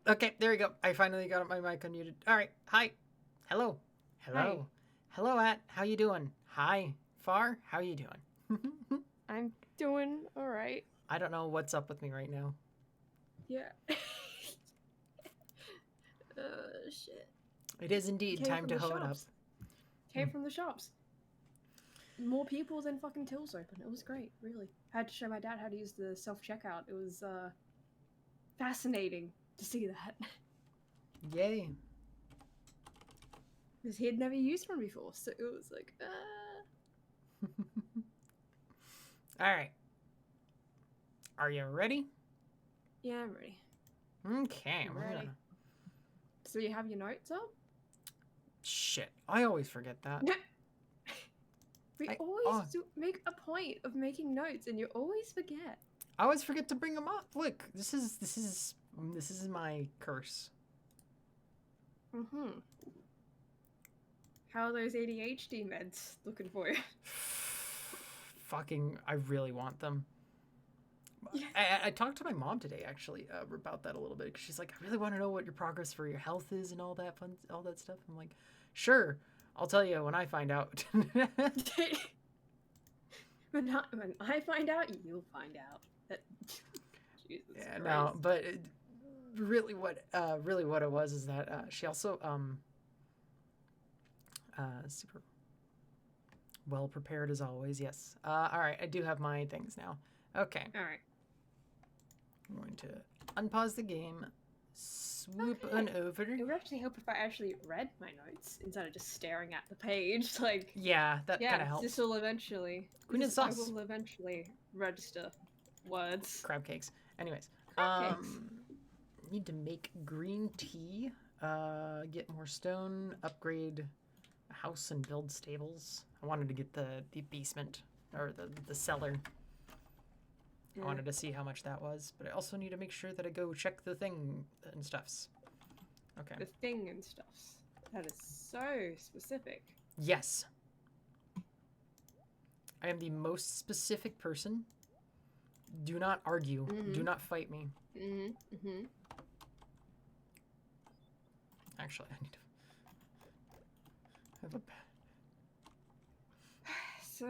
Okay, there we go. I finally got my mic unmuted. All right. Hi. Hello. Hi, Hello. Hello, At. How you doing? Hi. Far. How you doing? I'm doing all right. I don't know what's up with me right now. Yeah. Shit. It is indeed Came time from to the hoe it up. shops. Came from the shops. More people than fucking tills open. It was great, really. I had to show my dad how to use the self checkout. It was fascinating to see that Yay. because he had never used one before. So it was like, All right. Are you ready? yeah, I'm ready. Okay. I'm We're ready. gonna. So you have your notes up? Shit. I always forget that. We I always oh, make a point of making notes, and you always forget. I always forget to bring them up. Look, this is my curse. Mm-hmm. How are those ADHD meds looking for you? Fucking, I really want them. Yeah. I talked to my mom today actually about that a little bit because she's like, I really want to know what your progress for your health is and all that fun, all that stuff. I'm like, sure, I'll tell you when I find out. When I find out, you'll find out. That Jesus Yeah, no, Christ. but really what it was is that she also super well prepared as always. Yes. All right, I do have my things now. Okay, All right. I'm going to unpause the game, swoop on Okay. over. It would actually help if I actually read my notes instead of just staring at the page. Like, Yeah, that kind yeah, of this helps. will eventually. Queen of I sauce. will eventually register words. Crab cakes. Anyways, Crab cakes. need to make green tea. Get more stone. Upgrade a house and build stables. I wanted to get the basement or the cellar. I Yeah. wanted to see how much that was, but I also need to make sure that I go check the thing and stuffs. Okay. The thing and stuffs. That is so specific. Yes, I am the most specific person. Do not argue. Do Mm-hmm. not fight me. Mm-hmm. Mm-hmm. Actually, I need to have a. So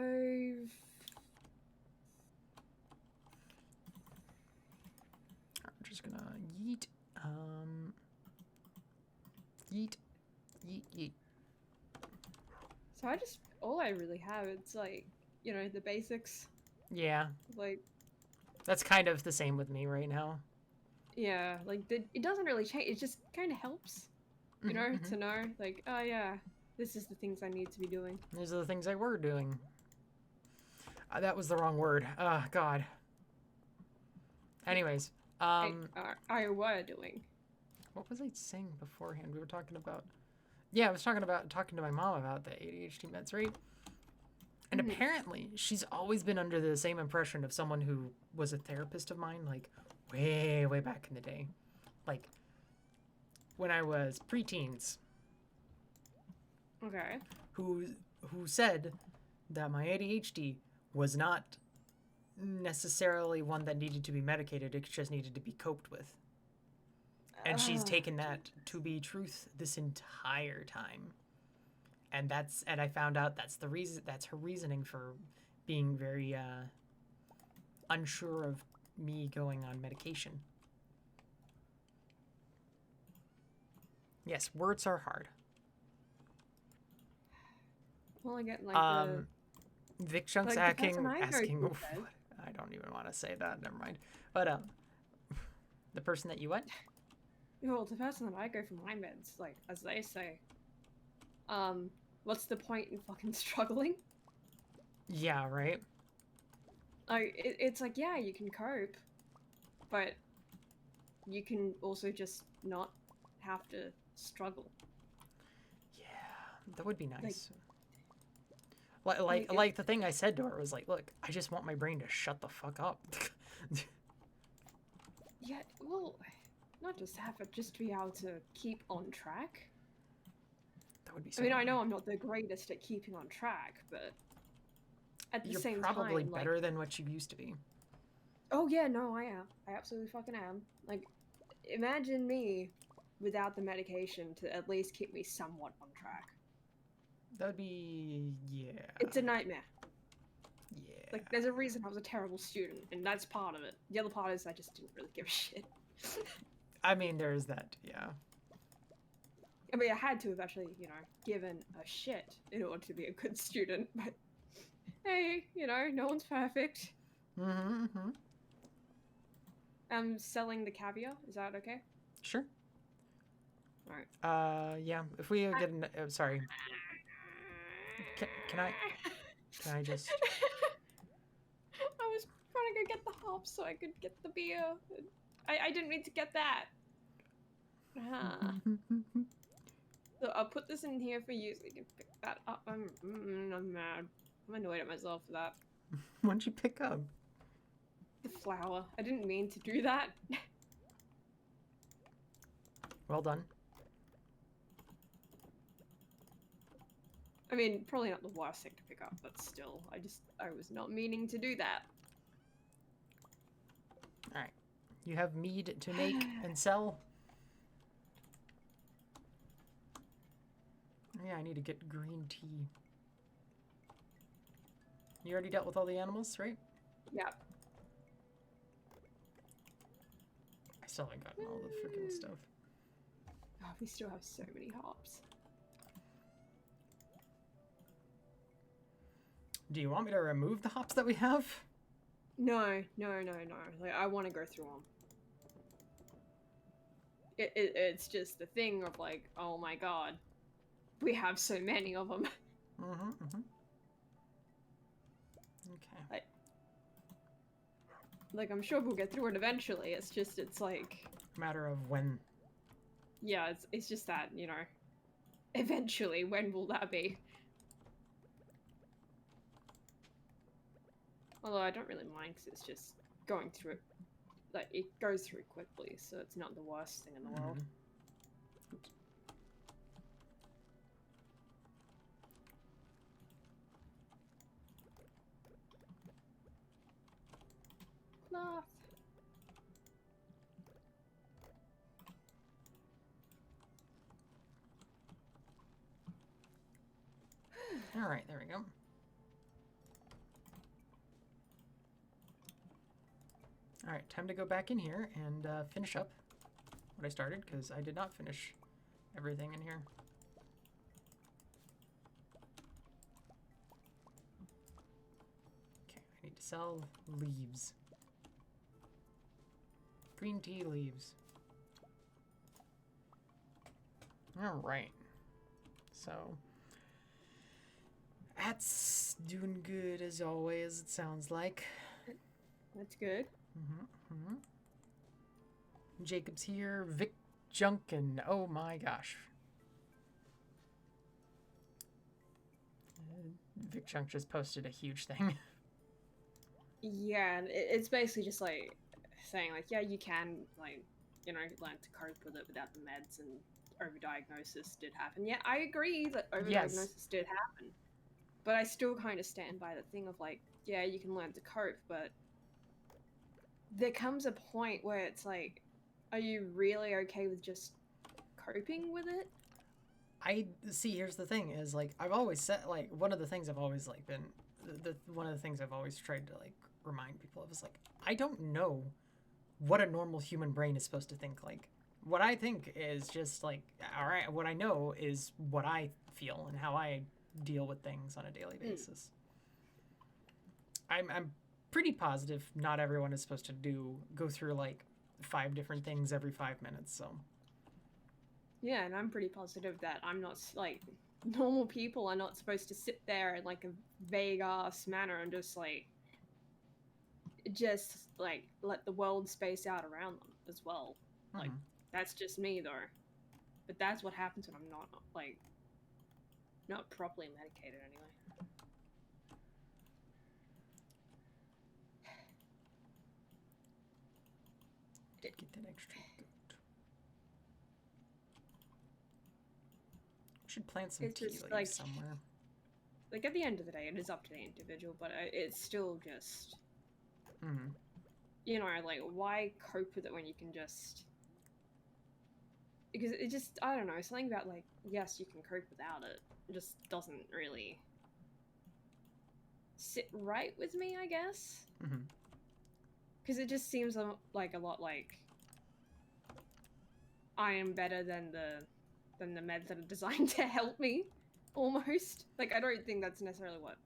I'm just gonna yeet. Um, yeet, yeet, yeet. so I just all I really have it's like, the basics. Yeah, Like, that's kind of the same with me right now. yeah, like it doesn't really change. It just kind of helps, Mm-hmm. to know like, oh yeah, this is the things I need to be doing. These are the things I were doing. That was the wrong word. God. Anyways, um, I were doing. what was I saying beforehand? We were talking about. Yeah, I was talking about talking to my mom about the ADHD meds, right? And Hmm. apparently, she's always been under the same impression of someone who was a therapist of mine, like way, way back in the day. Like when I was preteens, Okay. who who said that my ADHD was not necessarily one that needed to be medicated, it just needed to be coped with. And she's taken that to be truth this entire time. And I found out that's the reason, that's her reasoning for being very unsure of me going on medication. Yes, words are hard. Well, again, Um, Vic Chunk's the person I go asking to what, says. I don't even want to say that. Never mind. But the person that you went. Well, the person that I go for my meds, like as they say, um, what's the point in fucking struggling? Yeah, right. Like it's like, yeah, you can cope, but you can also just not have to struggle. Yeah, that would be Like nice. Like, like like, it, like the thing I said to her was like, look, I just want my brain to shut the fuck up. yeah, well, not just have it, just to be able to keep on track. That would be I so mean, I annoying. know I'm not the greatest at keeping on track, but at the You're same probably time, like, better than what you used to be. oh yeah, no, I am. I absolutely fucking am. Like, imagine me without the medication to at least keep me somewhat on track. That would be... yeah. It's a nightmare. Yeah. Like, there's a reason I was a terrible student, and that's part of it. The other part is I just didn't really give a shit. I mean, there's that, yeah. I mean, I had to have actually, you know, given a shit in order to be a good student, but hey, you know, no one's perfect. Mm-hmm, mm-hmm. I'm selling the caviar. Is that okay? Sure. Alright. Yeah, if we get an... sorry. Can I just... I was trying to go get the hops so I could get the beer. I didn't mean to get that. So I'll put this in here for you so you can pick that up. I'm mad. I'm annoyed at myself for that. What'd you pick up? The flour. I didn't mean to do that. Well done. I mean, probably not the worst thing to pick up, but still, I was not meaning to do that. Alright. You have mead to make and sell? Yeah, I need to get green tea. You already dealt with all the animals, right? Yeah. I still haven't gotten all the freaking stuff. Oh, we still have so many hops. Do you want me to remove the hops that we have? No. Like, I want to go through them. It's just the thing of like, oh my god, we have so many of them. Mm-hmm, mm-hmm. Okay. Like, I'm sure we'll get through it eventually. It's like... Matter of when. Yeah, it's just that, you know, eventually, when will that be? Although I don't really mind because it's just going through it. Like, it goes through quickly, so it's not the worst thing in the world. Oops. Cloth. Alright, there we go. Alright, time to go back in here and finish up what I started, because I did not finish everything in here. Okay, I need to sell leaves. Green tea leaves. Alright. So... that's doing good as always, it sounds like. That's good. Mm-hmm. Jacob's here, Vic Junk, and oh my gosh. Vic Junk just posted a huge thing. Yeah, and it's basically just like saying like, yeah, you can like, you know, learn to cope with it without the meds, and overdiagnosis did happen. Yeah, I agree that overdiagnosis did happen. But I still kind of stand by the thing of like, yeah, you can learn to cope, but there comes a point where it's like, are you really okay with just coping with it? I see, here's the thing, is like, I've always said, like, one of the things I've always like been, one of the things I've always tried to like remind people of is like, I don't know what a normal human brain is supposed to think. Like, what I think is just like, all right, what I know is what I feel and how I deal with things on a daily basis. I'm pretty positive not everyone is supposed to go through like 5 different things every 5 minutes, so. Yeah, and I'm pretty positive that I'm not, like, normal people are not supposed to sit there in like a vague ass manner and just like let the world space out around them as well. Like, that's just me though. But that's what happens when I'm not like not properly medicated anyway. Get that extra goat. We should plant some tea leaves like, somewhere. Like, at the end of the day, it is up to the individual, but it's still just, you know, like, why cope with it when you can just because it just, I don't know, something about like, yes, you can cope without it. It just doesn't really sit right with me, I guess. Mm-hmm. Because it just seems like a lot like I am better than the meds that are designed to help me, almost. Like I don't think that's necessarily what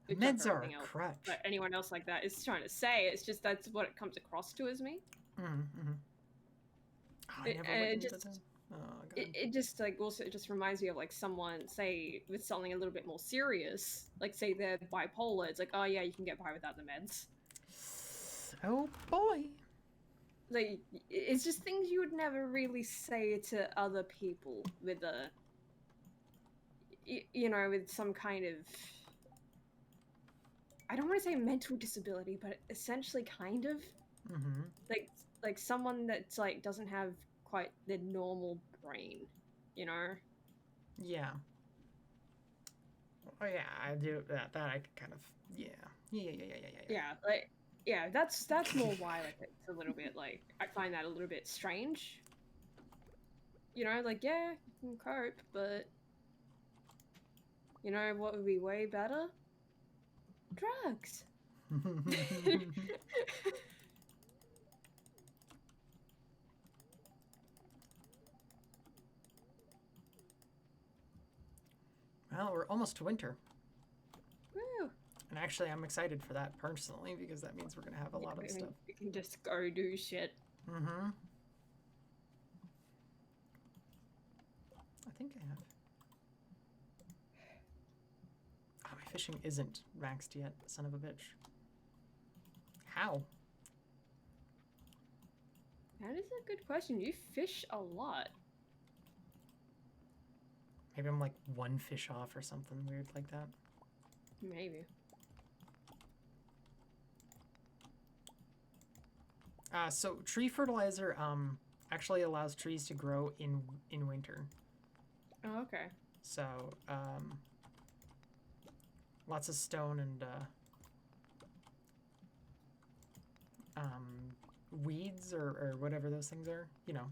except Meds for are a everything else. crutch. But anyone else like that is trying to say. It's just that's what it comes across to as me. Mm-hmm. Oh, I never went into them. Oh god. It just like also it just reminds me of like someone say with something a little bit more serious, like say they're bipolar. It's like, oh yeah, you can get by without the meds. Oh boy. Like it's just things you would never really say to other people with a with some kind of, I don't want to say mental disability, but essentially kind of Mm-hmm. like someone that's like doesn't have quite the normal brain, you know. Yeah. Oh yeah, I do that. That I could kind of. Yeah. Yeah, like that's more why like it's a little bit like I find that a little bit strange. You know, like yeah, you can cope, but you know what would be way better? Drugs. Well, we're almost to winter. Woo. And actually, I'm excited for that personally because that means we're going to have a lot of stuff. We can just go do shit. Mm-hmm. I think I have. Oh, my fishing isn't maxed yet, son of a bitch. How? That is a good question. You fish a lot. Maybe I'm like one fish off or something weird like that. Maybe. So tree fertilizer actually allows trees to grow in winter. Oh, okay. So lots of stone and weeds or whatever those things are. You know.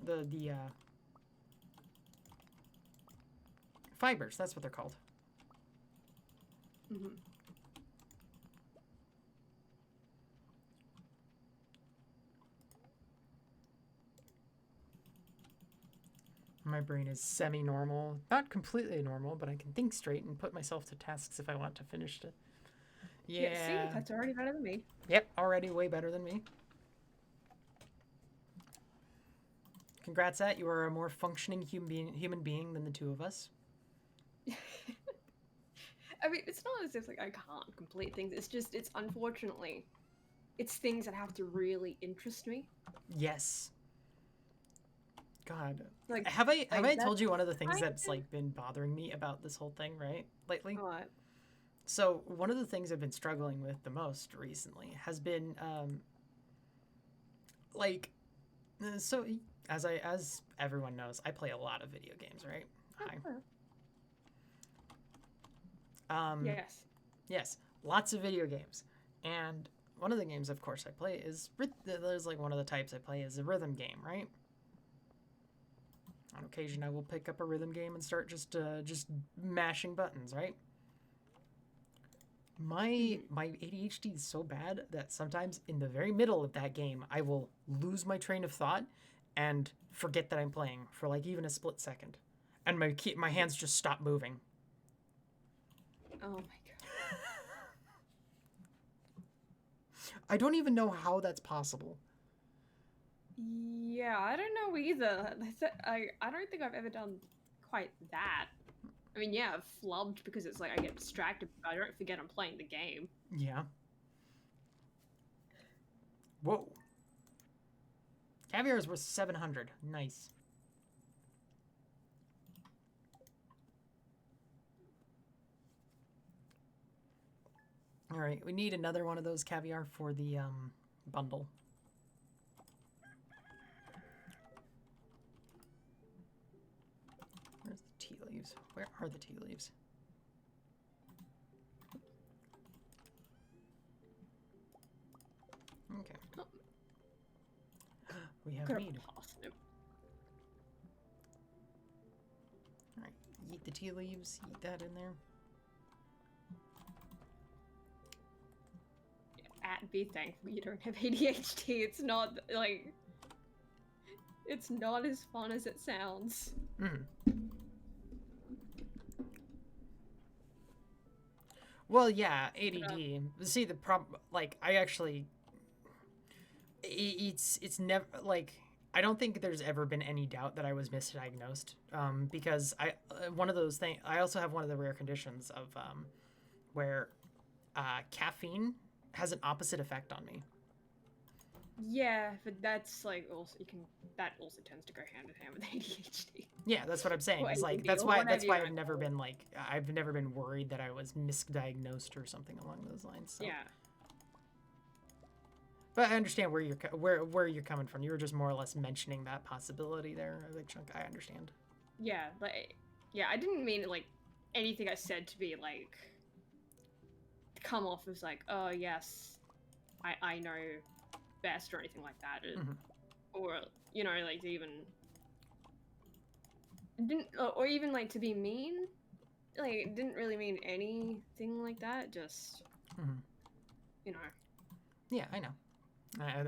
The fibers. That's what they're called. Mm-hmm. My brain is semi-normal, not completely normal, but I can think straight and put myself to tasks if I want to finish it. Yeah. See, that's already better than me. Yep, already way better than me. Congrats, at you are a more functioning human being than the two of us. I mean, it's not as if like I can't complete things. It's just it's unfortunately, it's things that have to really interest me. Yes. God. Like have I told you one of the things kind that's like been bothering me about this whole thing, right? Lately? What? So one of the things I've been struggling with the most recently has been so as everyone knows, I play a lot of video games, right? Yes. Yes, lots of video games. And one of the games, of course, I play is there's like one of the types I play is a rhythm game, right? On occasion, I will pick up a rhythm game and start just mashing buttons, right? My ADHD is so bad that sometimes in the very middle of that game, I will lose my train of thought and forget that I'm playing for like even a split second, and my hands just stop moving. Oh my god. I don't even know how that's possible. Yeah, I don't know either. I don't think I've ever done quite that. I mean, yeah, I've flubbed because it's like I get distracted, but I don't forget I'm playing the game. Yeah. Whoa. Caviar is worth 700. Nice. All right, we need another one of those caviar for the bundle. Where's the tea leaves? Where are the tea leaves? Okay. We have Got a mead. parsnip. Alright, eat the tea leaves, eat that in there. Be thankful you don't have ADHD. It's not, like... It's not as fun as it sounds. Mm. Well, yeah, ADD. See, the problem, like, I actually... It's never, like... I don't think there's ever been any doubt that I was misdiagnosed, because one of those things... I also have one of the rare conditions of where caffeine has an opposite effect on me. Yeah, but that's like also that also tends to go hand in hand with ADHD. Yeah, that's what I'm saying. It's like that's why I've never been like I've never been worried that I was misdiagnosed or something along those lines. So. Yeah. But I understand where you're coming from. You were just more or less mentioning that possibility there, a big chunk. I understand. Yeah, like yeah, I didn't mean like anything I said to be like come off as like, oh yes, I know best or anything like that, or you know, like even didn't or even like to be mean, like it didn't really mean anything like that. Just you know. Yeah, I know.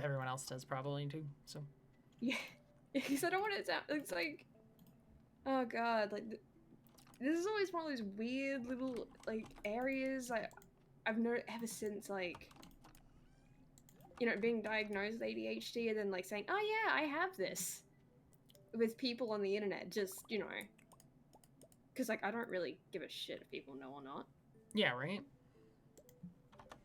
Everyone else does probably too. So. Yeah, because I don't want it to sound. It's like, oh god, like this is always one of those weird little like areas I've known ever since like. You know, being diagnosed with ADHD and then like saying, oh yeah, I have this with people on the internet, just, you know, because like I don't really give a shit if people know or not. Yeah, right?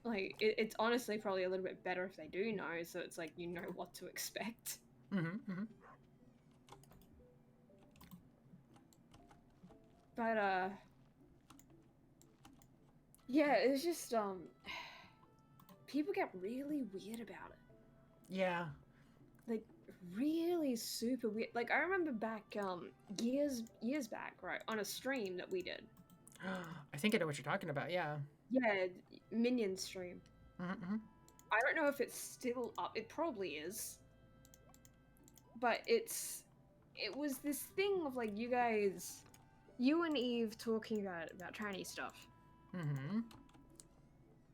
Like, it's honestly probably a little bit better if they do know, so it's like you know what to expect. But, yeah, it's just, people get really weird about it. Yeah. Like, really super weird. Like, I remember back, years back, right, on a stream that we did. I think I know what you're talking about, yeah. Yeah, Minion stream. I don't know if it's still up. It probably is. But it was this thing of, like, you and Eve talking about tranny stuff.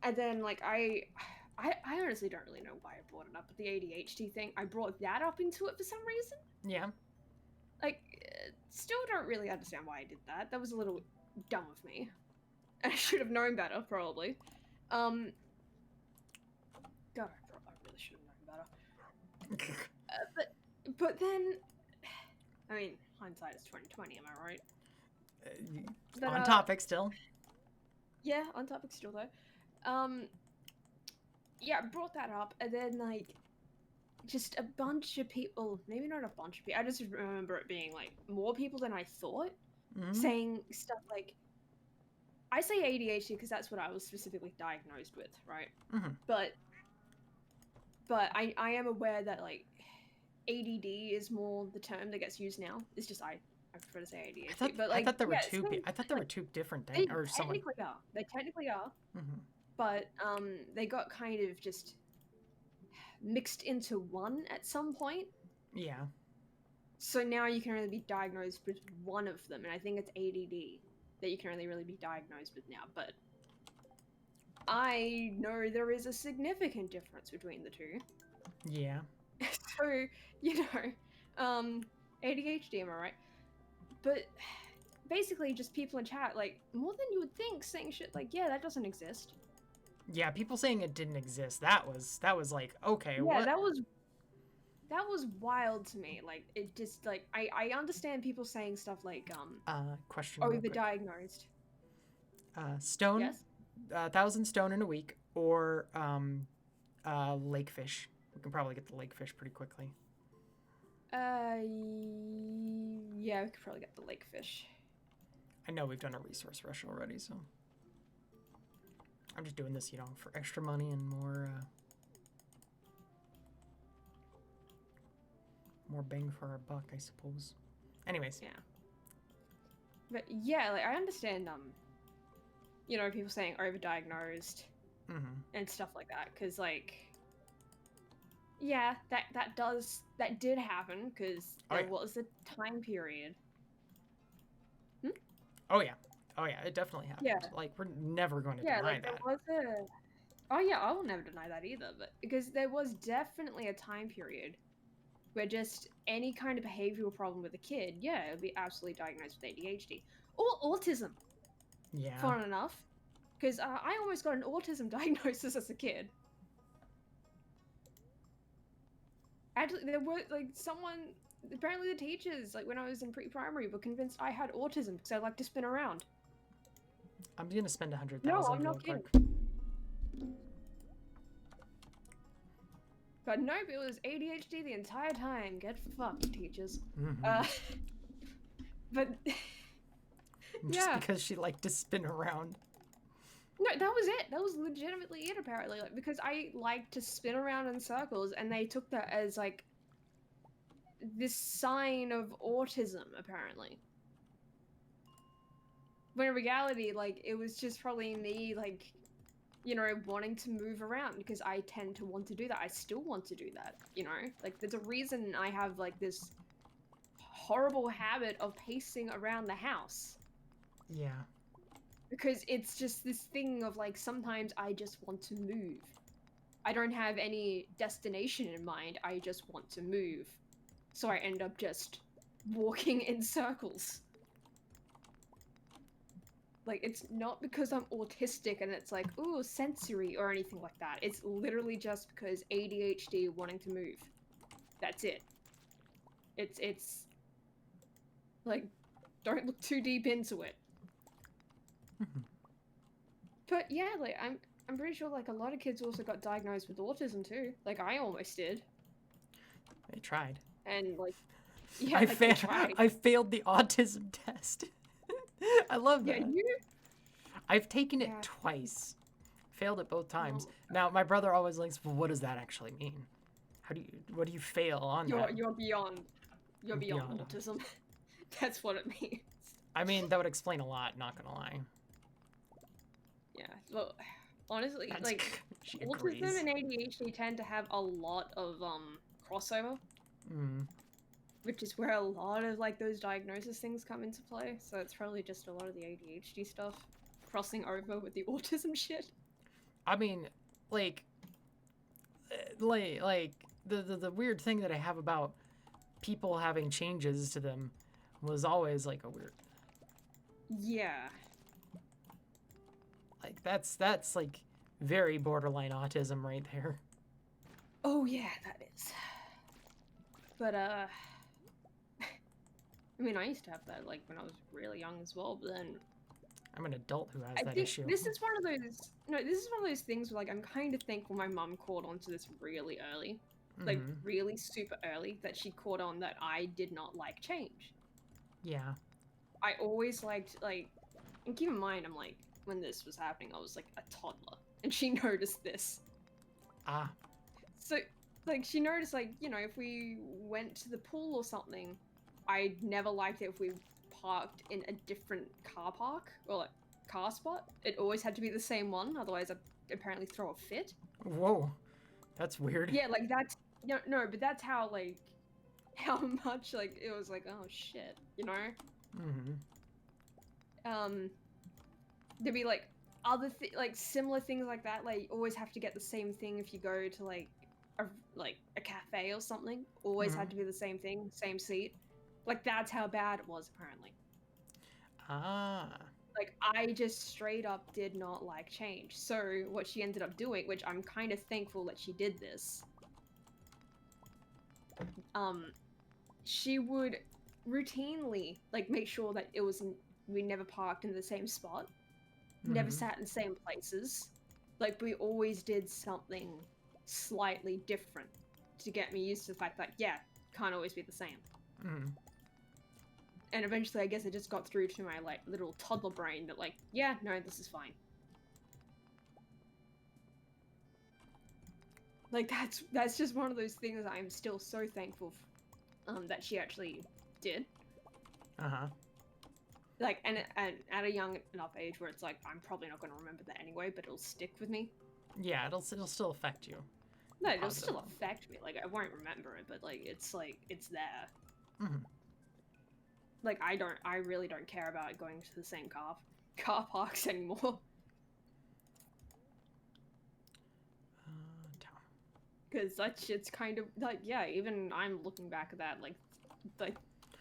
And then, like, I honestly don't really know why I brought it up, but the ADHD thing, I brought that up into it for some reason. Yeah. Like, still don't really understand why I did that. That was a little dumb of me. I should have known better, probably. God, I really should have known better. But then, I mean, hindsight is 2020. Am I right? On topic still. Yeah, on topic still though. Yeah, I brought that up, and then like, just a bunch of people. Maybe not a bunch of people. I just remember it being like more people than I thought, saying stuff like. I say ADHD because that's what I was specifically diagnosed with, right? But I am aware that like ADD is more the term that gets used now. It's just I prefer to say ADHD. But like, I thought there were two. I thought there were two different things. Or someone. They technically are. But they got kind of just mixed into one at some point. Yeah. So now you can only be diagnosed with one of them, and I think it's ADD that you can only really be diagnosed with now. But I know there is a significant difference between the two. Yeah. So, you know, ADHD, am I right? But basically just people in chat, like, more than you would think, saying shit like, yeah, that doesn't exist. Yeah, people saying it didn't exist. That was like, okay, yeah, what? that was wild to me. Like, it just, like, I understand people saying stuff like, question overdiagnosed. Stone? Yes? 1,000 stone in a week, or, lakefish. We can probably get the lakefish pretty quickly. Yeah, we could probably get the lakefish. I know we've done a resource rush already, so... I'm just doing this, you know, for extra money and more bang for our buck, I suppose. Anyways. Yeah. But yeah, like, I understand, you know, people saying overdiagnosed and stuff like that, because, like, Yeah, that did happen because Oh there yeah. was a time period. Hmm? Oh yeah. Oh yeah. It definitely Yeah, happened. Like we're never going to yeah, deny like there that. was a. Oh yeah, I will never deny that either. But because there was definitely a time period where just any kind of behavioral problem with a kid, yeah, it would be absolutely diagnosed with ADHD or autism. Yeah. Fun enough, because I almost got an autism diagnosis as a kid. Actually, there were like someone. Apparently, the teachers, like when I was in pre-primary, were convinced I had autism because I like to spin around. I'm gonna spend No, 100,000 I'm real not quick. kidding. But nope, it was ADHD the entire time. Get fucked, teachers. Mm-hmm. Uh, but Just yeah, because she liked to spin around. no, that was it. That was legitimately it. Apparently, like because I like to spin around in circles, and they took that as like this sign of autism. Apparently, when in reality, like it was just probably me, like wanting to move around because I tend to want to do that. I still want to do that. Like there's a reason I have like this horrible habit of pacing around the house Yeah. because it's just this thing of like sometimes I just want to move. I don't have any destination in mind. I just want to move. So I end up just walking in circles. Like it's not because I'm autistic and it's like, ooh, sensory or anything like that. It's literally just because ADHD wanting to move. That's it. It's like don't look too deep into it. But yeah, like I'm pretty sure like a lot of kids also got diagnosed with autism too. Like I almost did. They tried. And like yeah, I like they failed. tried. I failed the autism test. I love Yeah, that. you I've taken it yeah. twice. Failed it both times. Oh, Now my brother always links, well, what does that actually mean? What do you fail on you're that? you're beyond you're beyond Beyond autism. That's what it means. I mean, that would explain a lot, not gonna lie. Yeah. Well, honestly, That's like she autism agrees. and ADHD tend to have a lot of crossover, Mm. which is where a lot of like those diagnosis things come into play. So it's probably just a lot of the ADHD stuff crossing over with the autism shit. I mean, like, the weird thing that I have about people having changes to them was always like a weird, Yeah. like that's like very borderline autism right there. Oh yeah, that is. But I mean, I used to have that like when I was really young as well. But then I'm an adult who has I that think issue. this is one of those. No, this is one of those things where like I'm kind of thankful my mum caught on to this really early, like Mm-hmm. really super early. That she caught on that I did not like change. Yeah. I always liked like, and keep in mind, I'm like when this was happening, I was like a toddler, and she noticed this. Ah. So like she noticed like if we went to the pool or something, I never liked it if we parked in a different car park or like car spot. It always had to be the same one, otherwise I'd apparently throw a fit. Whoa. That's weird. Yeah, like that's no, but that's how like how much like it was like oh shit, Mm-hmm. Um, there'd be like other like similar things like that. Like you always have to get the same thing if you go to like a cafe or something. Always Mm-hmm. had to be the same thing, same seat. Like that's how bad it was apparently. Ah. Like I just straight up did not like change. So what she ended up doing, which I'm kind of thankful that she did this, um, she would routinely like make sure that we never parked in the same spot, never Mm-hmm. sat in the same places. Like we always did something slightly different to get me used to the fact that yeah, can't always be the same. Mm-hmm. And eventually I guess it just got through to my like little toddler brain that like, yeah, no, this is fine. Like that's just one of those things I'm still so thankful that she actually did. Uh-huh. Like and at a young enough age where it's like I'm probably not going to remember that anyway, but it'll stick with me. Yeah, it'll still affect you. No, it'll positive still one. affect me. Like, I won't remember it, but like, it's there. Mm-hmm. Like, I really don't care about going to the same car parks anymore. Town. Because that shit's kind of, like, yeah, even I'm looking back at that, like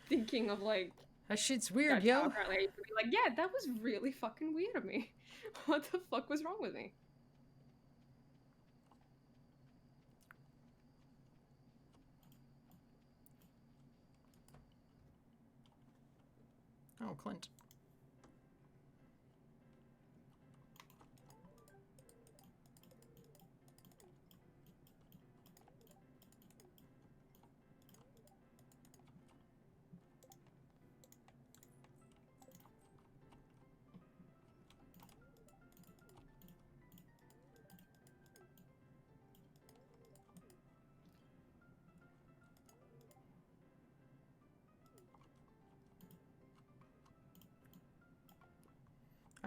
thinking of, like, That shit's weird, that yo. tower currently, I used to be like, yeah, that was really fucking weird of me. What the fuck was wrong with me? Oh, Clint.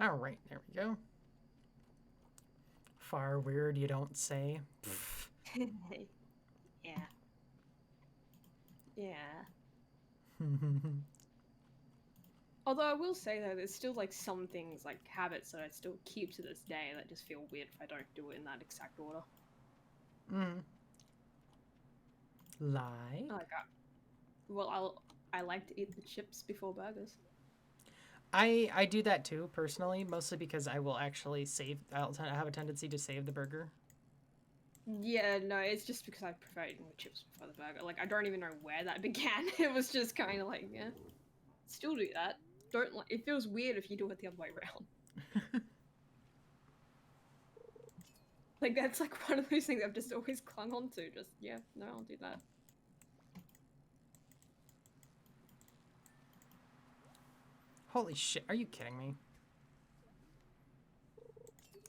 All right, there we go. Far weird, you don't say. Yeah. Yeah. Although I will say though, there's still like some things, like habits that I still keep to this day that just feel weird if I don't do it in that exact order. Mm. Like? Like, I like to eat the chips before burgers. I do that too, personally, mostly because I will actually save. I have a tendency to save the burger. Yeah, no, it's just because I prefer eating the chips before the burger. Like, I don't even know where that began. It was just kind of like, yeah, still do that. Don't like. It feels weird if you do it the other way around. Like, that's like one of those things I've just always clung on to. Just, yeah, no, I'll do that. Holy shit, are you kidding me?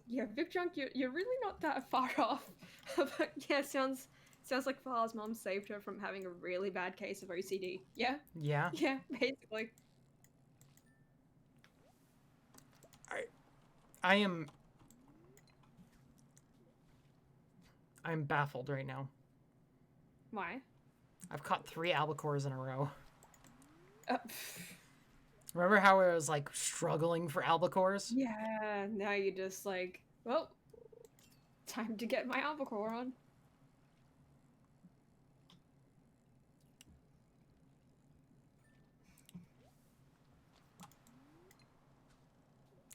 Yeah, Vic Junk, you're really not that far off. But yeah, sounds like Far's mom saved her from having a really bad case of OCD. Yeah? Yeah. Yeah, basically. I am. I'm baffled right now. Why? I've caught 3 albacores in a row. Uh, Remember how I was like struggling for albacores? yeah, now you're just like, well, time to get my albacore on.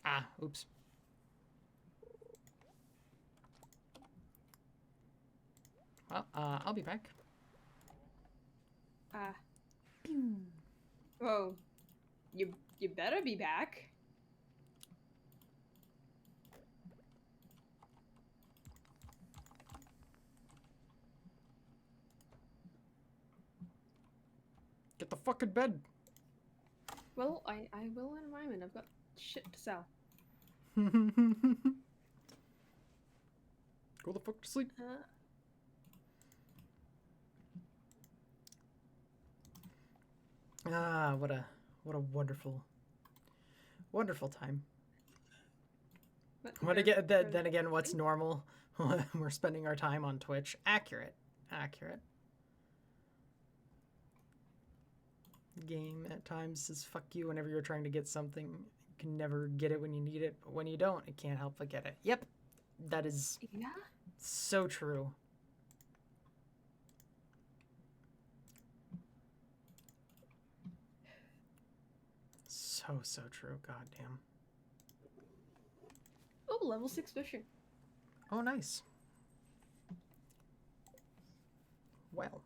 Ah, oops. Well, I'll be back. Whoa. You better be back. Get the fucking bed. Well, I will in a moment. I've got shit to sell. Go the fuck to sleep. Ah, what a wonderful time. What again? Then again, what's normal? We're spending our time on Twitch. Accurate. Game at times says fuck you whenever you're trying to get something. You can never get it when you need it, but when you don't, it can't help but get it. Yep, that is so true. So true. Goddamn. Oh, level 6 fishing. Oh, nice. Well.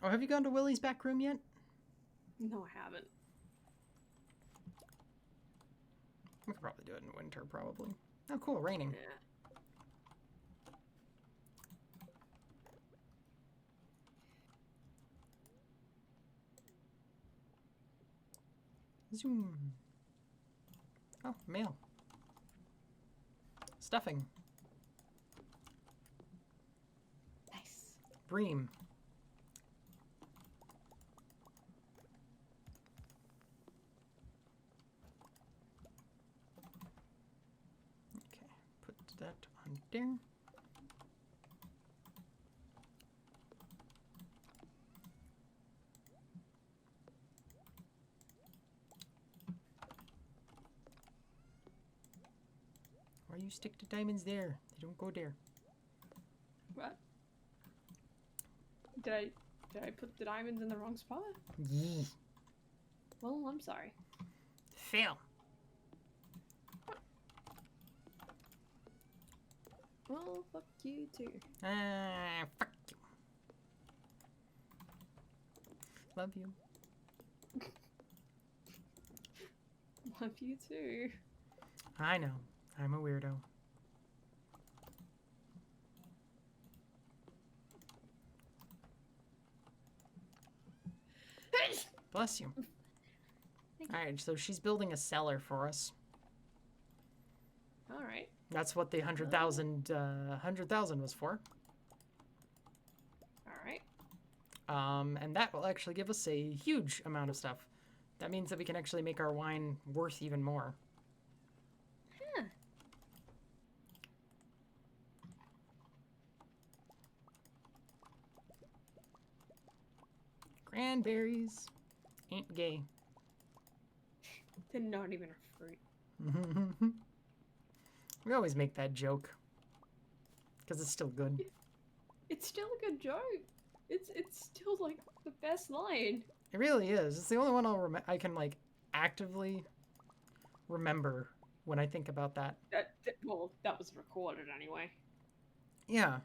Oh, have you gone to Willie's back room yet? No, I haven't. We could probably do it in winter, probably. Oh, cool, raining. Yeah. Zoom. Oh, mail. Stuffing. Nice. Bream. that on there. Why you stick the diamonds there? They don't go there. What? Did I put the diamonds in the wrong spot? Yee. Well, I'm sorry. Fail. Well, fuck you too. Fuck you. Love you. Love you too. I know. I'm a weirdo. Bless you. Alright, so she's building a cellar for us. Alright. That's what the 100,000 was for. Alright. And that will actually give us a huge amount of stuff. That means that we can actually make our wine worth even more. Huh. Cranberries ain't gay. They're not even a fruit. We always make that joke. Because it's still good. It's still a good joke. It's still like the best line. It really is. It's the only one I can like actively remember when I think about that. Well, that was recorded anyway. Yeah.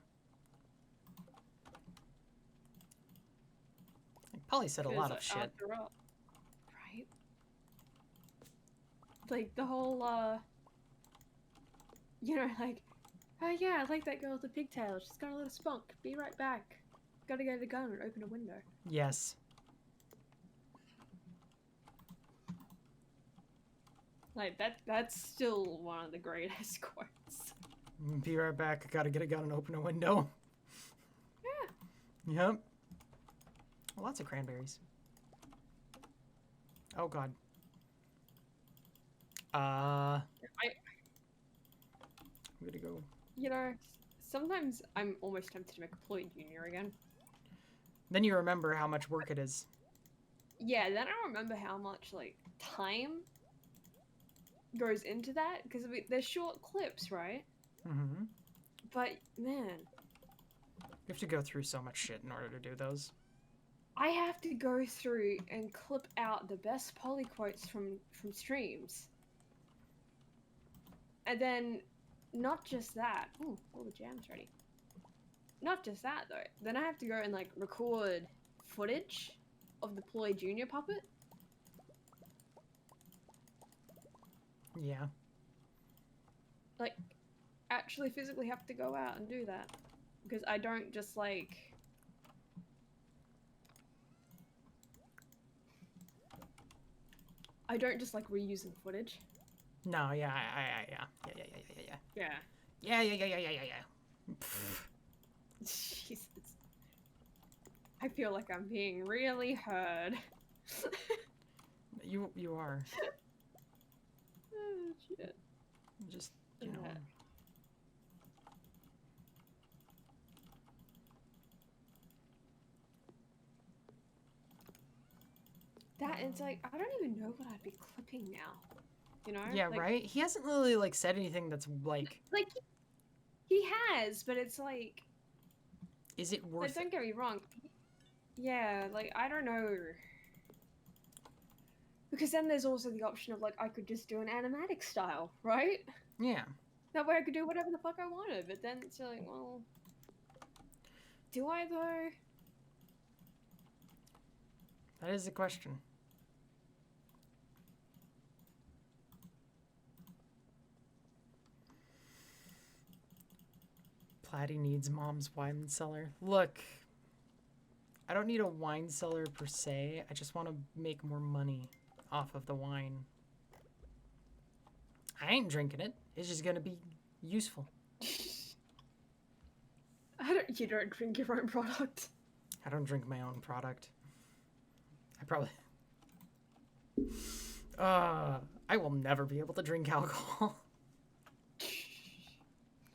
Polly said a lot of shit. After all, right? Like the whole, you know, like, oh yeah, I like that girl with the pigtail. She's got a little spunk. Be right back. Gotta get a gun and open a window. Yes. Like that's still one of the greatest quotes. Be right back. I gotta get a gun and open a window. Yeah. Yep. Lots of cranberries. Oh god. I'm gonna go. You know, sometimes I'm almost tempted to make a Ploy Junior again. Then you remember how much work it is. Yeah, then I remember how much like time goes into that because I mean, they're short clips, right? Mm-hmm. But man, You have to go through so much shit in order to do those. I have to go through and clip out the best poly quotes from streams. And then, not just that. Ooh, all the jam's ready. Not just that though. Then I have to go and like record footage of the Ploy Junior puppet. Yeah. Like, actually physically have to go out and do that. Because I don't just like... I don't just like reusing footage. No, yeah. Yeah. Yeah. Jesus. I feel like I'm being really heard. You are. Oh, shit. Just, you know. Yeah. That it's like I don't even know what I'd be clipping now. You know? Yeah, like, right? He hasn't really like said anything that's like he has, but it's like is it worth don't get me wrong. Yeah, like I don't know. Because then there's also the option of like I could just do an animatic style, right? Yeah. That way I could do whatever the fuck I wanted, but then it's like, well, do I though? That is the question. Platy needs mom's wine cellar. Look, I don't need a wine cellar per se. I just want to make more money off of the wine. I ain't drinking it. It's just gonna be useful. You don't drink your own product. I don't drink my own product. I probably... I will never be able to drink alcohol.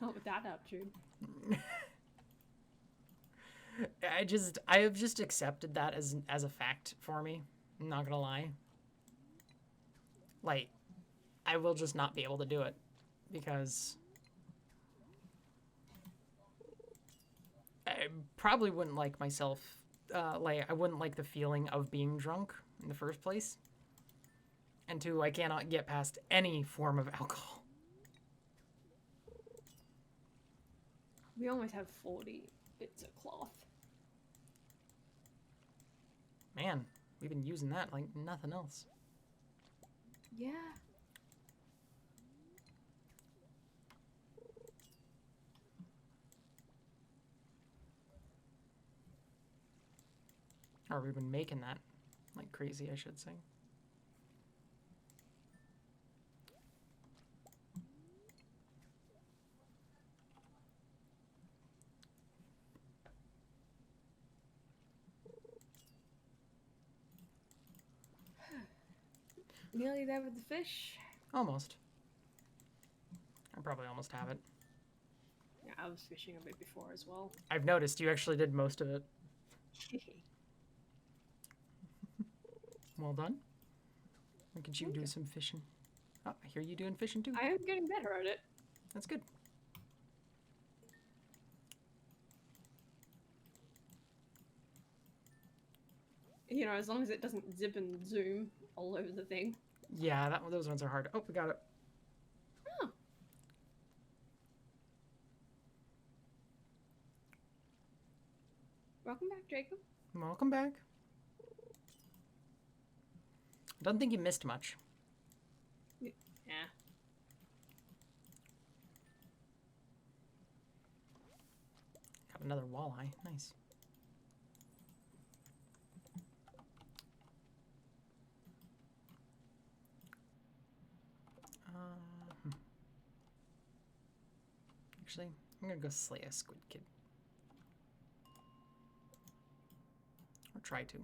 Not with that attitude. I have just accepted that as a fact for me. I'm not gonna lie. Like, I will just not be able to do it because I probably wouldn't like myself. Like, I wouldn't like the feeling of being drunk in the first place. And two, I cannot get past any form of alcohol. We almost have 40 bits of cloth. Man, we've been using that like nothing else. Yeah. Or we've been making that like crazy, I should say. Nearly there with the fish. Almost. I probably almost have it. Yeah, I was fishing a bit before as well. I've noticed you actually did most of it. Well done. Look at you do some fishing. Oh, I hear you doing fishing too. I am getting better at it. That's good. You know, as long as it doesn't zip and zoom all over the thing. Yeah, those ones are hard. Oh, we got it. Oh. Welcome back, Jacob. Welcome back. I don't think you missed much. Yeah. Got another walleye. Nice. Actually, I'm gonna go slay a squid kid. Or try to.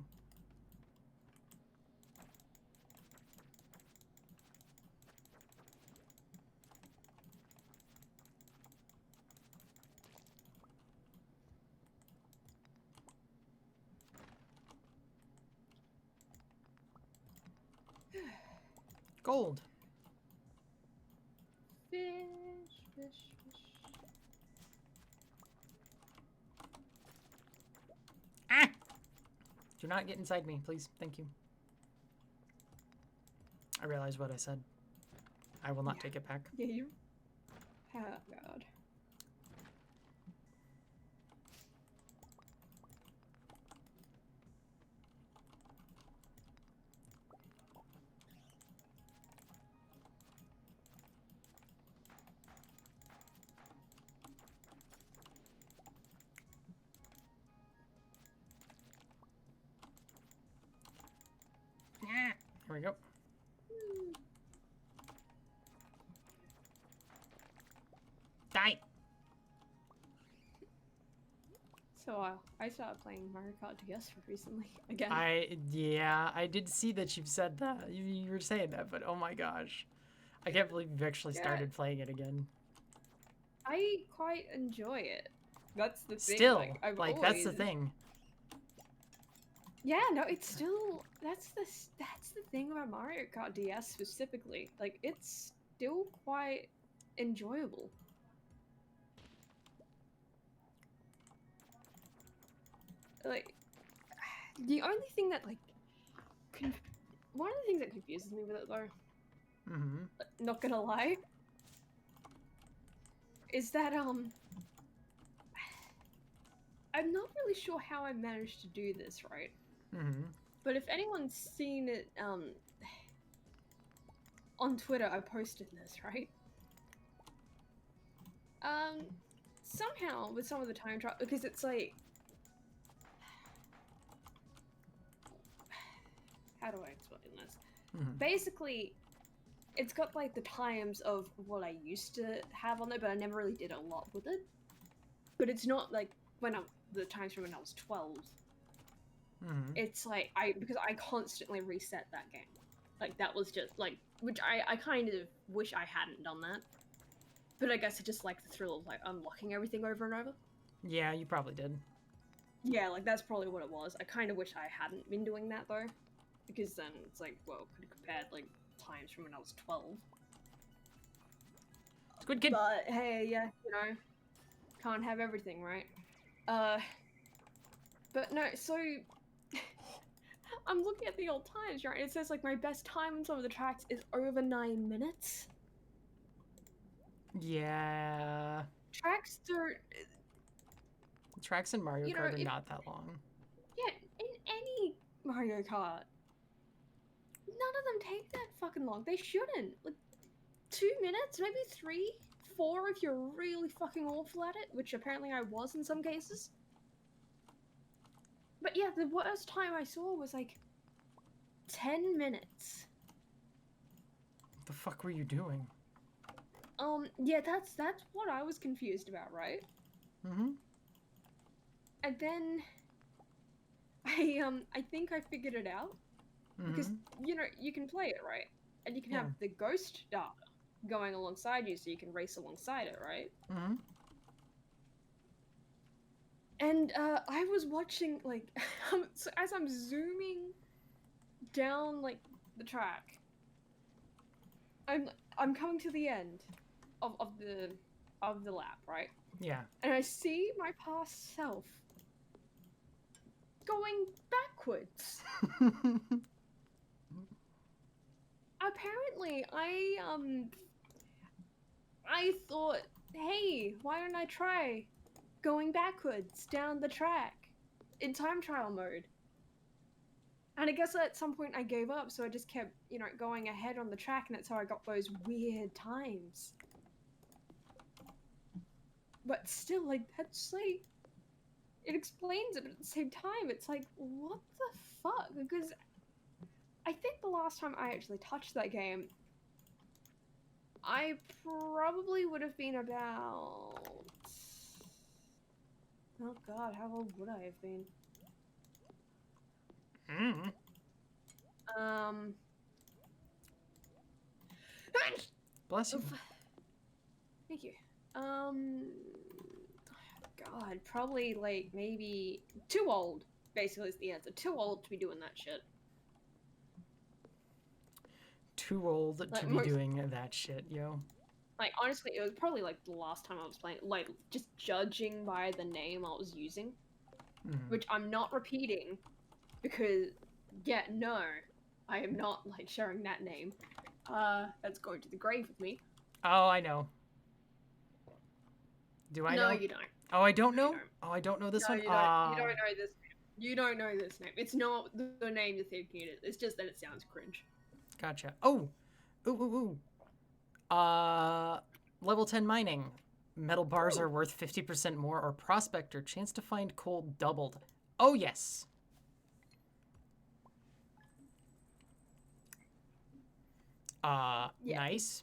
Gold. Fish, fish, fish. Ah! Do not get inside me, please. Thank you. I realize what I said. I will not take it back. Yeah, you. Oh, God. Here we go. Die! So, I started playing Mario Kart DS recently. Again. Yeah, I did see that you've said that. You were saying that, but oh my gosh. I can't believe you've actually started playing it again. I quite enjoy it. That's the thing. Still, like that's the thing. Yeah, no, it's still that's the thing about Mario Kart DS specifically. Like, it's still quite enjoyable. Like, the only thing that one of the things that confuses me with it though, not gonna lie, is that I'm not really sure how I managed to do this, right? But if anyone's seen it on Twitter, I posted this, right? Somehow with some of the time trial, because it's like, how do I explain this? Basically, it's got like the times of what I used to have on there, but I never really did a lot with it. But it's not like the times from when I was 12. It's like because I constantly reset that game. Like, that was just like, which I kind of wish I hadn't done that. But I guess I just like the thrill of like unlocking everything over and over. Yeah, you probably did. Yeah, like that's probably what it was. I kind of wish I hadn't been doing that though, because then it's like, well, could have compared like times from when I was 12. It's good kid. But hey, yeah, you know, can't have everything, right? But no, so I'm looking at the old times, right? It says like my best time on some of the tracks is over 9 minutes. Yeah. Tracks are, Tracks in Mario you know, Kart are not that long. yeah, in any Mario Kart, none of them take that fucking long. They shouldn't. Like 2 minutes, maybe 3, 4 if you're really fucking awful at it, which apparently I was in some cases. But yeah, the worst time I saw was like 10 minutes. What the fuck were you doing? Yeah, that's what I was confused about, right? Mm-hmm. And then I think I figured it out. Because you know, you can play it, right? And you can have the ghost data going alongside you so you can race alongside it, right? Mm-hmm. And I was watching like so as I'm zooming down like the track, I'm coming to the end of the lap, right? Yeah. And I see my past self going backwards. Apparently, I thought, hey, why don't I try going backwards down the track in time trial mode? And I guess at some point I gave up, so I just kept, you know, going ahead on the track, and that's how I got those weird times. But still, like, that's like, it explains it, but at the same time, it's like, what the fuck? Because I think the last time I actually touched that game, I probably would have been about... Oh god, how old would I have been? Bless you. Thank you. God, probably like maybe too old, basically is the answer. Too old to be doing that shit. Too old to be doing that shit, yo. Like, honestly, it was probably like the last time I was playing, like, just judging by the name I was using. Which I'm not repeating, because, yeah, no, I am not, like, sharing that name. That's going to the grave with me. Oh, I know. Do I know? No, you don't. Oh, I don't know? Oh, I don't know this one? You don't know this name. You don't know this name. It's not the name you're thinking it is. It's just that it sounds cringe. Gotcha. Oh! Ooh. Level 10 mining. Metal bars are worth 50% more, or prospector. Chance to find coal doubled. Oh, yes. Yeah, nice.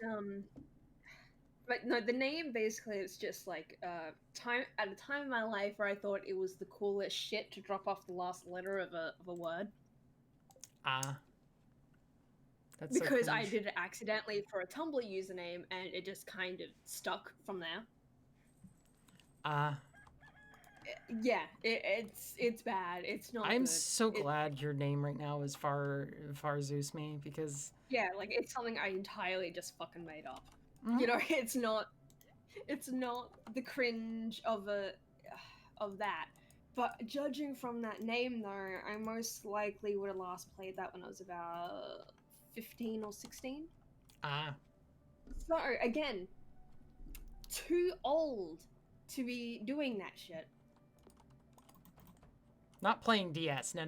But no, the name basically is just like at a time in my life where I thought it was the coolest shit to drop off the last letter of a word. That's because so I did it accidentally for a Tumblr username, and it just kind of stuck from there. Yeah, it's bad. It's not. I'm good. So glad your name right now is Far Zeus me, because yeah, like it's something I entirely just fucking made up. You know, it's not the cringe of that. But judging from that name, though, I most likely would have last played that when I was about 15 or 16. So, again, too old to be doing that shit. Not playing DS. No.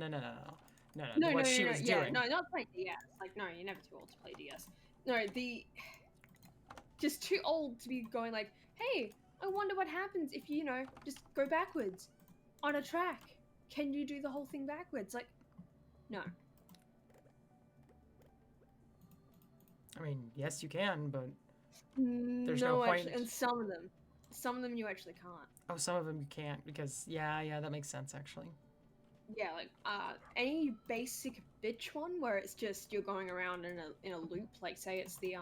What she was doing. Yeah, no, not playing DS. Like, no, you're never too old to play DS. No, just too old to be going like, hey, I wonder what happens if you know, just go backwards on a track. Can you do the whole thing backwards? Like, no. I mean, yes, you can, but there's no point. Actually, and some of them you actually can't. Oh, some of them you can't, because yeah, that makes sense actually. Yeah, like any basic bitch one where it's just you're going around in a loop, like say it's the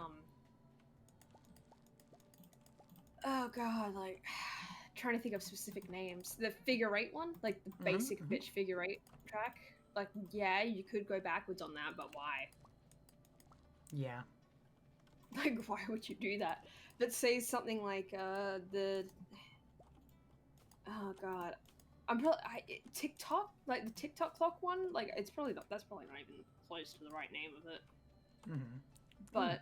oh god, like trying to think of specific names. The figure eight one, like the basic bitch figure eight track. Like, yeah, you could go backwards on that, but why? Yeah. Like, why would you do that? But say something like the oh god, I'm probably TikTok, like the TikTok clock one. Like, it's probably not. That's probably not even close to the right name of it. Mm-hmm. But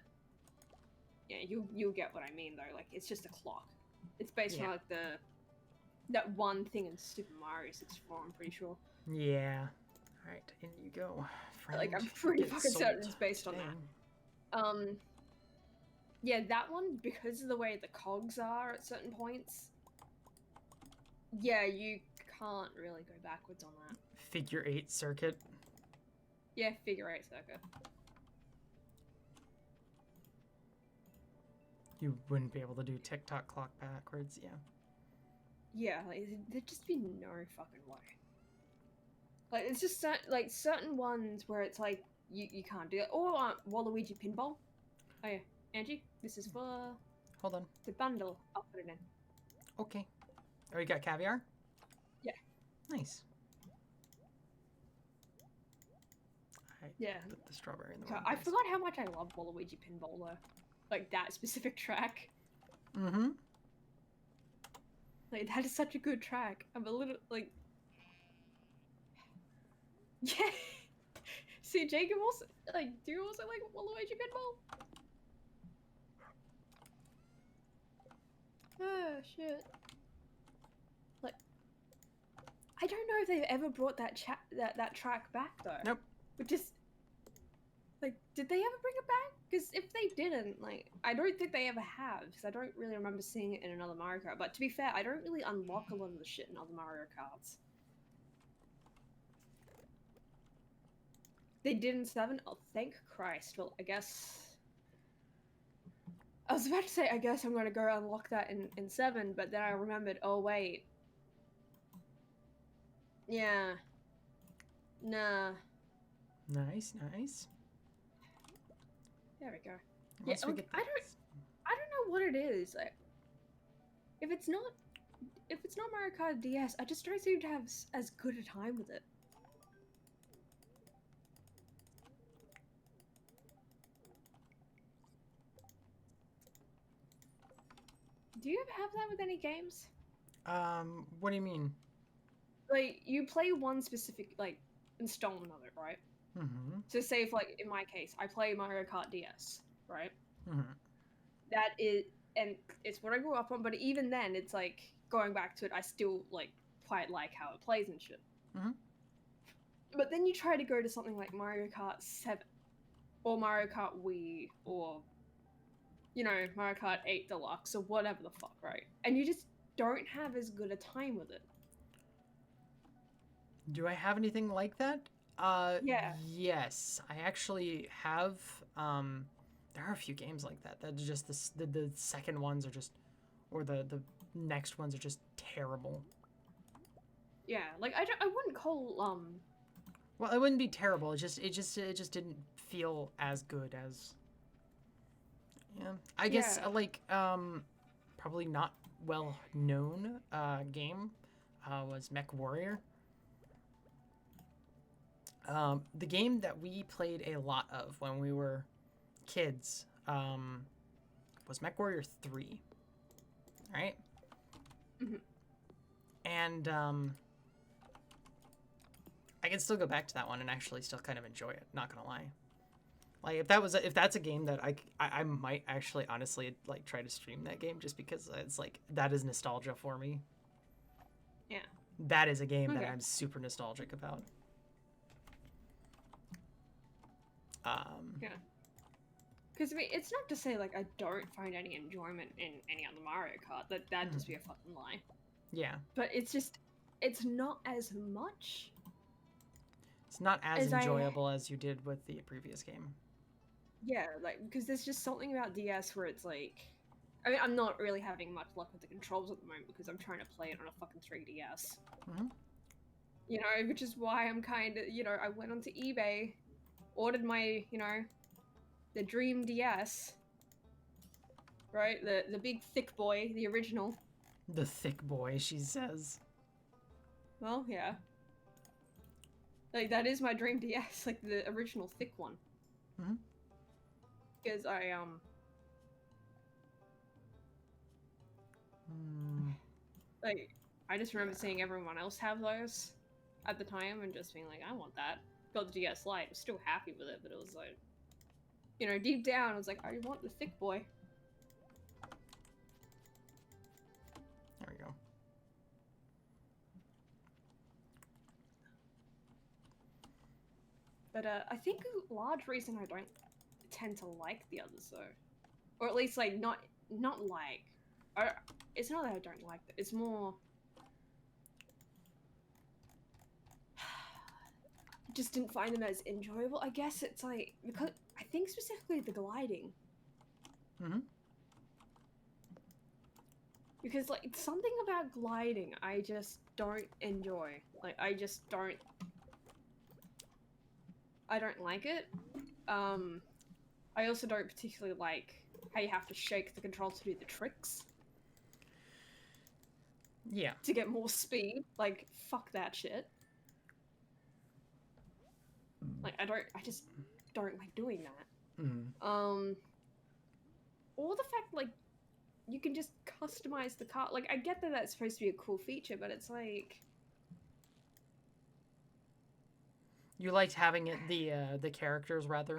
yeah, you'll get what I mean though. Like, it's just a clock. It's based on like that one thing in Super Mario 64. I'm pretty sure. Yeah. All right, in you go, friend. Like, I'm pretty fucking certain it's based on that. Yeah, that one, because of the way the cogs are at certain points, yeah, you can't really go backwards on that. Figure eight circuit. Yeah, figure eight circuit. You wouldn't be able to do TikTok clock backwards, yeah. Yeah, like, there'd just be no fucking way. Like, it's just like certain ones where it's like you can't do it. Or Waluigi pinball. Oh yeah, Angie, this is for Hold on. the bundle. I'll put it in. Okay. Oh, you got caviar? Yeah. Nice. Yeah. Put the strawberry in the I forgot how much I love Waluigi pinball though. Like that specific track. Mm-hmm. Like that is such a good track. I'm a little like. Yeah. See, Jacob also like. Do you also like Waluigi pinball? Oh shit. Like, I don't know if they've ever brought that that track back though. Nope. Which is like, did they ever bring it back? Because if they didn't, like, I don't think they ever have. Because I don't really remember seeing it in another Mario Kart. But to be fair, I don't really unlock a lot of the shit in other Mario Karts. They did in 7? Oh, thank Christ. Well, I guess... I was about to say, I guess I'm going to go unlock that in 7, but then I remembered, oh, wait. Yeah. Nah. Nice, nice. There we go. Once yeah, we get I don't know what it is. Like, if it's not Mario Kart DS, I just don't seem to have as good a time with it. Do you ever have that with any games? What do you mean? Like, you play one specific, like, installment of it, right? Mm-hmm. So say if, like, in my case, I play Mario Kart DS, right? Mm-hmm. That is, and it's what I grew up on, but even then, it's like, going back to it, I still, like, quite like how it plays and shit. Mm-hmm. But then you try to go to something like Mario Kart 7, or Mario Kart Wii, or, you know, Mario Kart 8 Deluxe, or whatever the fuck, right? And you just don't have as good a time with it. Do I have anything like that? Yeah. Yes, I actually have. There are a few games like that. That just the second ones are just, or the next ones are just terrible. Yeah, like I wouldn't call Well, it wouldn't be terrible. It just didn't feel as good as. Yeah, I guess like probably not well known game was Mech Warrior. The game that we played a lot of when we were kids was Mech Warrior 3. Right? Mm-hmm. And I can still go back to that one and actually still kind of enjoy it, not gonna lie. Like if that's a game that I might actually honestly like try to stream that game just because it's like that is nostalgia for me. Yeah. That is a game that I'm super nostalgic about. Yeah. Because I mean, it's not to say like I don't find any enjoyment in any other Mario Kart. That'd just be a fucking lie. Yeah. But it's just, it's not as much. It's not as enjoyable as you did with the previous game. Yeah, like because there's just something about DS where it's like, I mean, I'm not really having much luck with the controls at the moment because I'm trying to play it on a fucking 3DS. Mm-hmm. You know, which is why I'm kind of, you know, I went onto eBay, ordered my, you know, the Dream DS, right? The big thick boy, the original. The thick boy, she says. Well, yeah. Like, that is my dream DS, like the original thick one. Mm-hmm. Because like, I just remember seeing everyone else have those at the time and just being like, I want that. Got the DS Lite, was still happy with it, but it was like, you know, deep down, I was like, I want the thick boy. There we go. But I think a large reason I don't tend to like the others though, or at least like not like, or it's not that I don't like them. It's more just didn't find them as enjoyable. I guess it's like because I think specifically the gliding. Mm-hmm. Because like it's something about gliding I just don't enjoy. Like I just don't. I don't like it. I also don't particularly like how you have to shake the controls to do the tricks. Yeah. To get more speed. Like, fuck that shit. Like, I just don't like doing that. Mm-hmm. Or the fact, like, you can just customize the car. Like, I get that that's supposed to be a cool feature, but it's like... You liked having it, the characters, rather?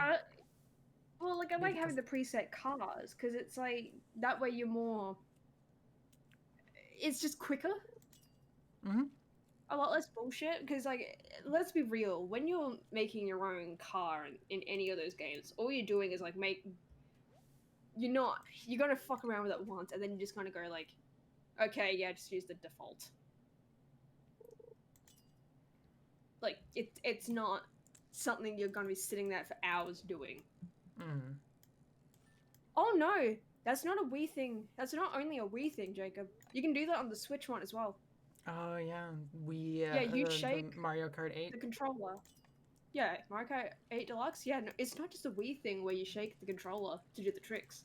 Well, like, I like having the preset cars, because it's like, that way you're more... It's just quicker. Mm-hmm. A lot less bullshit, because, like, let's be real, when you're making your own car in any of those games, all you're doing is, like, you're gonna fuck around with it once, and then you're just gonna go, like, okay, yeah, just use the default. Like, it's not something you're gonna be sitting there for hours doing. Mm-hmm. Oh no, that's not a Wii thing. That's not only a Wii thing, Jacob. You can do that on the Switch one as well. Oh, yeah. Yeah, you shake the Mario Kart 8. the controller. Yeah, Mario Kart 8 Deluxe. Yeah, no, it's not just a Wii thing where you shake the controller to do the tricks.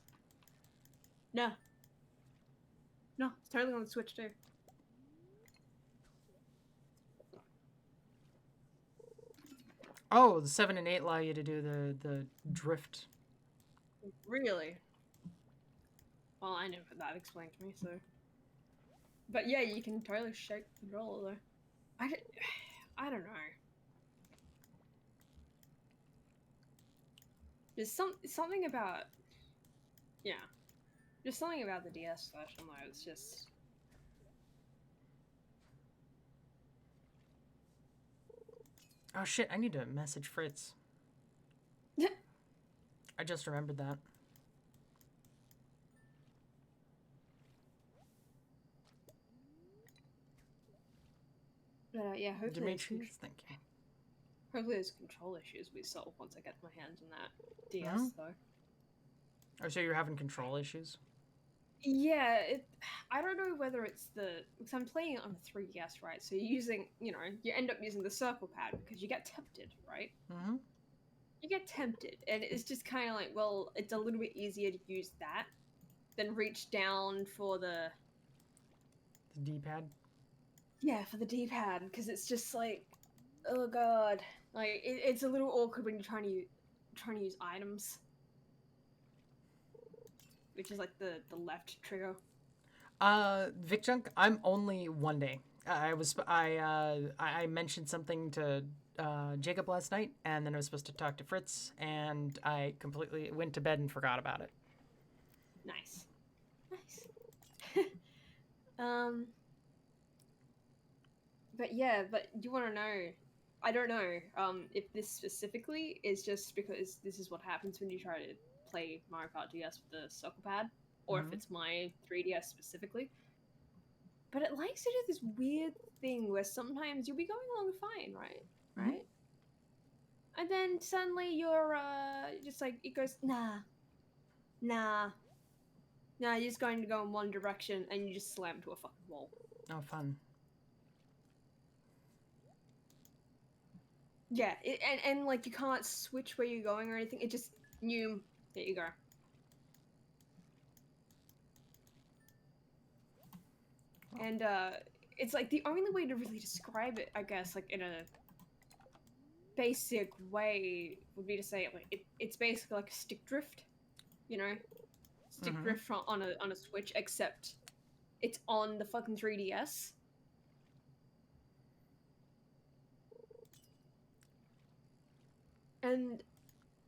No. No, it's totally on the Switch too. Oh, the 7 and 8 allow you to do the drift. Really? Well, I never had that explained to me, so... But yeah, you can totally shake the controller, though. I don't know. There's something about... Yeah. There's something about the DS version, though, it's just... Oh shit, I need to message Fritz. I just remembered that. But yeah, hopefully Dimitri's, thank you. hopefully those control issues we solve once I get my hands on that DS, though. Oh, so you're having control issues? Yeah, I don't know whether it's because I'm playing it on a 3DS, right? So you're using, you end up using the circle pad because you get tempted, right? Mm-hmm. You get tempted, and it's just kind of like, well, it's a little bit easier to use that than reach down for the D-pad? Yeah, for the D-pad, because it's just like, oh god. Like, it's a little awkward when you're trying to use items. Which is like the left trigger. Vic Junk, I'm only one day. I mentioned something to Jacob last night, and then I was supposed to talk to Fritz, and I completely went to bed and forgot about it. Nice. But yeah, but you want to know, I don't know, if this specifically is just because this is what happens when you try to play Mario Kart DS with the circle pad, or if it's my 3DS specifically. But it likes to do this weird thing where sometimes you'll be going along fine, right? Mm-hmm. Right? And then suddenly you're just like, it goes, nah, you're just going to go in one direction and you just slam to a fucking wall. Oh, fun. Yeah, and like you can't switch where you're going or anything. It just, there you go. And it's like the only way to really describe it, I guess, like in a basic way, would be to say it's basically like a stick drift, you know, stick drift on a Switch, except it's on the fucking 3DS. And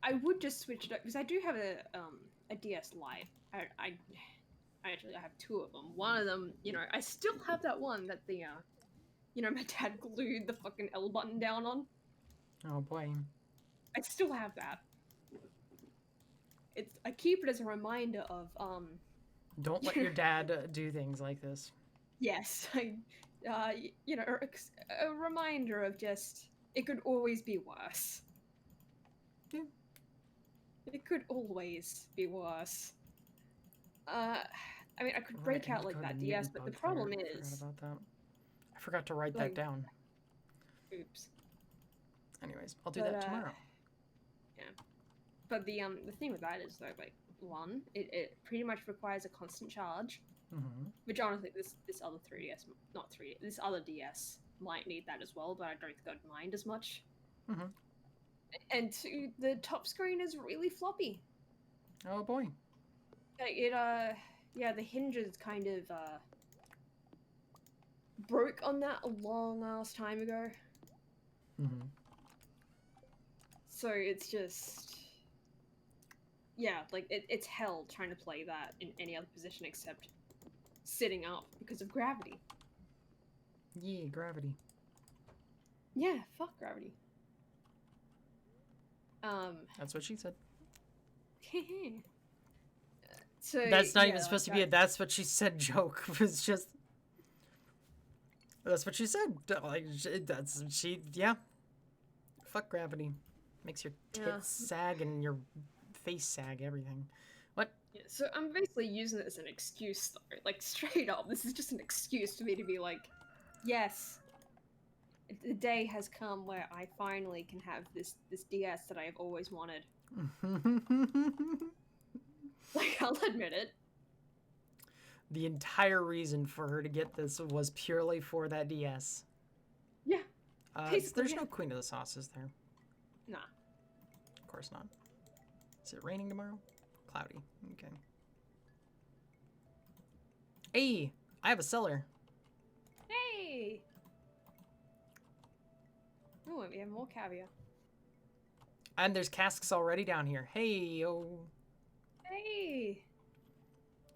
I would just switch it up because I do have a DS Lite. I actually have two of them. One of them, you know, I still have that one that the you know, my dad glued the fucking L button down on. Oh boy. I still have that. I keep it as a reminder of Don't let your dad do things like this. yes, you know, a reminder of just it could always be worse. Yeah. It could always be worse. I mean, I could break out like that DS, but the problem is. I forgot about that. I forgot to write like, that down. Oops. Anyways, I'll do that tomorrow. Yeah. But the thing with that is though, like, one, it pretty much requires a constant charge. Which honestly, this other 3DS, not 3D, this other DS might need that as well, but I don't think I'd mind as much. And two, the top screen is really floppy. Oh boy. Yeah, the hinges kind of broke on that a long ass time ago. So it's just, yeah, like it's hell trying to play that in any other position except sitting up because of gravity. Yeah, gravity. Yeah, fuck gravity. That's what she said. So that's not even supposed to be a "that's what she said" joke. It's just that's what she said. Like that's she. Yeah. Fuck gravity. Makes your tits sag and your face sag. Everything. What? Yeah, so I'm basically using it as an excuse, though. Like straight up, this is just an excuse for me to be like, yes, the day has come where I finally can have this DS that I have always wanted. Like, I'll admit it. The entire reason for her to get this was purely for that DS. Yeah. There's no Queen of the Sauce, is there? Nah. Of course not. Is it raining tomorrow? Cloudy. Okay. Hey! I have a cellar. Hey! Oh, we have more caviar. And there's casks already down here. Hey, yo. Hey!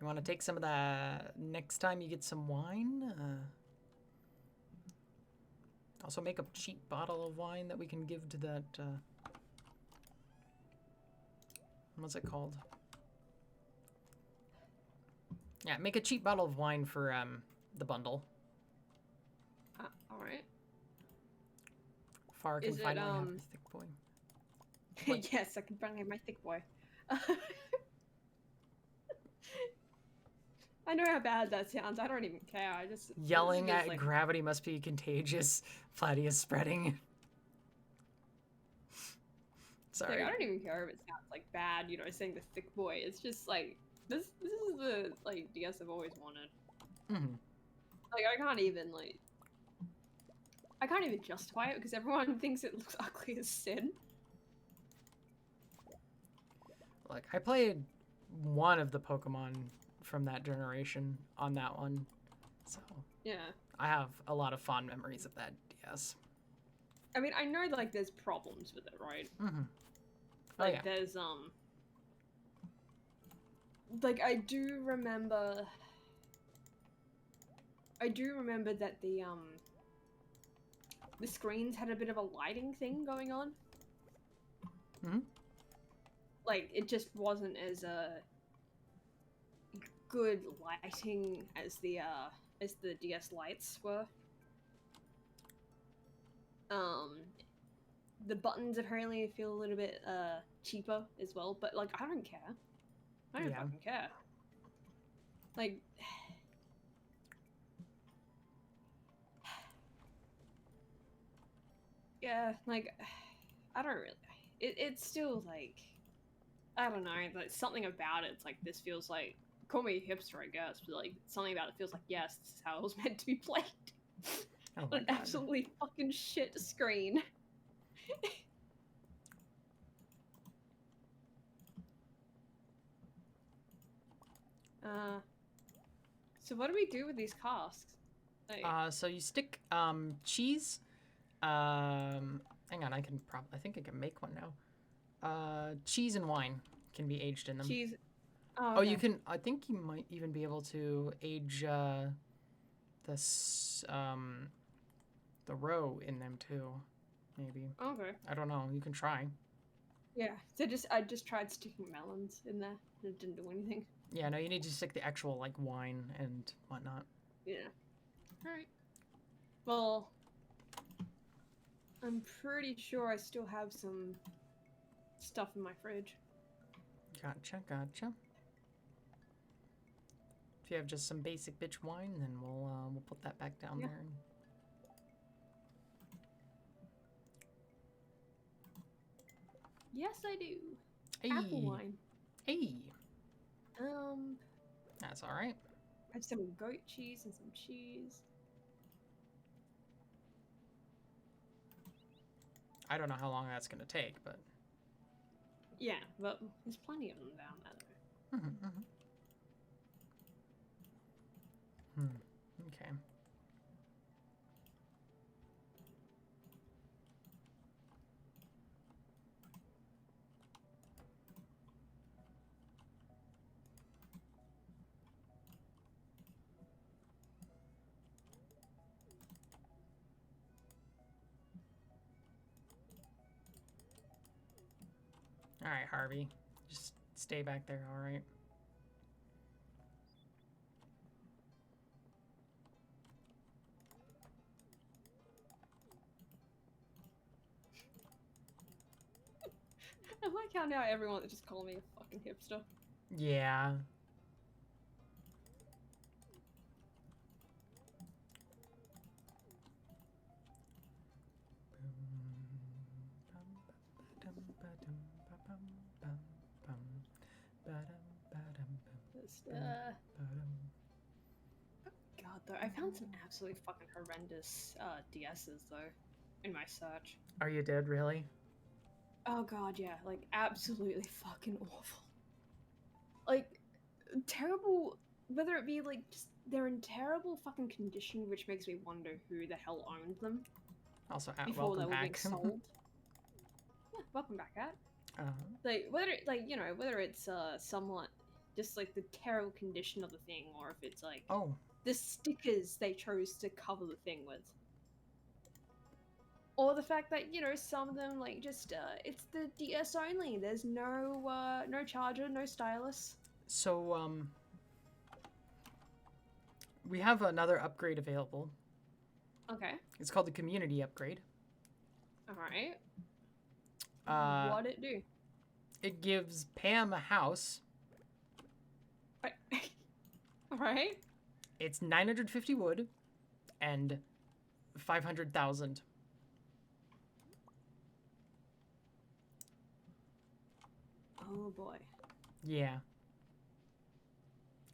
You want to take some of that next time you get some wine? Also make a cheap bottle of wine that we can give to that, what's it called? Yeah, make a cheap bottle of wine for, the bundle. Alright. Far can finally have the thick boy. Yes, I can finally have my thick boy. I know how bad that sounds. I don't even care. I just yelling at like... gravity must be contagious. Flatty is spreading. Sorry. Like, I don't even care if it sounds like bad, you know, saying the thick boy. It's just like this is the like DS I've always wanted. Like I can't even justify it because everyone thinks it looks ugly as sin. Like I played one of the Pokemon from that generation on that one, so yeah, I have a lot of fond memories of that DS. I mean, I know that, like there's problems with it, right? Like yeah. There's like I do remember that the screens had a bit of a lighting thing going on. Like it just wasn't as good lighting as the DS lights were. The buttons apparently feel a little bit cheaper as well, but like I don't care. I don't fucking care. Like yeah, like I don't really it's still like I don't know, like something about it, it's like this feels like call me hipster, I guess, but like something about it feels like yes, this is how it was meant to be played. Oh my An God. absolutely fucking shit screen. So what do we do with these casks? Like, So you stick cheese. Hang on, I think I can make one now. Cheese and wine can be aged in them. cheese. Oh, Oh, okay. you can. I think you might even be able to age this the roe in them too. Maybe. Okay. I don't know. You can try. Yeah. So I just tried sticking melons in there and it didn't do anything. Yeah, no, you need to stick the actual like wine and whatnot. Yeah. Alright. Well, I'm pretty sure I still have some stuff in my fridge. Gotcha. If you have just some basic bitch wine, then we'll put that back down there. And... Yes, I do. Hey. Apple wine. Hey. Um, That's all right. I have some goat cheese and some cheese. I don't know how long that's gonna take, but Yeah, but there's plenty of them down there. Okay. All right, Harvey. Just stay back there, all right? I like how now everyone just call me a fucking hipster. Yeah. God, though, I found some absolutely fucking horrendous DSs though in my search. Are you dead, really? Oh god, yeah, like absolutely fucking awful. Like terrible, whether it be like just they're in terrible fucking condition, which makes me wonder who the hell owned them Also, before they welcome were being back. sold. Yeah, welcome back, At. Like whether whether it's somewhat just like the terrible condition of the thing, or if it's like Oh, the stickers they chose to cover the thing with. Or the fact that, some of them, like, just, it's the DS only. There's no, no charger, no stylus. so, we have another upgrade available. Okay. It's called the Community Upgrade. Alright. What'd it do? It gives Pam a house. Alright. It's 950 wood and 500,000. Oh boy. Yeah.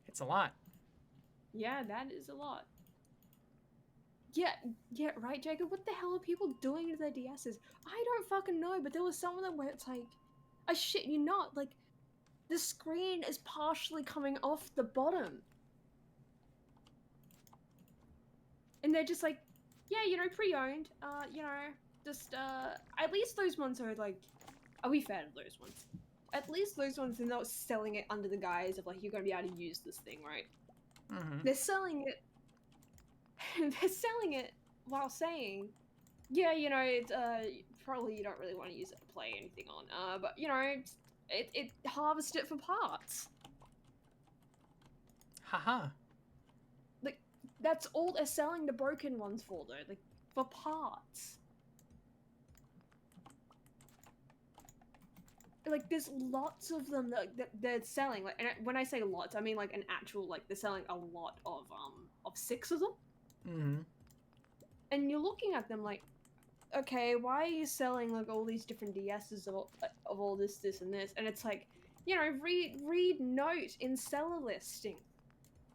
It's a lot. Yeah, that is a lot. Yeah, right, Jacob? What the hell are people doing to their DSs? I don't fucking know, but there was some of them where it's like, I shit you not, like, the screen is partially coming off the bottom. And they're just like, yeah, pre-owned, just, at least those ones are like, are we fair to those ones? At least those ones, they're not selling it under the guise of, like, you're gonna be able to use this thing, right? Mm-hmm. They're selling it while saying, yeah, it's, probably you don't really want to use it to play anything on, but, it harvests it for parts. Haha. Like, that's all they're selling the broken ones for, though, like, for parts. Like, there's lots of them that they're selling, like, and when I say lots, I mean, like, an actual, like, they're selling a lot of 6 of them. Mm-hmm. And you're looking at them like, okay, why are you selling, like, all these different DSs of all this, and this? And it's like, read note in seller listing.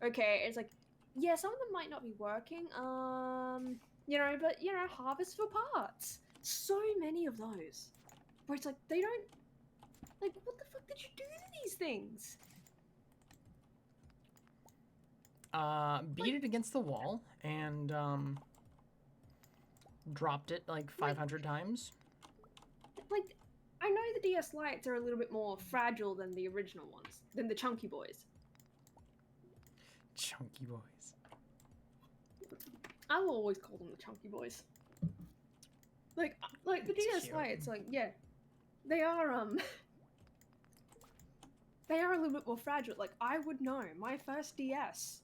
Okay, it's like, yeah, some of them might not be working. But harvest for parts. So many of those. Where it's like they don't like what the fuck did you do to these things? Beat it against the wall and dropped it like 500 times. Like, I know the DS Lites are a little bit more fragile than the original ones, than the chunky boys. Chunky boys. I will always call them the chunky boys. Like the It's DS cute. Lites, like, yeah, they are they are a little bit more fragile. Like, I would know my first DS,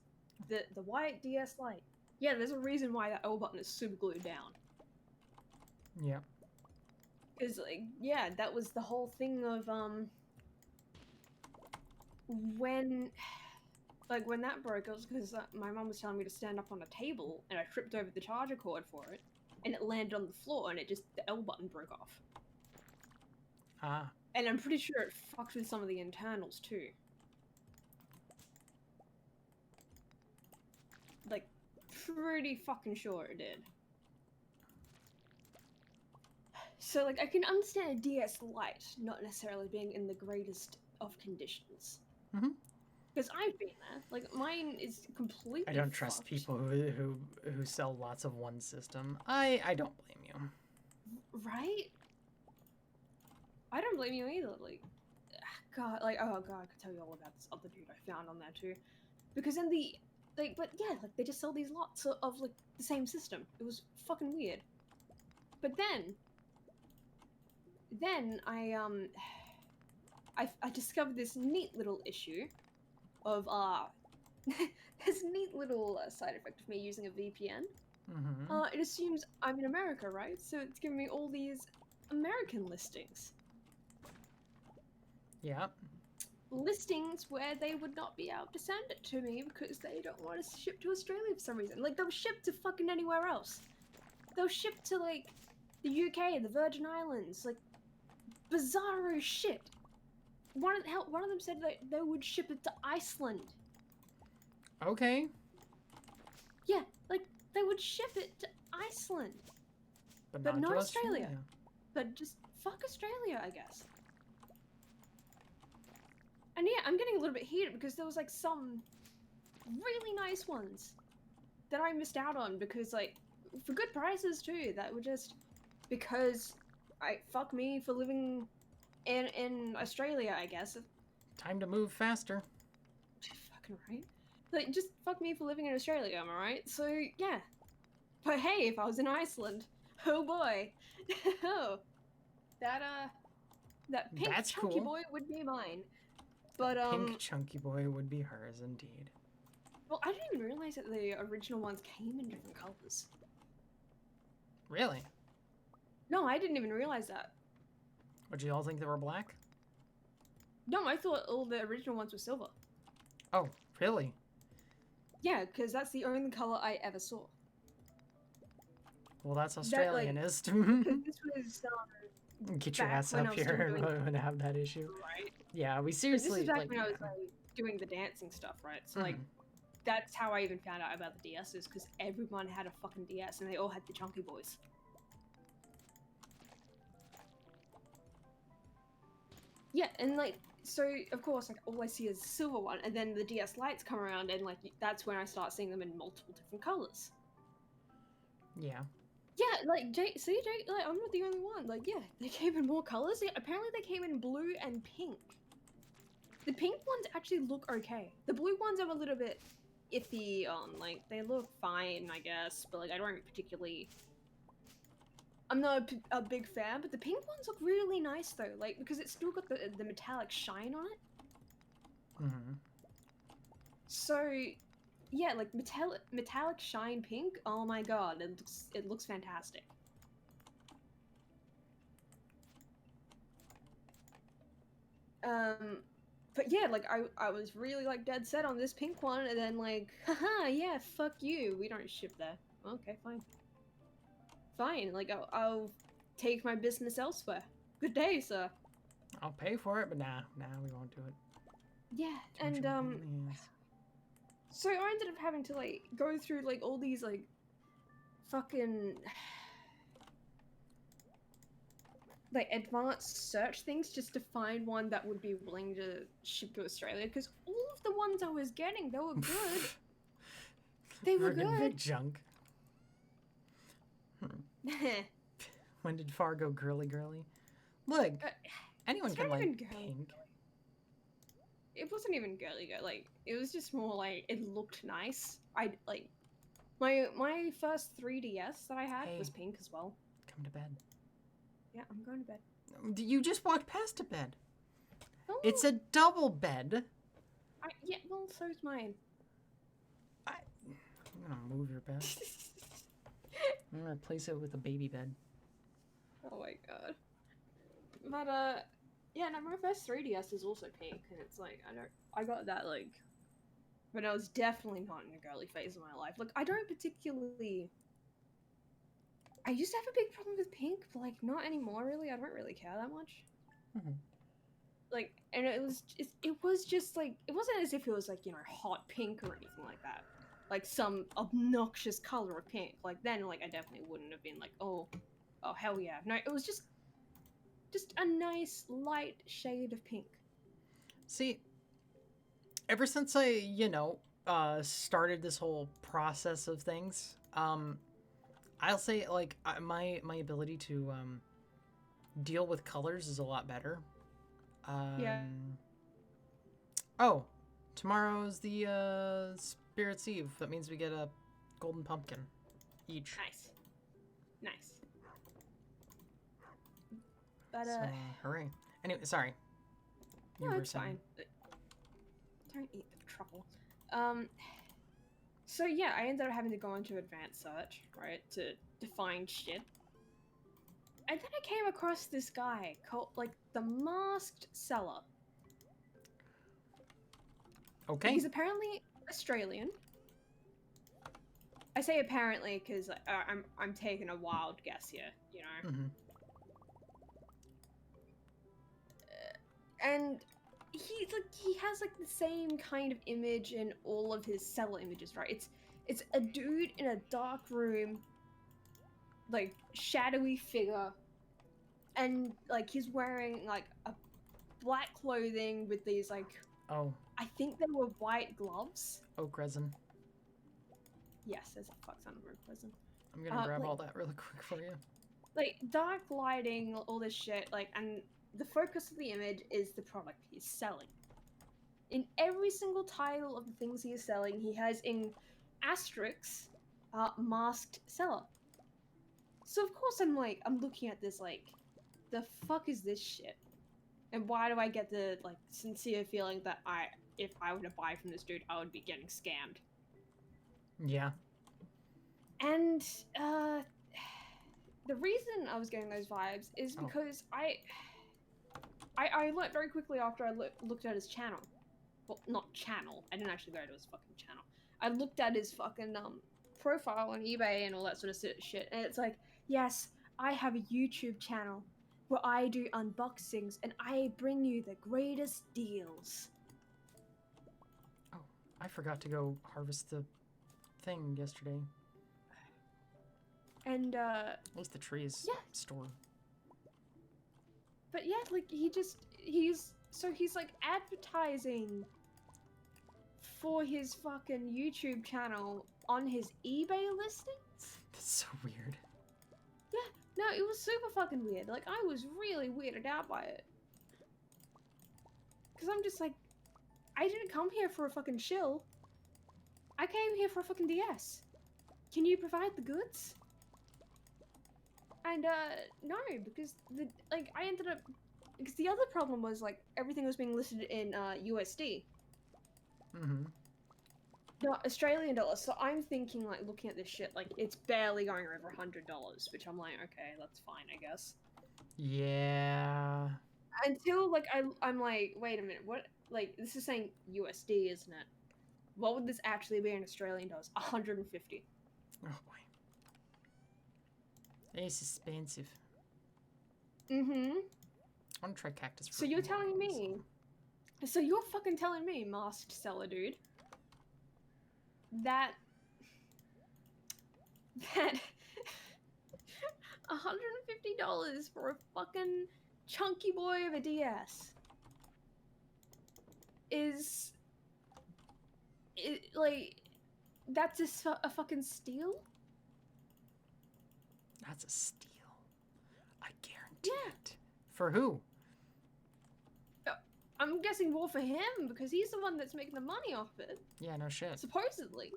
the white DS Lite. Yeah, there's a reason why that L button is super glued down. Yeah. Because, like, yeah, that was the whole thing of, when that broke, it was because my mum was telling me to stand up on a table, and I tripped over the charger cord for it, and it landed on the floor, and the L button broke off. Ah. And I'm pretty sure it fucked with some of the internals, too. Like, pretty fucking sure it did. So, like, I can understand a DS Lite not necessarily being in the greatest of conditions. Mm-hmm. Because I've been there. Like, mine is completely I don't trust fucked. people who sell lots of one system. I don't blame you. Right? I don't blame you either. Like, God, I could tell you all about this other dude I found on there too. Because in the, like, but yeah, like, they just sell these lots of like, the same system. It was fucking weird. But then I discovered this neat little issue of, this neat little side effect of me using a VPN. Mm-hmm. It assumes I'm in America, right? So it's giving me all these American listings. Yeah. Listings where they would not be able to send it to me because they don't want to ship to Australia for some reason. Like, they'll ship to fucking anywhere else. They'll ship to, like, the UK, the Virgin Islands, like, bizarro shit. One of them said that they would ship it to Iceland. Okay. Yeah, like, they would ship it to Iceland. But But not not to Australia. But just fuck Australia, I guess. And yeah, I'm getting a little bit heated because there was, like, some really nice ones that I missed out on because, like, for good prices too, that were just because fuck me for living in Australia, I guess. Time to move faster. Fucking right. Like, just fuck me for living in Australia, am I right? So, yeah. But hey, if I was in Iceland, oh boy. Oh. That pink That's chunky cool. boy would be mine. But, Pink chunky boy would be hers indeed. well, I didn't even realize that the original ones came in different colors. Really? No, I didn't even realize that. Would you all think they were black? No, I thought all the original ones were silver. Oh, really? Yeah, because that's the only color I ever saw. Well, that's That, like, Australianist. this was, Get your back ass when I up was still here doing- and have that issue. right? Yeah, we This seriously. is back like, when I was, yeah. like, doing the dancing stuff, right? So, like, Mhm. that's how I even found out about the DSs, because everyone had a fucking DS, and they all had the chunky boys. Yeah, and, like, so, of course, like, all I see is the silver one, and then the DS Lites come around, and, like, that's when I start seeing them in multiple different colors. Yeah. Yeah, like, Jake, like, I'm not the only one. Like, yeah, they came in more colors. Yeah, apparently they came in blue and pink. The pink ones actually look okay. The blue ones I'm a little bit iffy on. Like, they look fine, I guess, but, like, I don't particularly... I'm not a big fan, but the pink ones look really nice, though. Like, because it's still got the metallic shine on it. Mm-hmm. So... yeah, like, metallic shine pink, oh my god, it looks fantastic. But yeah, like, I was really, like, dead set on this pink one, and then, like, haha, yeah, fuck you, we don't ship there. Okay, fine. Fine, like, I'll take my business elsewhere. Good day, sir. I'll pay for it, but nah, we won't do it. Yeah, Too much and of a pain in the ass. so I ended up having to like go through like all these like fucking like advanced search things just to find one that would be willing to ship to Australia, because all of the ones I was getting, they were good. They were Friggin' good. big junk. When did Fargo girly? Look, anyone it's can not like even girly. pink. It wasn't even girly girl. Like it was just more like it looked nice. I like my first 3DS that I had was Hey. pink as well. Come to bed. Yeah, I'm going to bed. You just walked past a bed. Oh, It's a double bed. yeah, well, so's mine. I'm gonna move your bed. I'm gonna replace it with a baby bed. Oh my god. But yeah, no, my first 3DS is also pink, and it's like I got that like when I was definitely not in a girly phase of my life. Like I don't particularly. I used to have a big problem with pink, but like not anymore. Really, I don't really care that much. Mhm. Like, and it was just like it wasn't as if it was like, you know, hot pink or anything like that. Like some obnoxious color of pink. Like then, like I definitely wouldn't have been like, oh hell yeah. No, it was just a nice light shade of pink. See, ever since I, started this whole process of things, I'll say like my ability to deal with colors is a lot better. Yeah. Oh, tomorrow's the Spirit's Eve. That means we get a golden pumpkin each. Nice. But So, hooray! Anyway, sorry. no, it's fine. Don't eat the truffle. So yeah, I ended up having to go into advanced search, right, to find shit. And then I came across this guy called like the Masked Seller. Okay. He's apparently Australian. I say apparently because I'm taking a wild guess here, you know. Mm-hmm. And he has like the same kind of image in all of his seller images, right? It's a dude in a dark room, like shadowy figure, and like he's wearing like a black clothing with these like I think they were white gloves. Oak resin. Yes, there's a fuck ton of oak resin. I'm gonna grab all that really quick for you. Like dark lighting, all this shit, like, and the focus of the image is the product he's selling. In every single title of the things he is selling, he has in asterisks, masked seller. So of course I'm looking at this like, the fuck is this shit? And why do I get the like sincere feeling that if I were to buy from this dude, I would be getting scammed? Yeah. And the reason I was getting those vibes is because I learned very quickly after I looked at his channel. Well, not channel. I didn't actually go to his fucking channel. I looked at his fucking profile on eBay and all that sort of shit, and it's like, yes, I have a YouTube channel where I do unboxings and I bring you the greatest deals. Oh, I forgot to go harvest the thing yesterday. And at least the trees store. But yeah, like he's like advertising for his fucking YouTube channel on his eBay listings. That's so weird. Yeah, no, it was super fucking weird. Like I was really weirded out by it. Cause I'm just like, I didn't come here for a fucking shill. I came here for a fucking DS. Can you provide the goods? And no, because I ended up, because the other problem was like everything was being listed in USD. Mm-hmm. Not Australian dollars. So I'm thinking like looking at this shit, like it's barely going over $100, which I'm like, okay, that's fine, I guess. Yeah. Until like I'm like, wait a minute, what? Like this is saying USD, isn't it? What would this actually be in Australian dollars? 150. Oh boy. It's expensive. Mm-hmm. I want to try cactus fruit. So you're telling me... So you're fucking telling me, masked seller dude, that $150 for a fucking chunky boy of a DS is like, that's a fucking steal? That's a steal. I guarantee it. For who? I'm guessing more for him, because he's the one that's making the money off it. Yeah, no shit. Supposedly.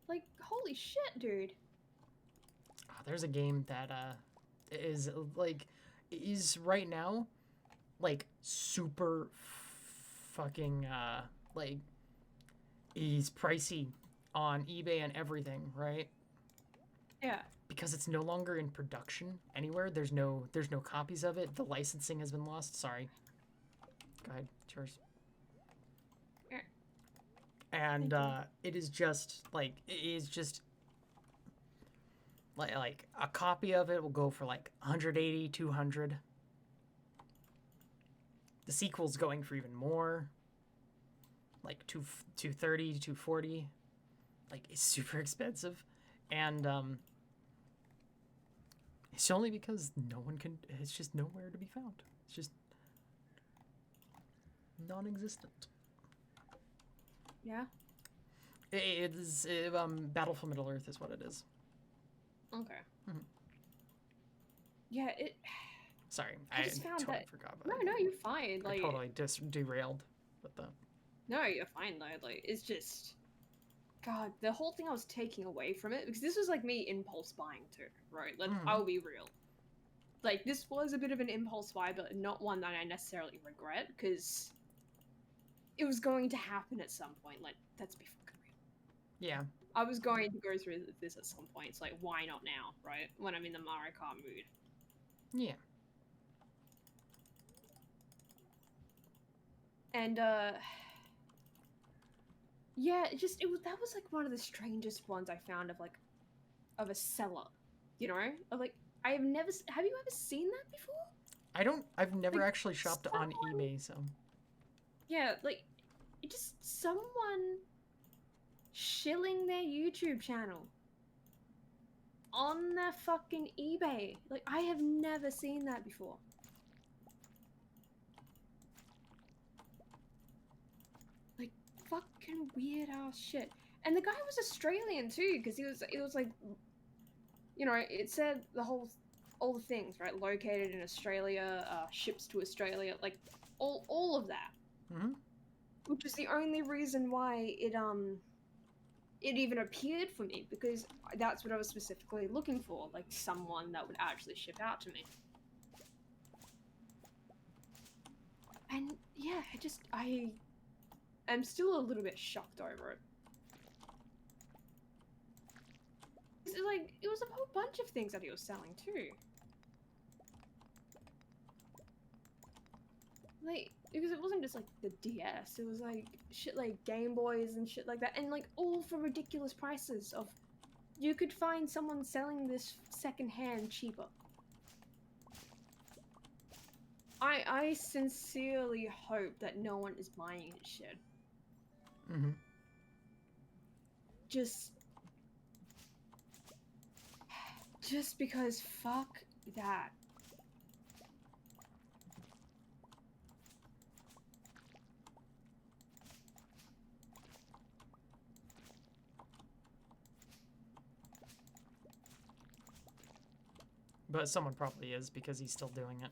Like, holy shit, dude. Oh, there's a game that is like is right now like super fucking like is pricey on eBay and everything, right? Yeah. Because it's no longer in production anywhere. There's no copies of it. The licensing has been lost. Sorry. Go ahead. It's yours. Yeah. And it is just like like a copy of it will go for like 180, 200. The sequel's going for even more. Like 230 to 240. Like it's super expensive. And it's only because it's just nowhere to be found. It's just non-existent. Yeah. It is Battle for Middle Earth is what it is. Okay. Mm-hmm. Yeah, Sorry, I just found totally that... forgot about No, it. no, you're fine. Like, I totally derailed with that. No, you're fine though. Like, it's just... God, the whole thing I was taking away from it, because this was like me impulse buying too, right? Like, I'll be real. Like, this was a bit of an impulse buy, but not one that I necessarily regret, because it was going to happen at some point. Like, let's be fucking real. Yeah. I was going to go through this at some point. It's like, why not now, right? When I'm in the Mario Kart mood. Yeah. And, yeah, that was like one of the strangest ones I found of a seller, you know? Of like, have you ever seen that before? I've never Like, actually shopped on eBay, so. Yeah, like, just someone shilling their YouTube channel on their fucking eBay. Like, I have never seen that before. Like, fucking weird ass shit. And the guy was Australian too, because it was like, you know, it said all the things, right? Located in Australia, ships to Australia, like all of that. Mm-hmm. Which is the only reason why it even appeared for me, because that's what I was specifically looking for, like someone that would actually ship out to me. And yeah, I am still a little bit shocked over it. Like, it was a whole bunch of things that he was selling too. Like, because it wasn't just like the DS, it was like shit like Game Boys and shit like that, and like all for ridiculous prices of, you could find someone selling this secondhand cheaper. I sincerely hope that no one is buying his shit. Mm-hmm. Just because fuck that. But someone probably is, because he's still doing it.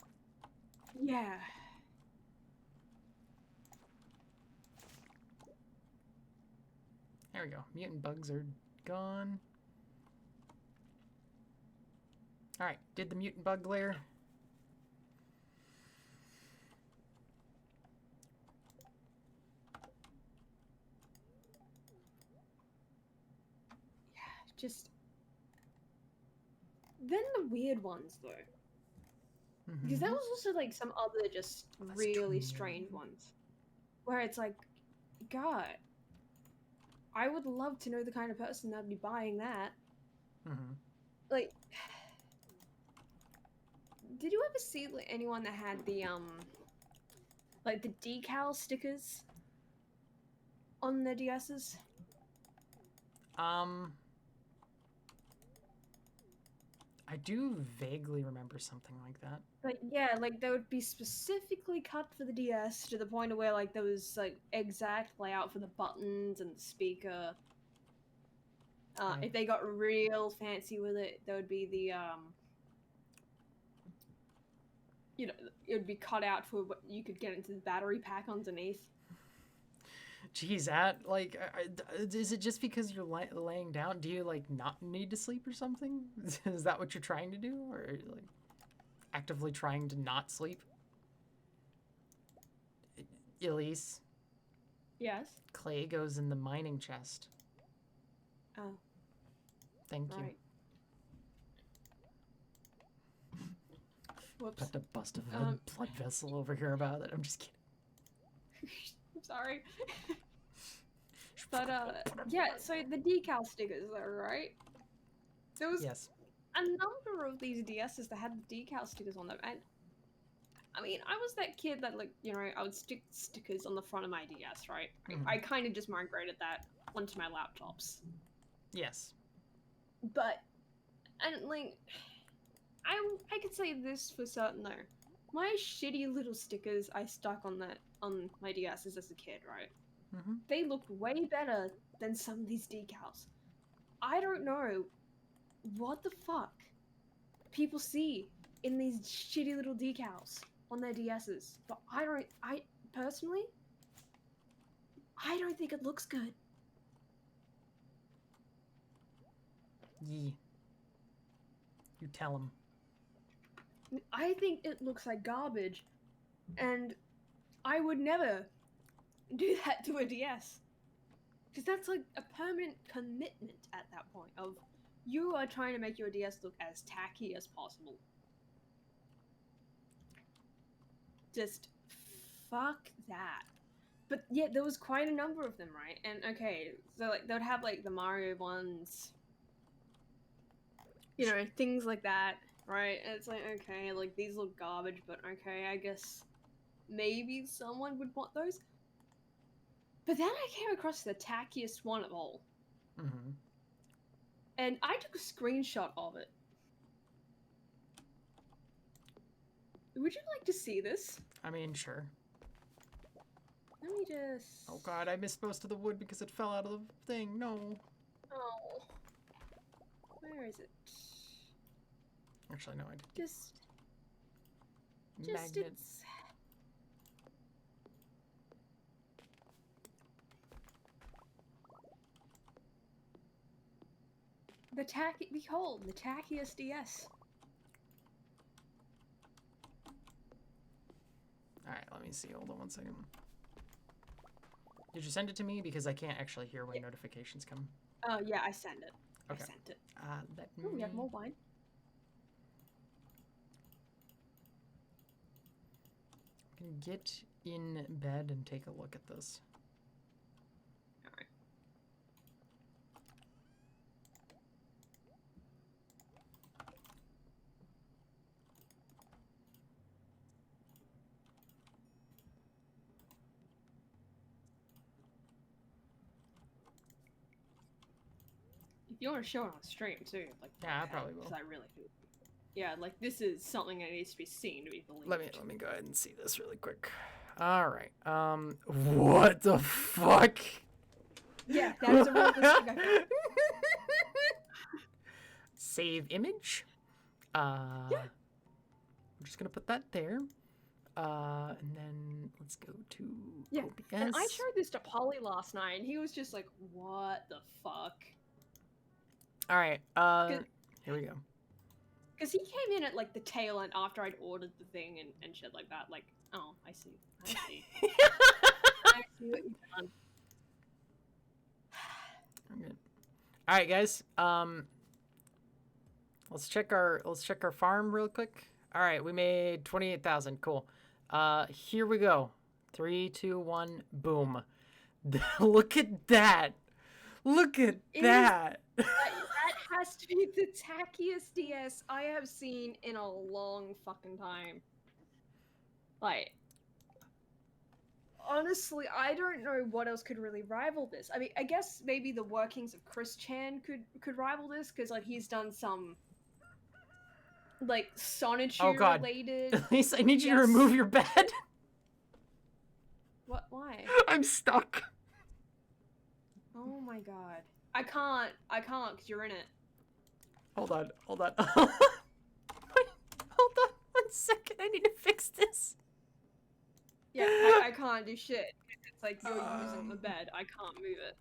Yeah. There we go. Mutant bugs are gone. Alright, did the mutant bug lair. Yeah, just... Then the weird ones, though. Mm-hmm. Because there was also, like, some other just really strange ones. Where it's like, God, I would love to know the kind of person that'd be buying that. Mm-hmm. Like, Did you ever see like, anyone that had the like the decal stickers on their DSs? I do vaguely remember something like that. Like yeah, like they would be specifically cut for the DS to the point of where like there was like exact layout for the buttons and the speaker. If they got real fancy with it, there would be the you know, it would be cut out for what you could get into the battery pack underneath. Geez, is it just because you're laying down? Do you like not need to sleep or something? Is that what you're trying to do, or are you, like actively trying to not sleep? Elise. Yes. Clay goes in the mining chest. Oh. Thank you. Whoops. Got to bust a blood vessel over here about it. I'm just kidding. I'm sorry. But yeah, so the decal stickers though, right? There was a number of these DSs that had the decal stickers on them, and I mean, I was that kid that like, you know, I would stick stickers on the front of my DS, right? I kind of just migrated that onto my laptops. Yes. But, and like, I could say this for certain though. My shitty little stickers I stuck on my DSs as a kid, right? They looked way better than some of these decals. I don't know what the fuck people see in these shitty little decals on their DSs, but I personally, I don't think it looks good. You tell him. I think it looks like garbage, and I would never do that to a DS. Because that's like a permanent commitment at that point of you are trying to make your DS look as tacky as possible. Just fuck that. But yeah, there was quite a number of them, right? And okay, so like they would have like the Mario ones, you know, things like that, right? And it's like, okay, like these look garbage, but okay, I guess maybe someone would want those. But then I came across the tackiest one of all. And I took a screenshot of it. Would you like to see this? I mean, sure. Let me just... Oh god, I missed most of the wood because it fell out of the thing. No. Oh. Where is it? Actually, no, I did. Just Magnet. it's... Behold, the tackiest DS. Alright, let me see. Hold on one second. Did you send it to me? Because I can't actually hear when notifications come. Oh, yeah, I sent it. Okay. I sent it. Oh, we have more wine. I can get in bed and take a look at this. Alright. If you want to show it on stream too, like yeah, I probably will. Because I really do. Yeah, like this is something that needs to be seen to be believed. Let me go ahead and see this really quick. All right. What the fuck? Yeah, that's a realistic idea. Save image. Yeah. I'm just gonna put that there. And then let's go to OBS. And I showed this to Polly last night, and he was just like, "What the fuck?" All right. Here we go. Because he came in at like the tail end after I'd ordered the thing and shit like that. Like, oh, I see. I see. I see what you've done. I'm good. All right, guys. Let's check our farm real quick. All right, we made 28,000. Cool. Here we go. 3, 2, 1, boom. Look at that. Look at It is- that. That has to be the tackiest DS I have seen in a long fucking time. Like, honestly, I don't know what else could really rival this. I mean, I guess maybe the workings of Chris Chan could rival this, because like he's done some like Sonichu Oh god. related. At least I need you to Yes. remove your bed. What? Why? I'm stuck. Oh my god. I can't, because you're in it. Hold on. Hold on 1 second. I need to fix this. Yeah, I can't do shit. It's like you're using the bed. I can't move it.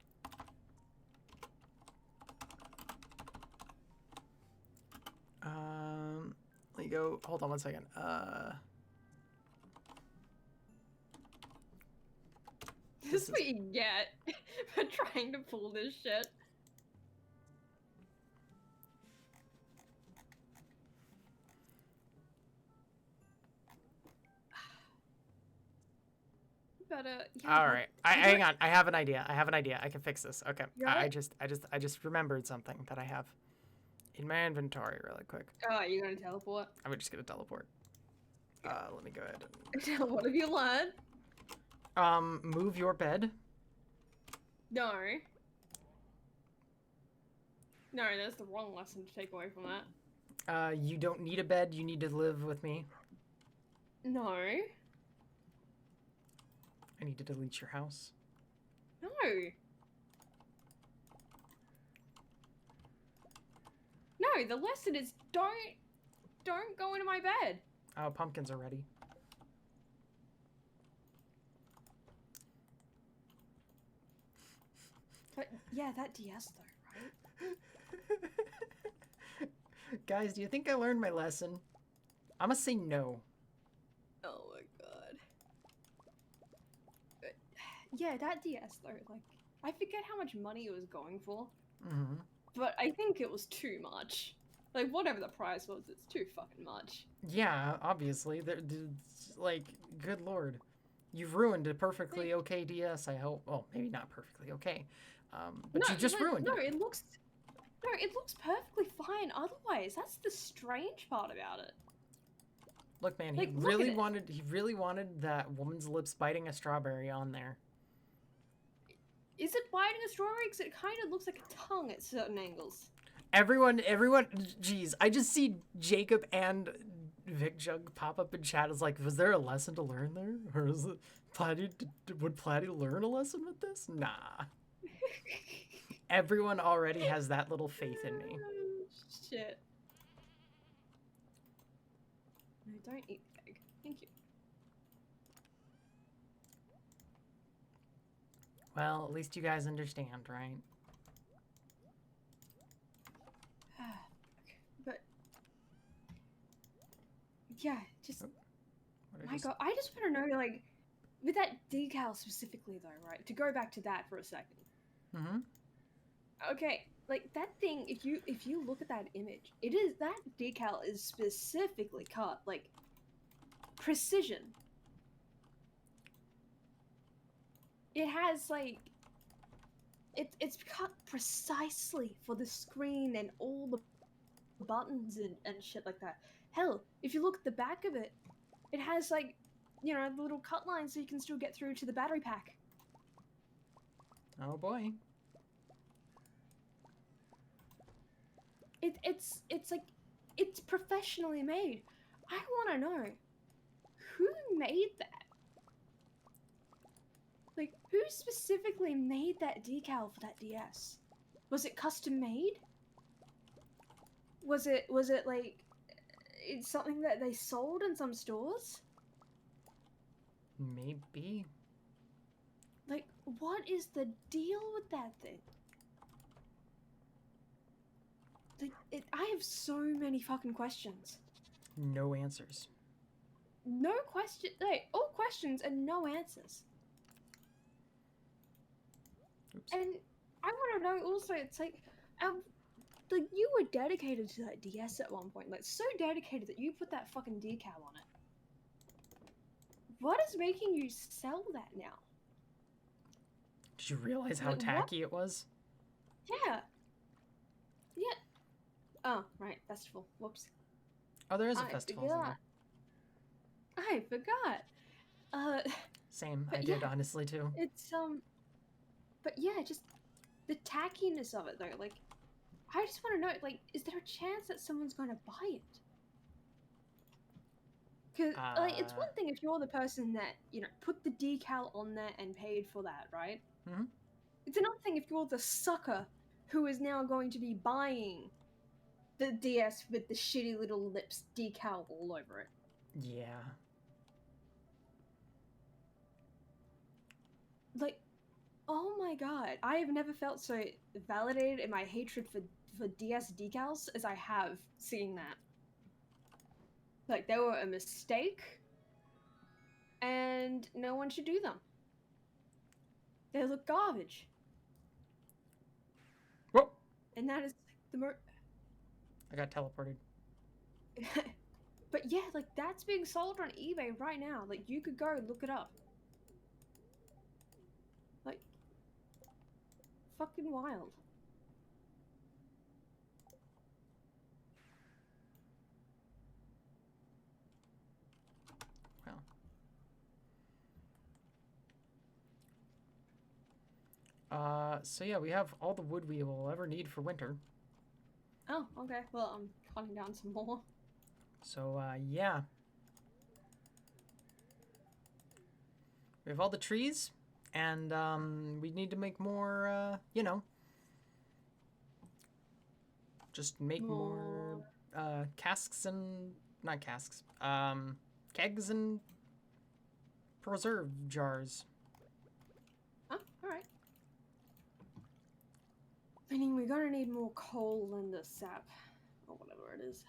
Let me go. Hold on 1 second. This is what you get for trying to pull this shit. But yeah, all right. Hang on. I have an idea. I can fix this. Okay. I just remembered something that I have in my inventory really quick. Oh, you're gonna teleport? I'm just gonna teleport. Let me go ahead. What have you learned? Move your bed. No. No, that's the wrong lesson to take away from that. You don't need a bed. You need to live with me. No. I need to delete your house. No. No, the lesson is don't go into my bed. Oh, pumpkins are ready. But yeah, that DS though, right? Guys, do you think I learned my lesson? I'm gonna say no. Oh my god. But, yeah, that DS though, like, I forget how much money it was going for. Mm-hmm. But I think it was too much. Like, whatever the price was, it's too fucking much. Yeah, obviously. Like, good lord. You've ruined a perfectly okay DS, I hope. Well, maybe not perfectly okay. But No, you just ruined it. It looks perfectly fine otherwise. That's the strange part about it. Look, man, Like, he look really at it. wanted that woman's lips biting a strawberry on there. Is it biting a strawberry? Because it kind of looks like a tongue at certain angles. Everyone, geez, I just see Jacob and Vic Jug pop up in chat as like, was there a lesson to learn there? Or is it would Platy learn a lesson with this? Nah. Everyone already has that little faith in me. Shit. No, don't eat the egg. Thank you. Well, at least you guys understand, right? But yeah, just What my god, I just want to know, like, with that decal specifically though, right? To go back to that for a second. Mm-hmm. Okay, like that thing, if you look at that image, that decal is specifically cut, like, precision. It has, like, it's cut precisely for the screen and all the buttons and shit like that. Hell, if you look at the back of it, it has, like, you know, the little cut lines so you can still get through to the battery pack. Oh boy. It's like, it's professionally made. I want to know, who made that? Like, who specifically made that decal for that DS? Was it custom made? Was it like, it's something that they sold in some stores? Maybe. Like, what is the deal with that thing? Like, I have so many fucking questions. No answers. No question. Like, all questions and no answers. Oops. And I want to know also, it's like you were dedicated to that DS at one point, like so dedicated that you put that fucking decal on it. What is making you sell that now? Did you realize how Like, tacky it was? Yeah. Yeah. Oh, right. Festival. Whoops. Oh, there is a I festival in forgot. there. I forgot. Uh, Same, I but did yeah, honestly too. it's but yeah, just the tackiness of it though. Like, I just want to know, like, is there a chance that someone's going to buy it? Because like, it's Uh, one thing if you're the person that put the decal on there and paid for that, right? hmm It's another thing if you're the sucker who is now going to be buying the DS with the shitty little lips decal all over it. yeah. Like, oh my god, I have never felt so validated in my hatred for DS decals as I have seeing that. Like, they were a mistake, and no one should do them. They look garbage. Whoa! And that is the I got teleported. But yeah, like, that's being sold on eBay right now. Like, you could go look it up. Like, fucking wild. So yeah, we have all the wood we will ever need for winter. Oh, okay. Well, I'm cutting down some more. So, yeah. We have all the trees, and, we need to make more, just make more, casks and, not casks, kegs and preserve jars. Oh, alright. I mean, we're gonna need more coal than the sap. Or whatever it is.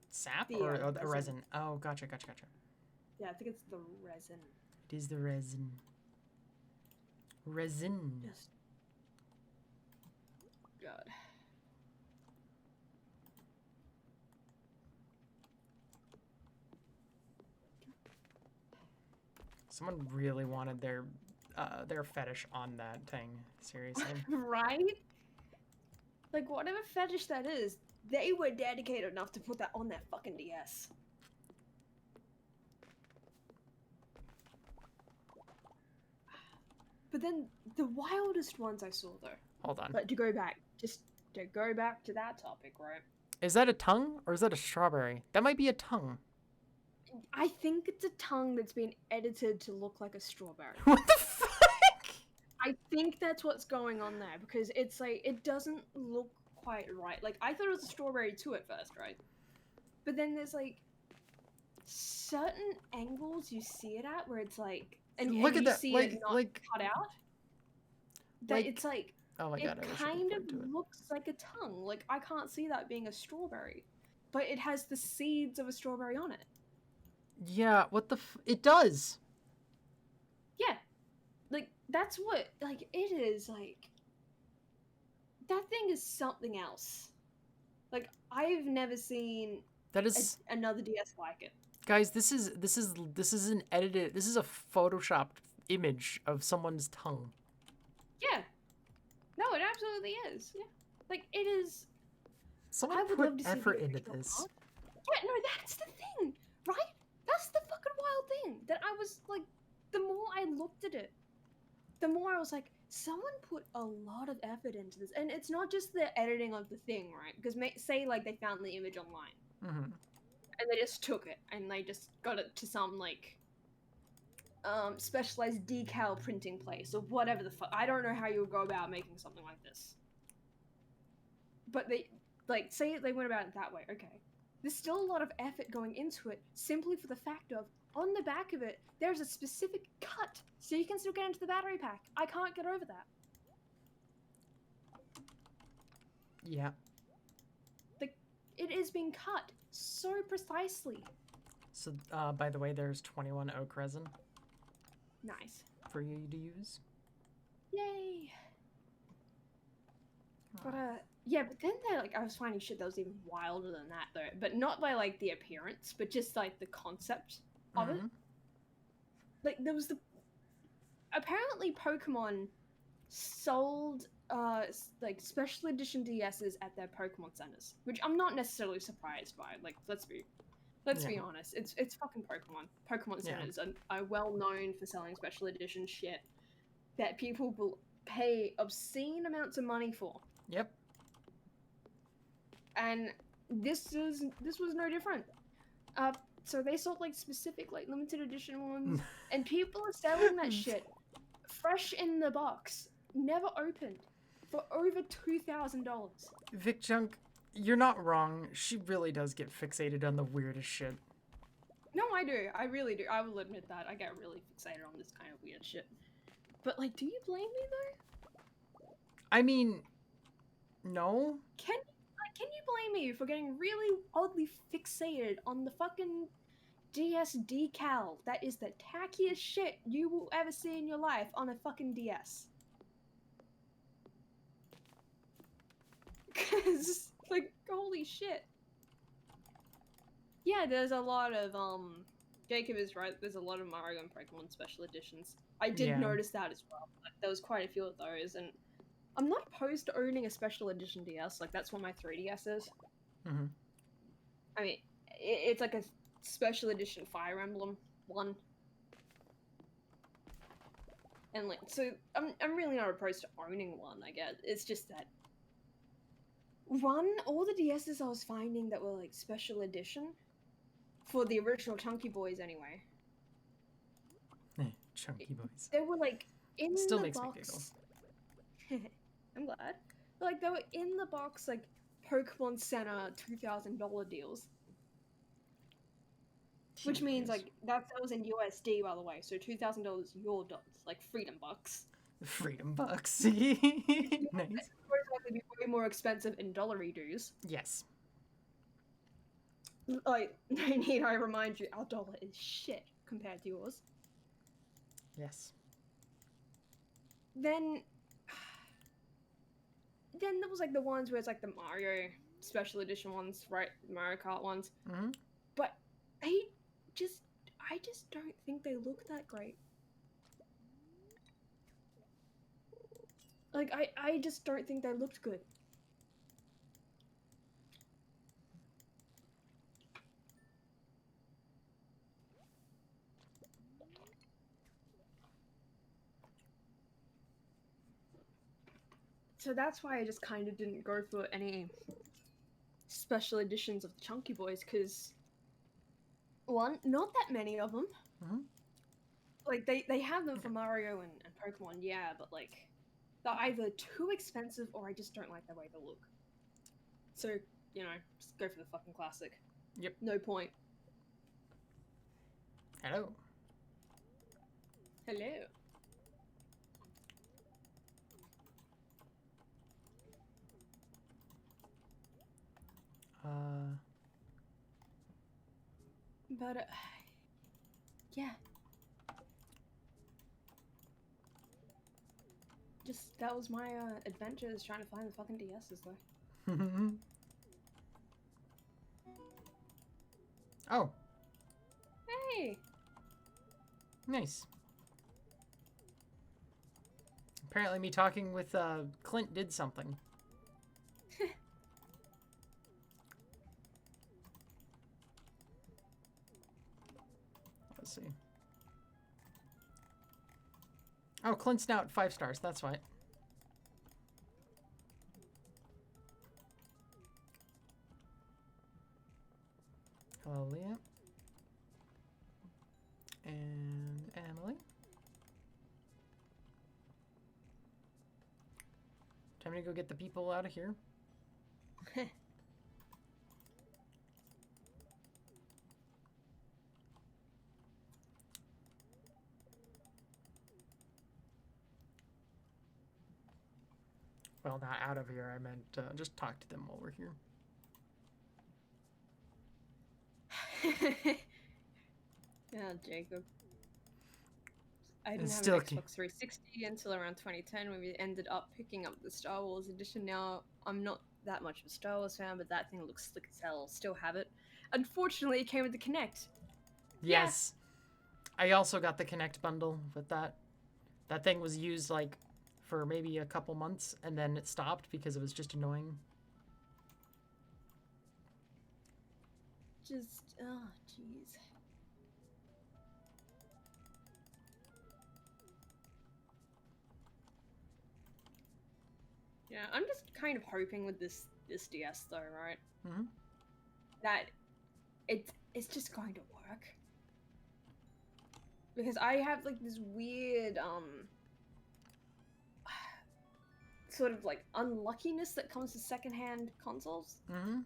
Sap The, or resin. resin? Oh, gotcha. Yeah, I think it's the resin. It is the resin. Resin. Yes. God. Someone really wanted their fetish on that thing. Seriously. Right? Like, whatever fetish that is, they were dedicated enough to put that on their fucking DS. But then, the wildest ones I saw, though. Hold on. But to go back, just to go back to that topic, right? Is that a tongue or is that a strawberry? That might be a tongue. I think it's a tongue that's been edited to look like a strawberry. What the fuck? I think that's what's going on there, because it's like, it doesn't look quite right. Like, I thought it was a strawberry too at first, right? But then there's like certain angles you see it at where it's like, and Look you at that, see like, it not like, cut out. That like- it's like, oh my god, it I wish kind I of could point to it. looks like a tongue. Like, I can't see that being a strawberry, but it has the seeds of a strawberry on it. Yeah, what the it does. Yeah, like, that's what, like, it is, like, that thing is something else. Like, I've never seen That is another DS like it. guys, this is an edited, this is a photoshopped image of someone's tongue. Yeah. No, it absolutely is. Yeah. Like, it is. Someone I would put love to see effort the into original this. art. Yeah, no, that's the thing, right? That's the fucking wild thing. That I was like, the more I looked at it, the more I was like, someone put a lot of effort into this. And it's not just the editing of the thing, right? Because say, like, they found the image online. Mm-hmm. And they just took it and they just got it to some, like, specialized decal printing place or whatever the fuck. I don't know how you would go about making something like this. But they, like, say they went about it that way, okay. There's still a lot of effort going into it simply for the fact of, on the back of it, there's a specific cut so you can still get into the battery pack. I can't get over that. Yeah. Like, it is being cut so precisely. So, by the way, there's 21 oak resin Nice. for you to use. Yay! But, yeah, but then like, I was finding shit that was even wilder than that, though. But not by, like, the appearance, but just, like, the concept of it. Like, there was apparently Pokemon sold like special edition DSs at their Pokemon centers, which I'm not necessarily surprised by. Like, let's be Yeah. honest. It's fucking Pokemon. Pokemon Yeah. centers are well known for selling special edition shit that people will pay obscene amounts of money for. Yep. And this was no different. So they sold like specific like limited edition ones, and people are selling that shit fresh in the box, never opened, for over $2,000. Vic Junk, you're not wrong. She really does get fixated on the weirdest shit. No, I do. I really do. I will admit that. I get really fixated on this kind of weird shit. But like, do you blame me though? I mean, no. Can you blame me for getting really oddly fixated on the fucking DS decal that is the tackiest shit you will ever see in your life on a fucking DS? Cause like, holy shit. Yeah, there's a lot of Jacob is right, there's a lot of Mario and Pokemon special editions. I did notice that as well. Like, there was quite a few of those, and I'm not opposed to owning a special edition DS. Like, that's what my 3DS is. Mm-hmm. I mean, it's like a special edition Fire Emblem one. And like, so I'm really not opposed to owning one, I guess. It's just that all the DSs I was finding that were like special edition for the original Chunky Boys anyway. Chunky Boys. They were like in Still the makes box. Me giggle. I'm glad. But, like, they were in the box like Pokemon Center $2,000 deals. Which means like that was in USD, by the way. So $2,000 your dollars, like freedom bucks. Freedom bucks. Nice. Most likely be way more expensive in dollary dues. Yes. Like, need I remind you, our dollar is shit compared to yours. Yes. Then there was like the ones where it's like the Mario special edition ones, right? Mario Kart ones. Mm-hmm. But I just don't think they look that great. Like, I just don't think they looked good. So that's why I just kind of didn't go for any special editions of the Chunky Boys, because one, not that many of them. Mm-hmm. Like, they have them for Mario and Pokemon, yeah, but like, they're either too expensive or I just don't like the way they look. So, you know, just go for the fucking classic. Yep. No point. Hello. Hello. But, yeah. Just, that was my, adventures trying to find the fucking DSs, though. Oh. Hey! Nice. Apparently me talking with, Clint did something. Let's see. Oh, Clint's now at 5 stars. That's right. Hello, Leah. And Emily. Time to go get the people out of here. Well, not out of here. I meant just talk to them while we're here. Yeah, Jacob. I didn't have Still an Xbox 360 until around 2010 when we ended up picking up the Star Wars edition. Now, I'm not that much of a Star Wars fan, but that thing looks slick as hell. Still have it. Unfortunately, it came with the Kinect. Yes. Yeah. I also got the Kinect bundle with that. That thing was used like for maybe a couple months, and then it stopped because it was just annoying. Just, oh, jeez. Yeah, I'm just kind of hoping with this DS though, right? Mm-hmm. That it's just going to work. Because I have like this weird sort of like unluckiness that comes to secondhand consoles. Mm-hmm.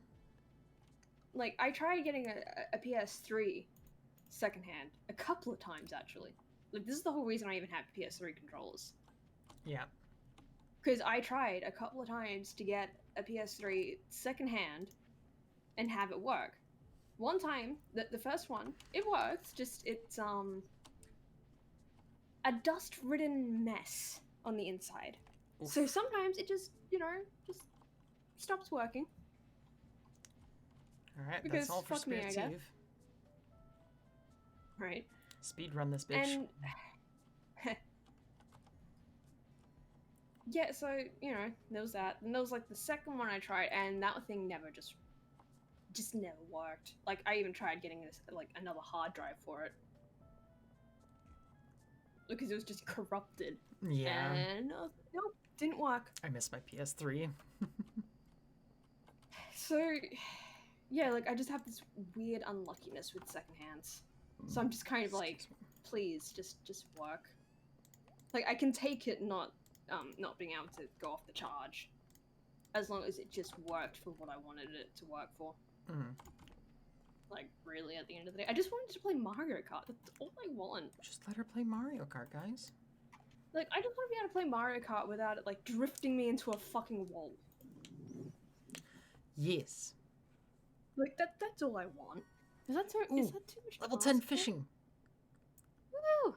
Like I tried getting a PS3 secondhand a couple of times actually. Like this is the whole reason I even have PS3 controllers. Yeah. Because I tried a couple of times to get a PS3 secondhand and have it work. One time, the first one, it worked, just it's a dust-ridden mess on the inside. Oof. So sometimes it just, just stops working. Alright, Because that's all for fuck me, I Spirit guess. Eve. Right. Speed run this bitch. And yeah, so, there was that. And there was like the second one I tried, and that thing never just never worked. Like I even tried getting this like another hard drive for it. Because it was just corrupted. Yeah. And nope, didn't work. I miss my PS3. So yeah, like I just have this weird unluckiness with secondhands. So I'm just kind of like, please, just work. Like I can take it not being able to go off the charge, as long as it just worked for what I wanted it to work for. Mm. Like really, at the end of the day, I just wanted to play Mario Kart. That's all I want. Just let her play Mario Kart, guys. Like I just want to be able to play Mario Kart without it like drifting me into a fucking wall. Yes. Like that's all I want. Is that too much? Level 10 fishing. Woo!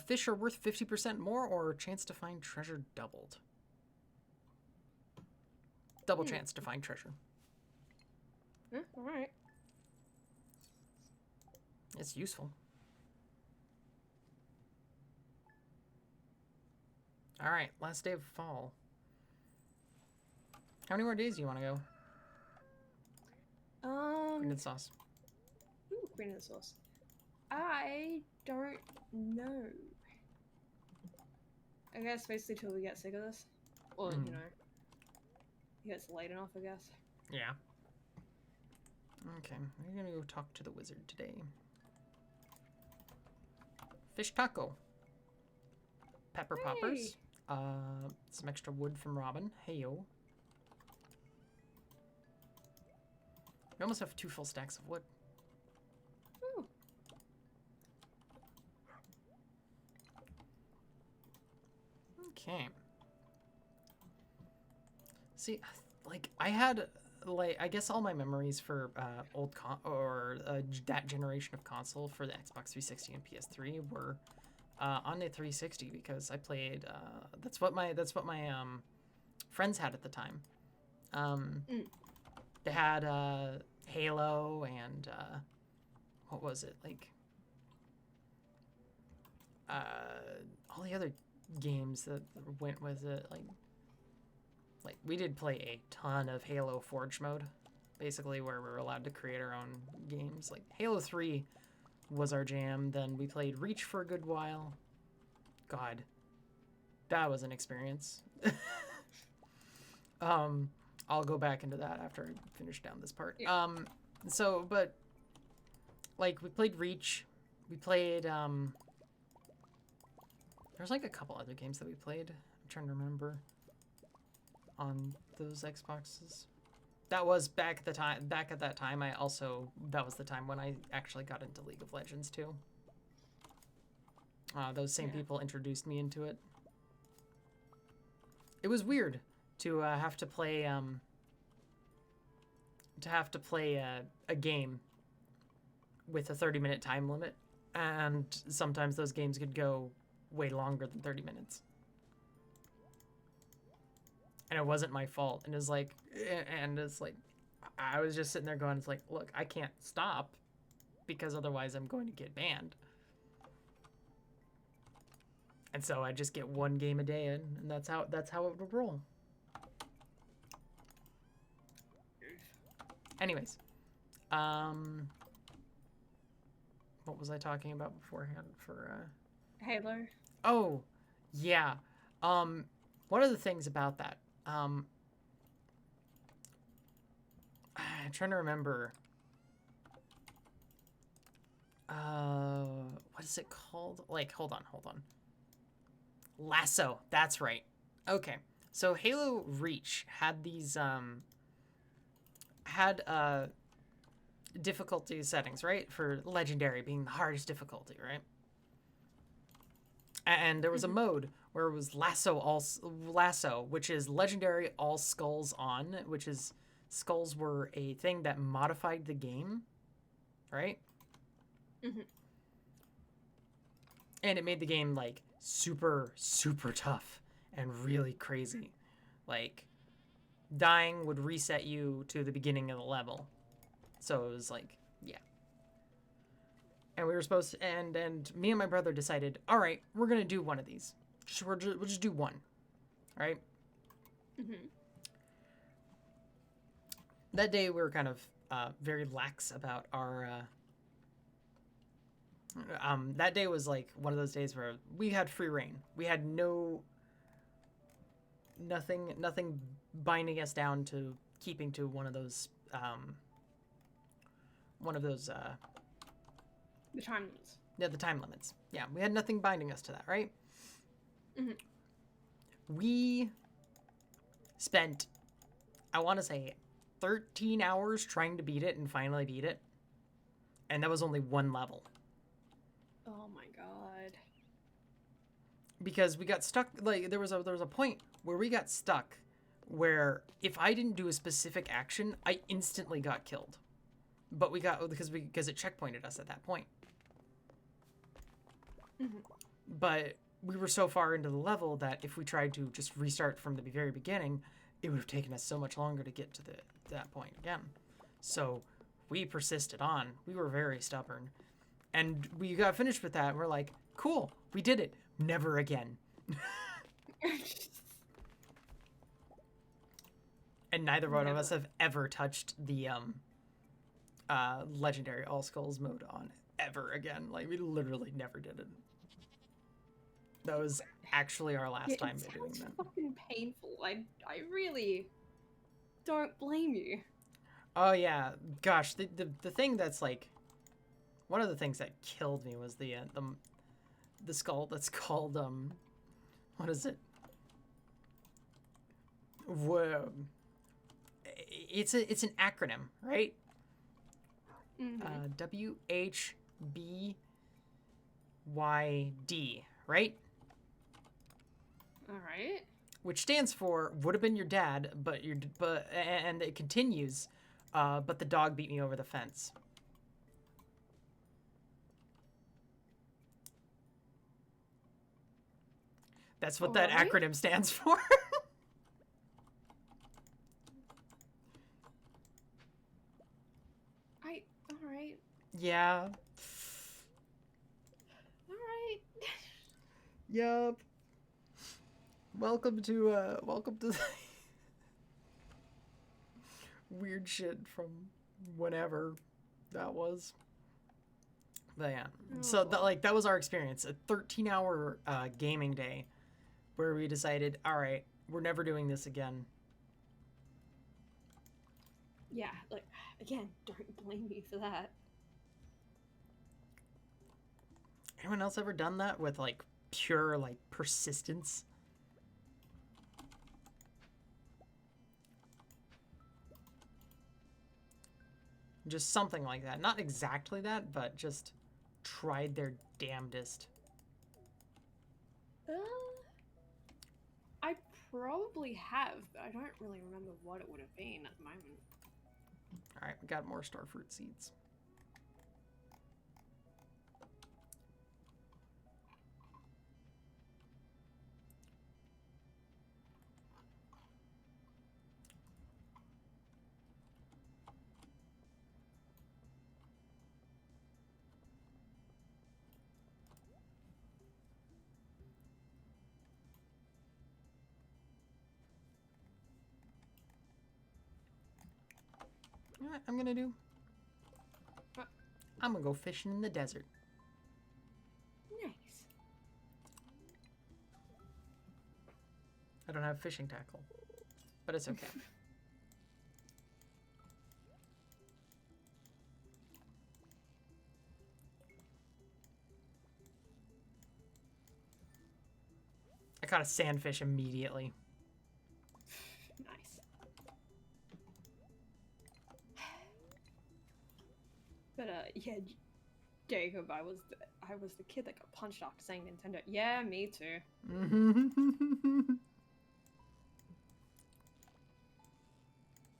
Fish are worth 50% more, or chance to find treasure doubled. Double chance to find treasure. Alright. It's useful. Alright, last day of fall. How many more days do you want to go? Green and sauce. Ooh, green and sauce. I don't know. I guess basically till we get sick of this. Or, it gets late enough, I guess. Yeah. Okay, we're gonna go talk to the wizard today. Fish taco. Pepper poppers. Some extra wood from Robin. Hey-yo. We almost have 2 full stacks of wood. Ooh. Okay. See, like, I had, like, I guess all my memories for that generation of console for the Xbox 360 and PS3 were on the 360, because I played, that's what my friends had at the time. They had Halo and what was it, like all the other games that went with it, like we did play a ton of Halo Forge mode, basically, where we were allowed to create our own games. Like Halo 3 was our jam. Then we played Reach for a good while. God, that was an experience. I'll go back into that after I finish down this part. Yeah. But like we played Reach, we played there's like a couple other games that we played. I'm trying to remember on those Xboxes. That was back at that time. That was the time when I actually got into League of Legends too. Those same people introduced me into it. It was weird to have to play a game with a 30-minute time limit, and sometimes those games could go way longer than 30 minutes. And it wasn't my fault. And it's like I was just sitting there going, it's like, look, I can't stop because otherwise I'm going to get banned. And so I just get one game a day in, and that's how it would roll. Anyways, what was I talking about beforehand for Halo. Oh, yeah. One of the things about that, I'm trying to remember. What is it called? Like, hold on. Lasso. That's right. Okay. So Halo Reach had these difficulty settings, right? For legendary being the hardest difficulty, right? And there was a mode where it was lasso, which is legendary all skulls on, which is skulls were a thing that modified the game, right? Mm-hmm. And it made the game like super tough and really crazy. Like dying would reset you to the beginning of the level. So it was like, yeah. And we were supposed to, and me and my brother decided, all right, we're going to do one of these. We'll just do one, right? Mm-hmm. That day we were kind of very lax about our, that day was like one of those days where we had free reign. We had nothing binding us down to keeping to one of those, The time limits. yeah, the time limits. Yeah, we had nothing binding us to that, right? Mm-hmm. We spent, I want to say, 13 hours trying to beat it and finally beat it. And that was only one level. Oh my god. Because we got stuck, like, there was a point where we got stuck where if I didn't do a specific action, I instantly got killed. But we got, because it checkpointed us at that point. Mm-hmm. But we were so far into the level that if we tried to just restart from the very beginning, it would have taken us so much longer to get to that point again. So we persisted on. We were very stubborn. And we got finished with that, and we're like, cool, we did it. Never again. And neither one of us have ever touched the legendary all skulls mode on ever again. Like, we literally never did it. That was actually our last time doing that. It's fucking painful. I really don't blame you. Oh yeah, gosh, the thing that's like, one of the things that killed me was the skull that's called what is it? Whoa. It's an acronym, right? Mm-hmm. WHBYD, right? All right. Which stands for would have been your dad, and it continues, but the dog beat me over the fence. That's what that acronym stands for. All right. Yeah. All right. Yup. Welcome to weird shit from whenever that was. But yeah, so that was our experience. A 13-hour gaming day where we decided, all right, we're never doing this again. Yeah, like, again, don't blame me for that. Anyone else ever done that with like pure like persistence? Just something like that. Not exactly that, but just tried their damnedest. I probably have, but I don't really remember what it would have been at the moment. All right, we got more starfruit seeds. You know what I'm gonna do? What? I'm gonna go fishing in the desert. Nice. I don't have fishing tackle, but it's okay. I caught a sandfish immediately. Nice. But yeah, Jacob, I was the kid that got punched after saying Nintendo. Yeah, me too.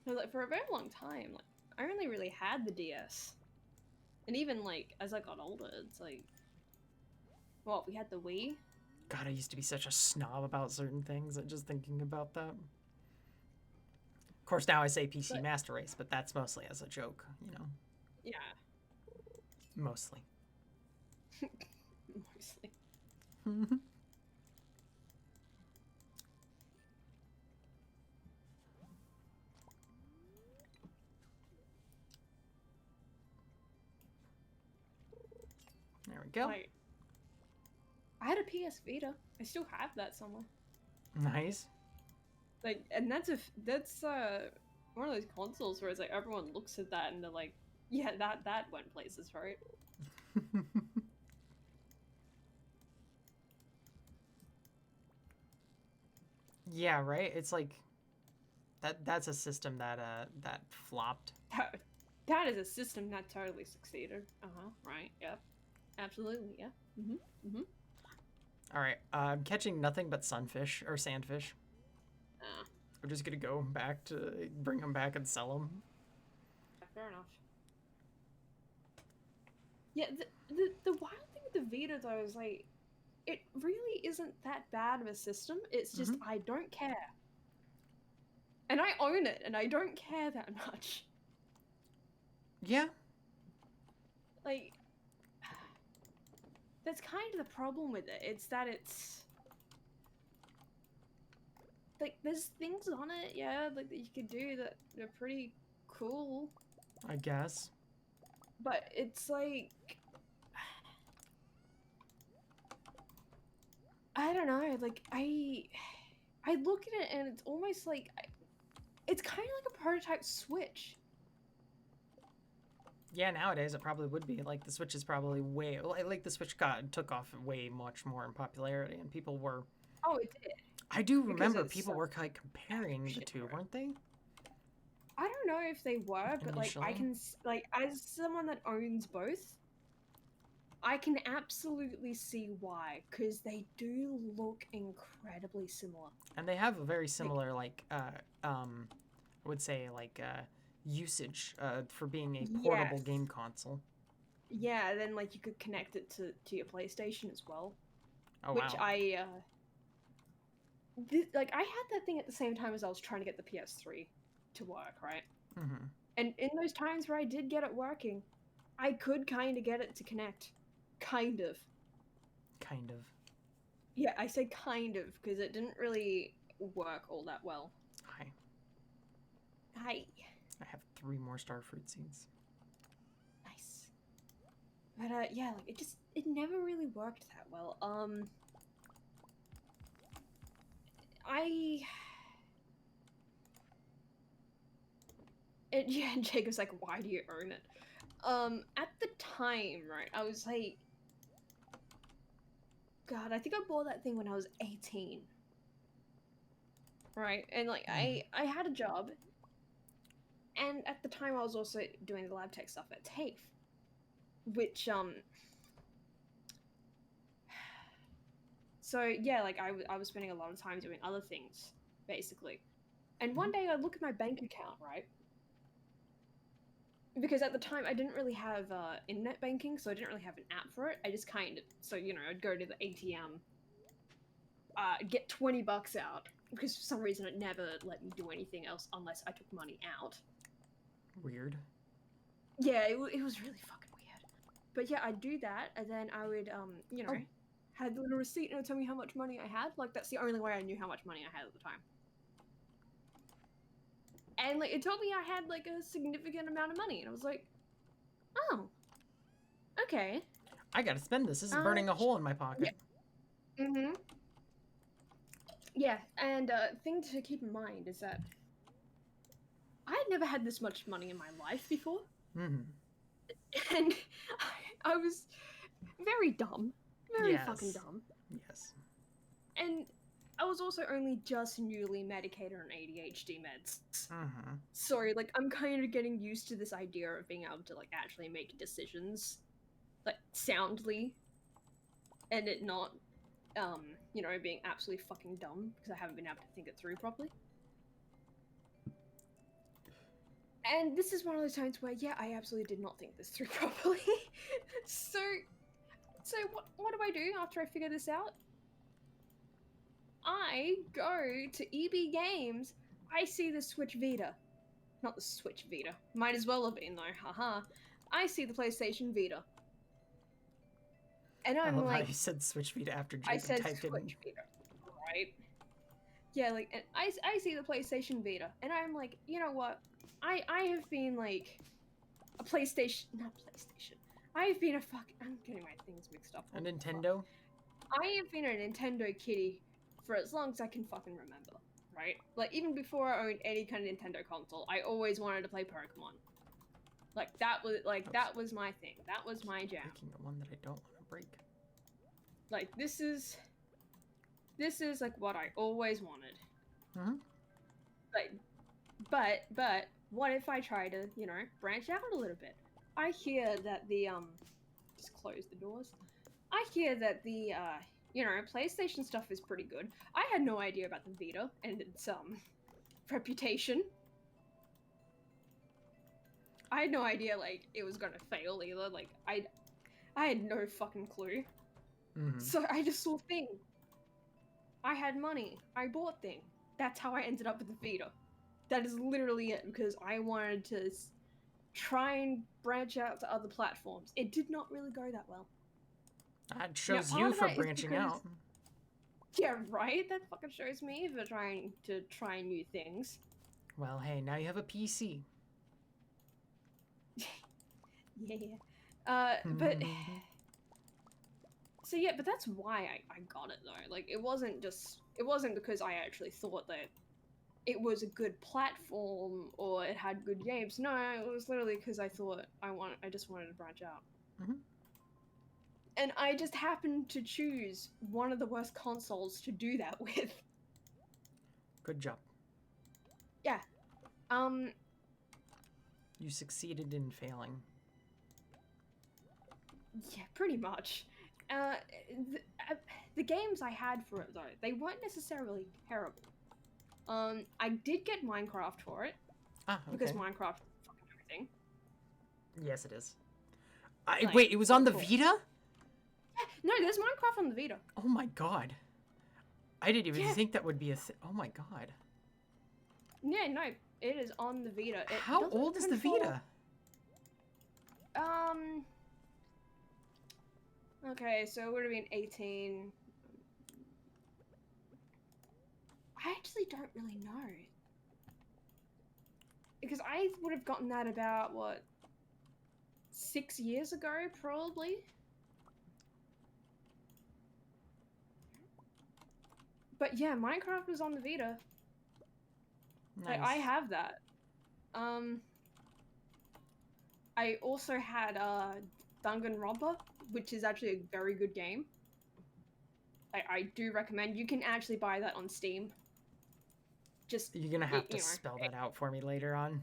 So, like, for a very long time, like, I only really had the DS, and even like as I got older, it's like, well, we had the Wii. God, I used to be such a snob about certain things. Just thinking about that. Of course, now I say PC Master Race, but that's mostly as a joke, you know. Yeah. Mostly. Mostly. There we go. Like, I had a PS Vita. I still have that somewhere. Nice. Like, and that's one of those consoles where it's like everyone looks at that and they're like, yeah, that went places, right? Yeah, right? It's like that's a system that flopped. That is a system that totally succeeded. Right. Yep. Absolutely. Yeah. All right. I'm catching nothing but sunfish or sandfish. I'm just gonna go back to bring them back and sell them. Fair enough. Yeah. The wild thing with the Vita though is like, it really isn't that bad of a system. It's just I don't care. And I own it, and I don't care that much. Yeah. Like, that's kind of the problem with it. It's that it's like there's things on it, yeah, like that you could do that are pretty cool. I guess. But it's like, I don't know. Like I look at it and it's almost like it's kind of like a prototype Switch. Yeah, nowadays it probably would be. Like the Switch is probably way like the Switch took off way much more in popularity, and people were. Oh, it did. I do remember people were like comparing the two, weren't they? I don't know if they were, but like I can like as someone that owns both, I can absolutely see why, because they do look incredibly similar. And they have a very similar I would say usage for being a portable game console. Yeah, then like you could connect it to your PlayStation as well. Oh, which wow. I I had that thing at the same time as I was trying to get the PS3 to work, right? Mm-hmm. And in those times where I did get it working, I could kind of get it to connect. Kind of. Kind of. Yeah, I say kind of because it didn't really work all that well. Hi. Hi. I have 3 more starfruit seeds. Nice. But yeah, like it never really worked that well. Yeah, and Jacob's like, why do you own it? At the time, right, I was like, God, I think I bought that thing when I was 18. Right, and like I had a job, and at the time I was also doing the lab tech stuff at TAFE, which so yeah, like I was spending a lot of time doing other things, basically. And one day I look at my bank account, right? Because at the time I didn't really have internet banking, so I didn't really have an app for it. I just kind of, so you know, I'd go to the ATM, get 20 bucks out, because for some reason it never let me do anything else unless I took money out. Weird. Yeah, it was really fucking weird. But yeah, I'd do that, and then I would, you know, had the little receipt and it would tell me how much money I had. Like, that's the only way I knew how much money I had at the time. And like it told me I had like a significant amount of money, and I was like, oh, okay. I gotta spend this. This is burning a hole in my pocket. Yeah. Mm-hmm. Yeah, and thing to keep in mind is that I had never had this much money in my life before. Mm-hmm. And I was very dumb. Very Yes. fucking dumb. Yes. And I was also only just newly medicated on ADHD meds. Mm-hmm. So, like, I'm kind of getting used to this idea of being able to, like, actually make decisions, like, soundly. And it not, you know, being absolutely fucking dumb because I haven't been able to think it through properly. And this is one of those times where, yeah, I absolutely did not think this through properly. So what do I do after I figure this out? I go to EB Games. I see the Switch Vita. Not the Switch Vita. Might as well have been though, haha. I see the PlayStation Vita. And I I'm love how like, you said Switch Vita after I Jacob said typed Switch in. Vita, right? Yeah, like, and I see the PlayStation Vita, and I'm like, you know what? I have been like a PlayStation, not PlayStation. I have been a I'm getting my things mixed up. A Nintendo? I have been a Nintendo kitty for as long as I can fucking remember, right? Like, even before I owned any kind of Nintendo console, I always wanted to play Pokemon. Like, that was my thing. That was my jam. Breaking the one that I don't want to break. Like, this is like what I always wanted. Mm-hmm. But what if I try to, you know, branch out a little bit? I hear that the just close the doors. I hear that the you know, PlayStation stuff is pretty good. I had no idea about the Vita and its reputation. I had no idea like it was gonna fail either. Like I had no fucking clue. Mm-hmm. So I just saw thing. I had money. I bought thing. That's how I ended up with the Vita. That is literally it, because I wanted to try and branch out to other platforms. It did not really go that well. That shows part you of for that is branching because- out. Yeah, right? That fucking shows me for trying to try new things. Well, hey, now you have a PC. Yeah. But... So yeah, but that's why I got it though. Like, it wasn't because I actually thought that it was a good platform or it had good games. No, it was literally because I thought I just wanted to branch out. Mhm. And I just happened to choose one of the worst consoles to do that with. Good job. Yeah. You succeeded in failing. Yeah, pretty much. The games I had for it though, they weren't necessarily terrible. I did get Minecraft for it. Ah, okay. Because Minecraft is fucking everything. Yes, it is. Like, wait, it was on the cool. Vita? Yeah, no, there's Minecraft on the Vita. Oh my god. I didn't even Yeah. think that would be a thing. Oh my god. Yeah, no, it is on the Vita. It How doesn't old is the control- Vita? Okay, so it would have been 18. I actually don't really know. Because I would have gotten that about, what, 6 years ago, probably? But yeah, Minecraft was on the Vita. Nice. Like, I have that. I also had Nangan Romper, which is actually a very good game. I do recommend. You can actually buy that on Steam. Just You're gonna have to you know, spell that out for me later on.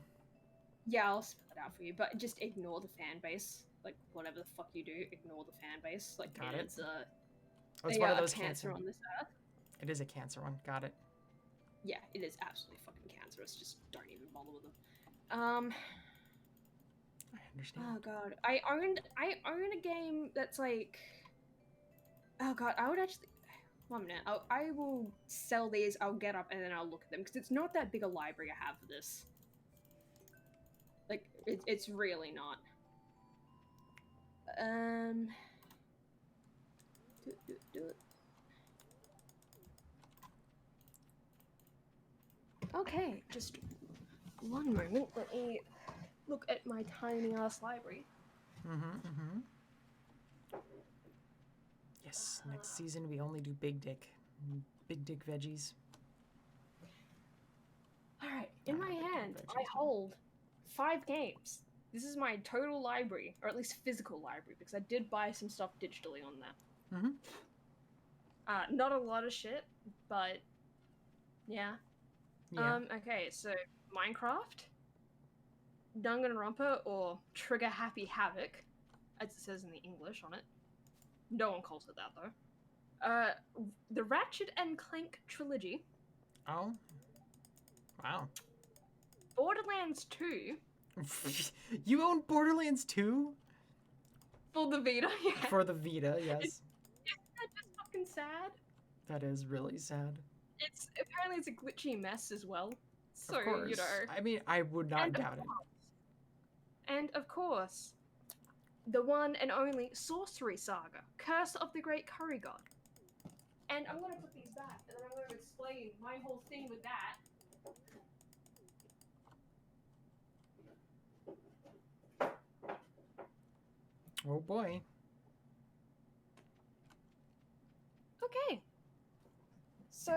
Yeah, I'll spell it out for you, but just ignore the fan base. Like, whatever the fuck you do, ignore the fan base. Like, Got it. it's Oh, it's one of those cancer on this earth. It is a cancer one. Got it. Yeah, it is absolutely fucking cancerous. Just don't even bother with them. I understand. Oh god, I own a game that's like, oh god, I would actually, 1 minute, I will sell these. I'll get up and then I'll look at them because it's not that big a library I have for this. Like, it's really not. Do it. Okay, just One moment, let me look at my tiny ass library. Yes, next season we only do big dick veggies. Alright, in my Big dick hand, veggies, I hold 5 games. This is my total library, or at least physical library, because I did buy some stuff digitally on that. Not a lot of shit, but yeah. Okay, so Minecraft, Nangan Romper, or Trigger Happy Havoc, as it says in the English on it. No one calls it that, though. The Ratchet and Clank Trilogy. Oh. Wow. Borderlands 2. You own Borderlands 2? For the Vita, yeah. For the Vita, yes. Isn't that just fucking sad? That is really sad. Apparently it's a glitchy mess as well. So, Of course. you know. I mean, I would not doubt it. And of course, the one and only Sorcery Saga, Curse of the Great Curry God. And I'm gonna put these back, and then I'm gonna explain my whole thing with that. Oh boy. Okay. So,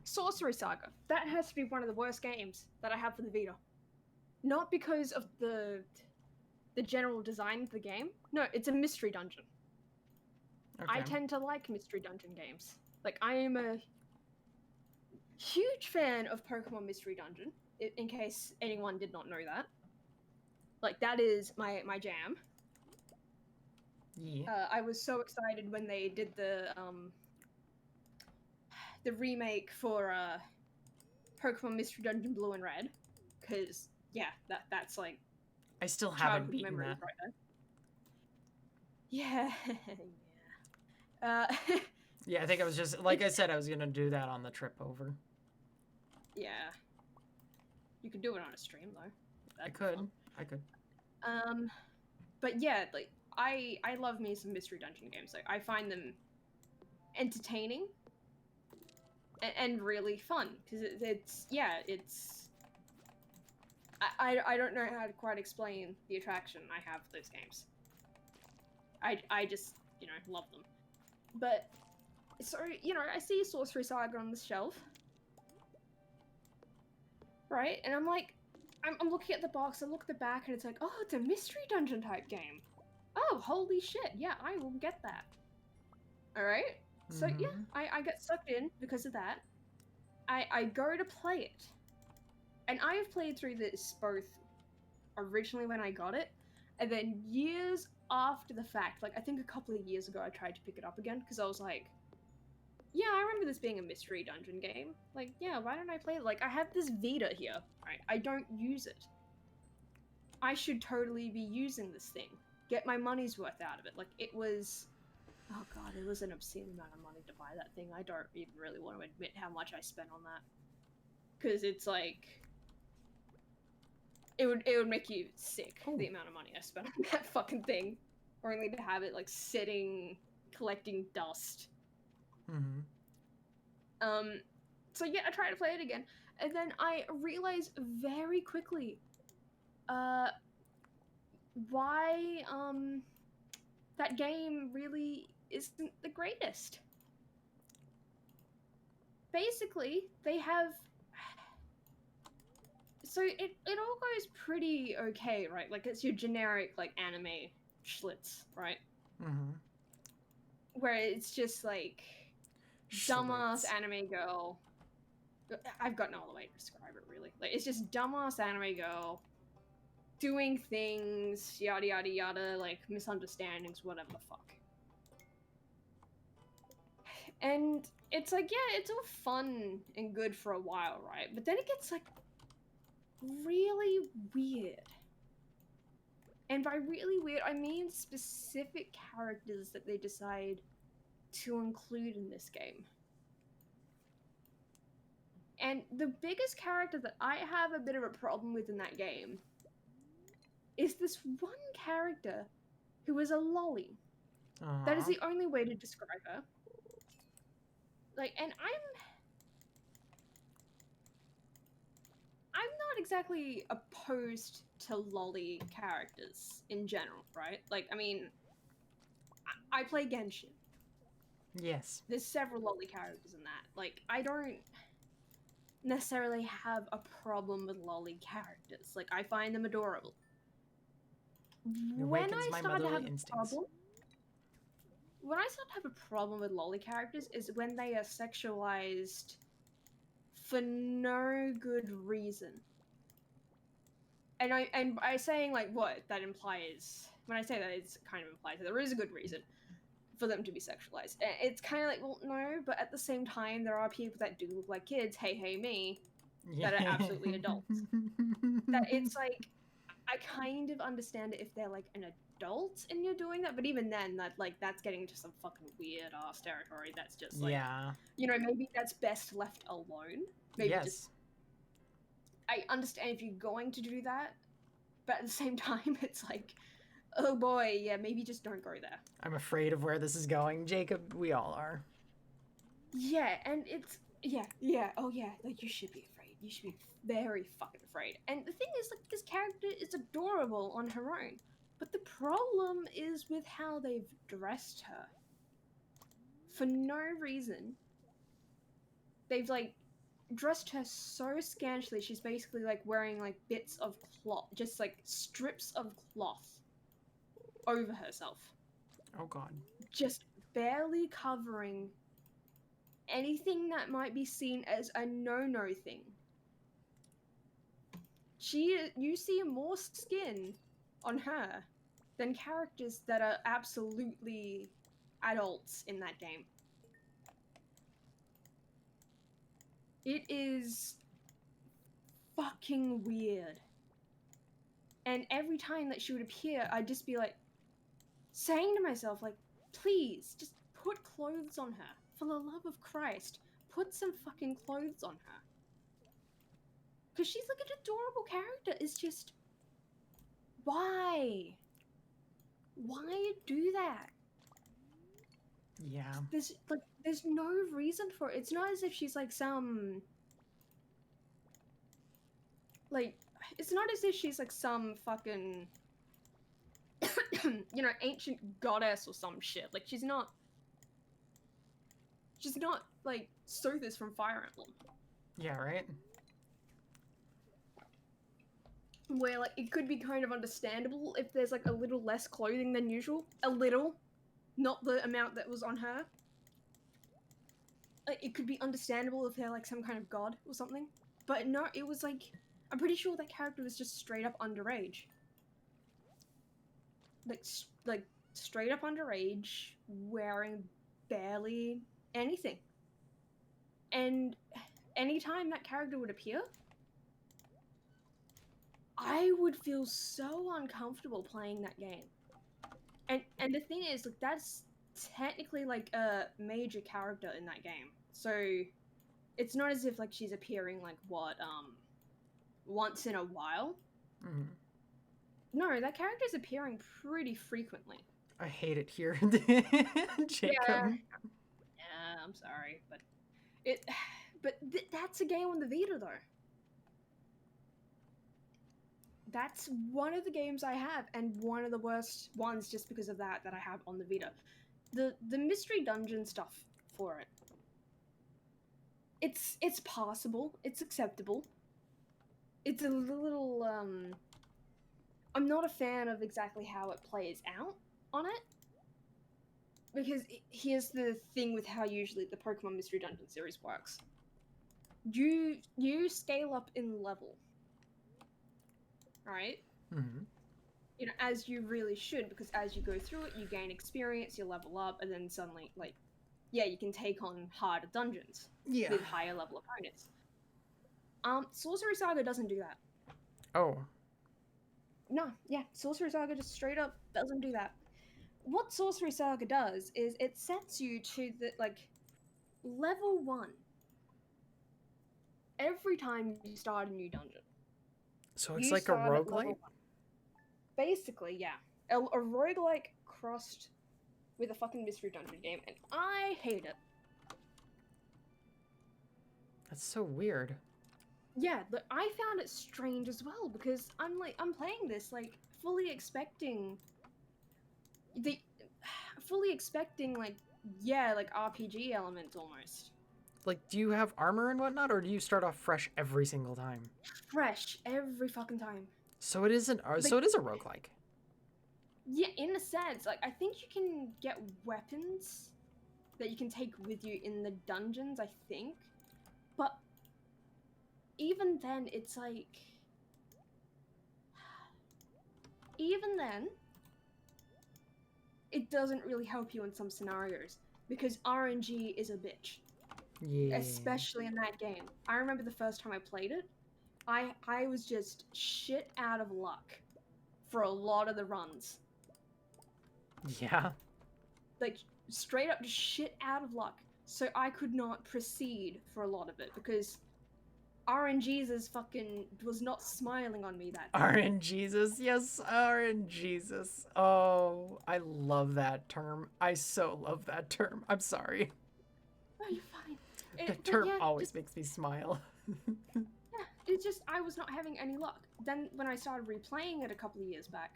Sorcery Saga. That has to be one of the worst games that I have for the Vita. Not because of the general design of the game. No, it's a mystery dungeon. Okay. I tend to like mystery dungeon games. Like, I am a huge fan of Pokemon Mystery Dungeon, in case anyone did not know that. Like, that is my jam. Yeah. I was so excited when they did the remake for Pokemon Mystery Dungeon Blue and Red, because yeah, that's like I still haven't childhood beaten memories that. right there. Yeah. Yeah, I think I was just like I said, I was gonna do that on the trip over. Yeah. You could do it on a stream though. I could. But yeah, like I love me some mystery dungeon games. Like I find them entertaining and really fun because it's I don't know how to quite explain the attraction I have for those games. I just, you know, love them. But so, you know, I see Sorcery Saga on the shelf. Right? And I'm like, I'm looking at the box, I look at the back, and it's like, oh, it's a mystery dungeon type game. Oh, holy shit, yeah, I will get that. Alright? So, yeah, I get sucked in because of that. I go to play it. And I have played through this both originally when I got it, and then years after the fact. Like, I think a couple of years ago I tried to pick it up again, because I was like, yeah, I remember this being a mystery dungeon game. Like, yeah, why don't I play it? Like, I have this Vita here, right? I don't use it. I should totally be using this thing. Get my money's worth out of it. Like, it was... Oh god, it was an obscene amount of money to buy that thing. I don't even really want to admit how much I spent on that. Because it's like... It would make you sick, the amount of money I spent on that fucking thing. Only to have it, like, sitting, collecting dust. So yeah, I tried to play it again, and then I realized very quickly, why, that game really isn't the greatest. Basically, they have... So it all goes pretty okay, right? Like, it's your generic, like, anime schlitz, right? Where it's just, like... dumbass anime girl. I've got no other way to describe it, really. Like, it's just dumbass anime girl doing things, yada yada yada, like misunderstandings, whatever the fuck. And it's like, yeah, it's all fun and good for a while, right? But then it gets like really weird. And by really weird, I mean specific characters that they decide to include in this game. And the biggest character that I have a bit of a problem with in that game is this one character who is a lolly. That is the only way to describe her. Like, and exactly opposed to lolly characters in general, right? Like, I mean, I play Genshin. Yes. There's several lolly characters in that. Like, I don't necessarily have a problem with lolly characters. Like, I find them adorable. It When awakens I my start to motherly have a instincts. problem, when I start to have a problem with lolly characters is when they are sexualized for no good reason. And I saying like what that implies, when I say that, it's kind of implies that there is a good reason for them to be sexualized. It's kind of like, well, no, but at the same time, there are people that do look like kids. Hey, me, that are absolutely adults. That it's like, I kind of understand it if they're like an adult and you're doing that, but even then, that's getting into some fucking weird ass territory. That's just like, Yeah. you know, maybe that's best left alone. Maybe Yes. just, I understand if you're going to do that, but at the same time, it's like, oh boy, yeah, maybe just don't go there. I'm afraid of where this is going, Jacob. We all are. Yeah, and it's oh yeah, like you should be afraid. You should be very fucking afraid. And the thing is, like, this character is adorable on her own, but the problem is with how they've dressed her. For no reason, they've like dressed her so scantily. She's basically like wearing like bits of cloth, just like strips of cloth over herself, Oh god. just barely covering anything that might be seen as a no-no thing. You see more skin on her than characters that are absolutely adults in that game. It is fucking weird. And every time that she would appear, I'd just be like, saying to myself, like, please, just put clothes on her. For the love of Christ, put some fucking clothes on her. Because she's like an adorable character. It's just, why? Why do that? Yeah. There's no reason for it. It's not as if she's like some, like, it's not as if she's like some fucking, you know, ancient goddess or some shit. Like, she's not like Sothis from Fire Emblem. Yeah, right? Where, like, it could be kind of understandable if there's, like, a little less clothing than usual. A little. Not the amount that was on her. Like, it could be understandable if they're, like, some kind of god or something. But no, it was, like, I'm pretty sure that character was just straight up underage. Like straight up underage, wearing barely anything. And anytime that character would appear, I would feel so uncomfortable playing that game. And the thing is, like, that's technically like a major character in that game. So it's not as if like she's appearing like once in a while. Mm-hmm. No, that character's appearing pretty frequently. I hate it here, Jacob. Yeah, I'm sorry, but that's a game on the Vita though. That's one of the games I have, and one of the worst ones just because of that I have on the Vita. The mystery dungeon stuff for it. It's possible. It's acceptable. It's a little I'm not a fan of exactly how it plays out on it. Because here's the thing with how usually the Pokemon Mystery Dungeon series works. You scale up in level. Right? Mm-hmm. You know, as you really should, because as you go through it, you gain experience, you level up, and then suddenly, like, yeah, you can take on harder dungeons with higher level opponents. Sorcery Saga doesn't do that. Oh. No, yeah, Sorcery Saga just straight up doesn't do that. What Sorcery Saga does is it sets you to the, like, level 1 every time you start a new dungeon. So it's like a roguelike? Basically, yeah. A roguelike crossed with a fucking mystery dungeon game, and I hate it. That's so weird. yeah, I found it strange as well because I'm playing this like fully expecting the fully expecting like yeah, like RPG elements almost. Like, do you have armor and whatnot, or do you start off fresh every single time? Fresh every fucking time. So it isn't. Like, So it is a roguelike. yeah, in a sense, like I think you can get weapons that you can take with you in the dungeons, I think. But even then, it's like even then, it doesn't really help you in some scenarios because RNG is a bitch. Yeah. Especially in that game. I remember the first time I played it, I was just shit out of luck for a lot of the runs. Yeah. Like straight up just shit out of luck. So I could not proceed for a lot of it because RNGesus fucking was not smiling on me that day. RNGesus, yes, RNGesus. Oh, I love that term. I so love that term. I'm sorry. Oh, you're fine. The But term yeah, always just, makes me smile. yeah, it's just I was not having any luck. Then when I started replaying it a couple of years back,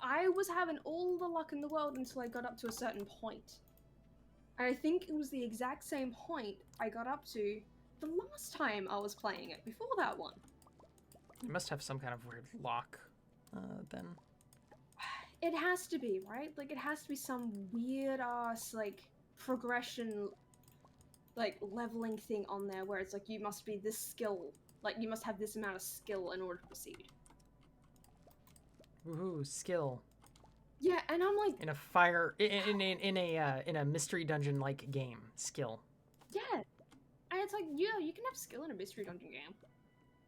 I was having all the luck in the world until I got up to a certain point. And I think it was the exact same point I got up to the last time I was playing it, before that one. You must have some kind of weird lock, then. It has to be, right? Like, it has to be some weird-ass, like, progression, like, leveling thing on there where it's like, you must be this skill. Like, you must have this amount of skill in order to proceed. Woohoo, skill. Yeah, and I'm like... In a fire... In a mystery dungeon-like game. Skill. Yeah. And it's like, yeah, you can have skill in a mystery dungeon game.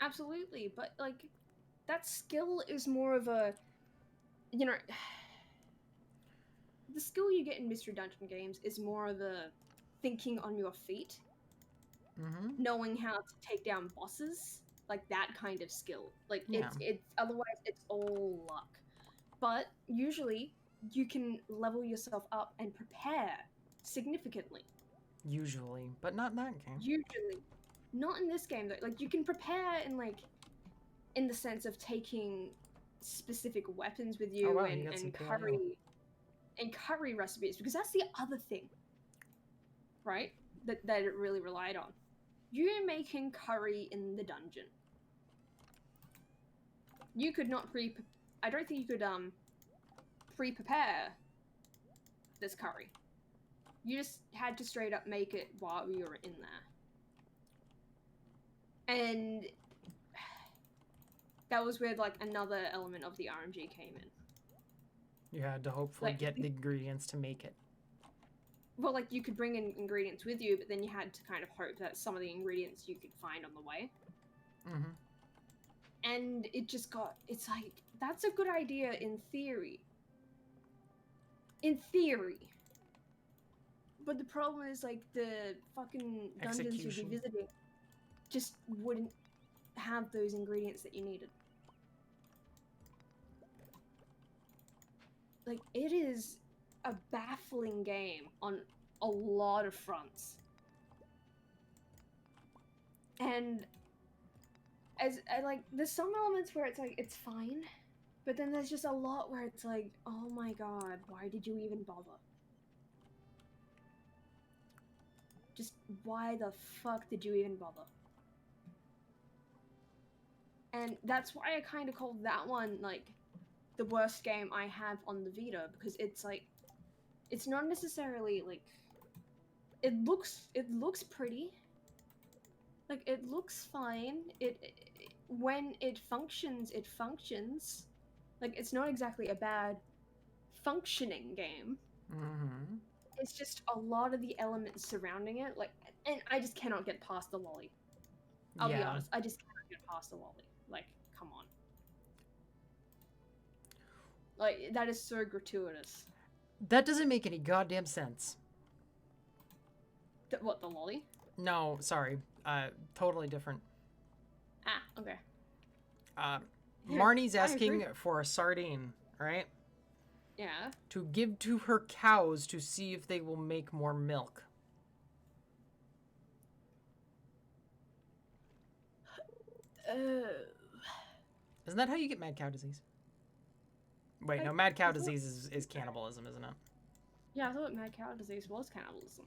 Absolutely, but, like, that skill is more of a... You know... The skill you get in mystery dungeon games is more of the thinking on your feet, knowing how to take down bosses, like that kind of skill. Like Yeah. it's otherwise it's all luck. But usually you can level yourself up and prepare significantly. Usually, but not in that game. Usually, not in this game though. Like you can prepare in the sense of taking specific weapons with you, Oh, wow, and, you got some and KO. curry recipes, because that's the other thing, right? That it really relied on. You're making curry in the dungeon. You could not I don't think you could pre-prepare this curry. You just had to straight up make it while you were in there. And that was where like another element of the RNG came in. You had to hopefully Like, get the ingredients to make it. Well, like, you could bring in ingredients with you, but then you had to kind of hope that some of the ingredients you could find on the way. And it just it's like, that's a good idea in theory. In theory. But the problem is, like, the fucking dungeons you'd be visiting just wouldn't have those ingredients that you needed. Like, it is a baffling game on a lot of fronts. And like, there's some elements where it's like, it's fine, but then there's just a lot where it's like, oh my god, why did you even bother? Just, why the fuck did you even bother? And that's why I kind of called that one, like, the worst game I have on the Vita, because it's like, it's not necessarily like, it looks pretty, like it looks fine. When it functions, like it's not exactly a bad functioning game. It's just a lot of the elements surrounding it, like, and I just cannot get past the lolly. I'll be honest, I just cannot get past the lolly. Like, come on. Like, that is so gratuitous. That doesn't make any goddamn sense. What, the lolly? No, sorry. Totally different. Ah, okay. Marnie's asking for a sardine, right? Yeah. To give to her cows to see if they will make more milk. Isn't that how you get mad cow disease? Wait, no, I- mad cow I thought- disease is cannibalism, isn't it? Yeah, I thought mad cow disease was cannibalism.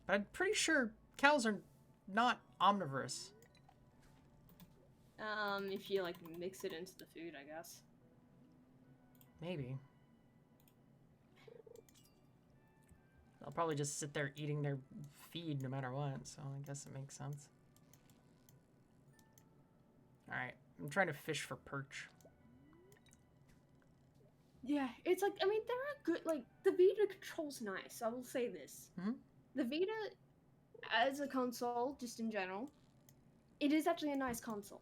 But I'm pretty sure cows are not omnivorous. If you like mix it into the food, I guess. Maybe. They'll probably just sit there eating their feed no matter what, so I guess it makes sense. Alright, I'm trying to fish for perch. Yeah, it's like, I mean, there are good, like, the Vita control's nice, I will say this. Mhm. The Vita, as a console, just in general, it is actually a nice console.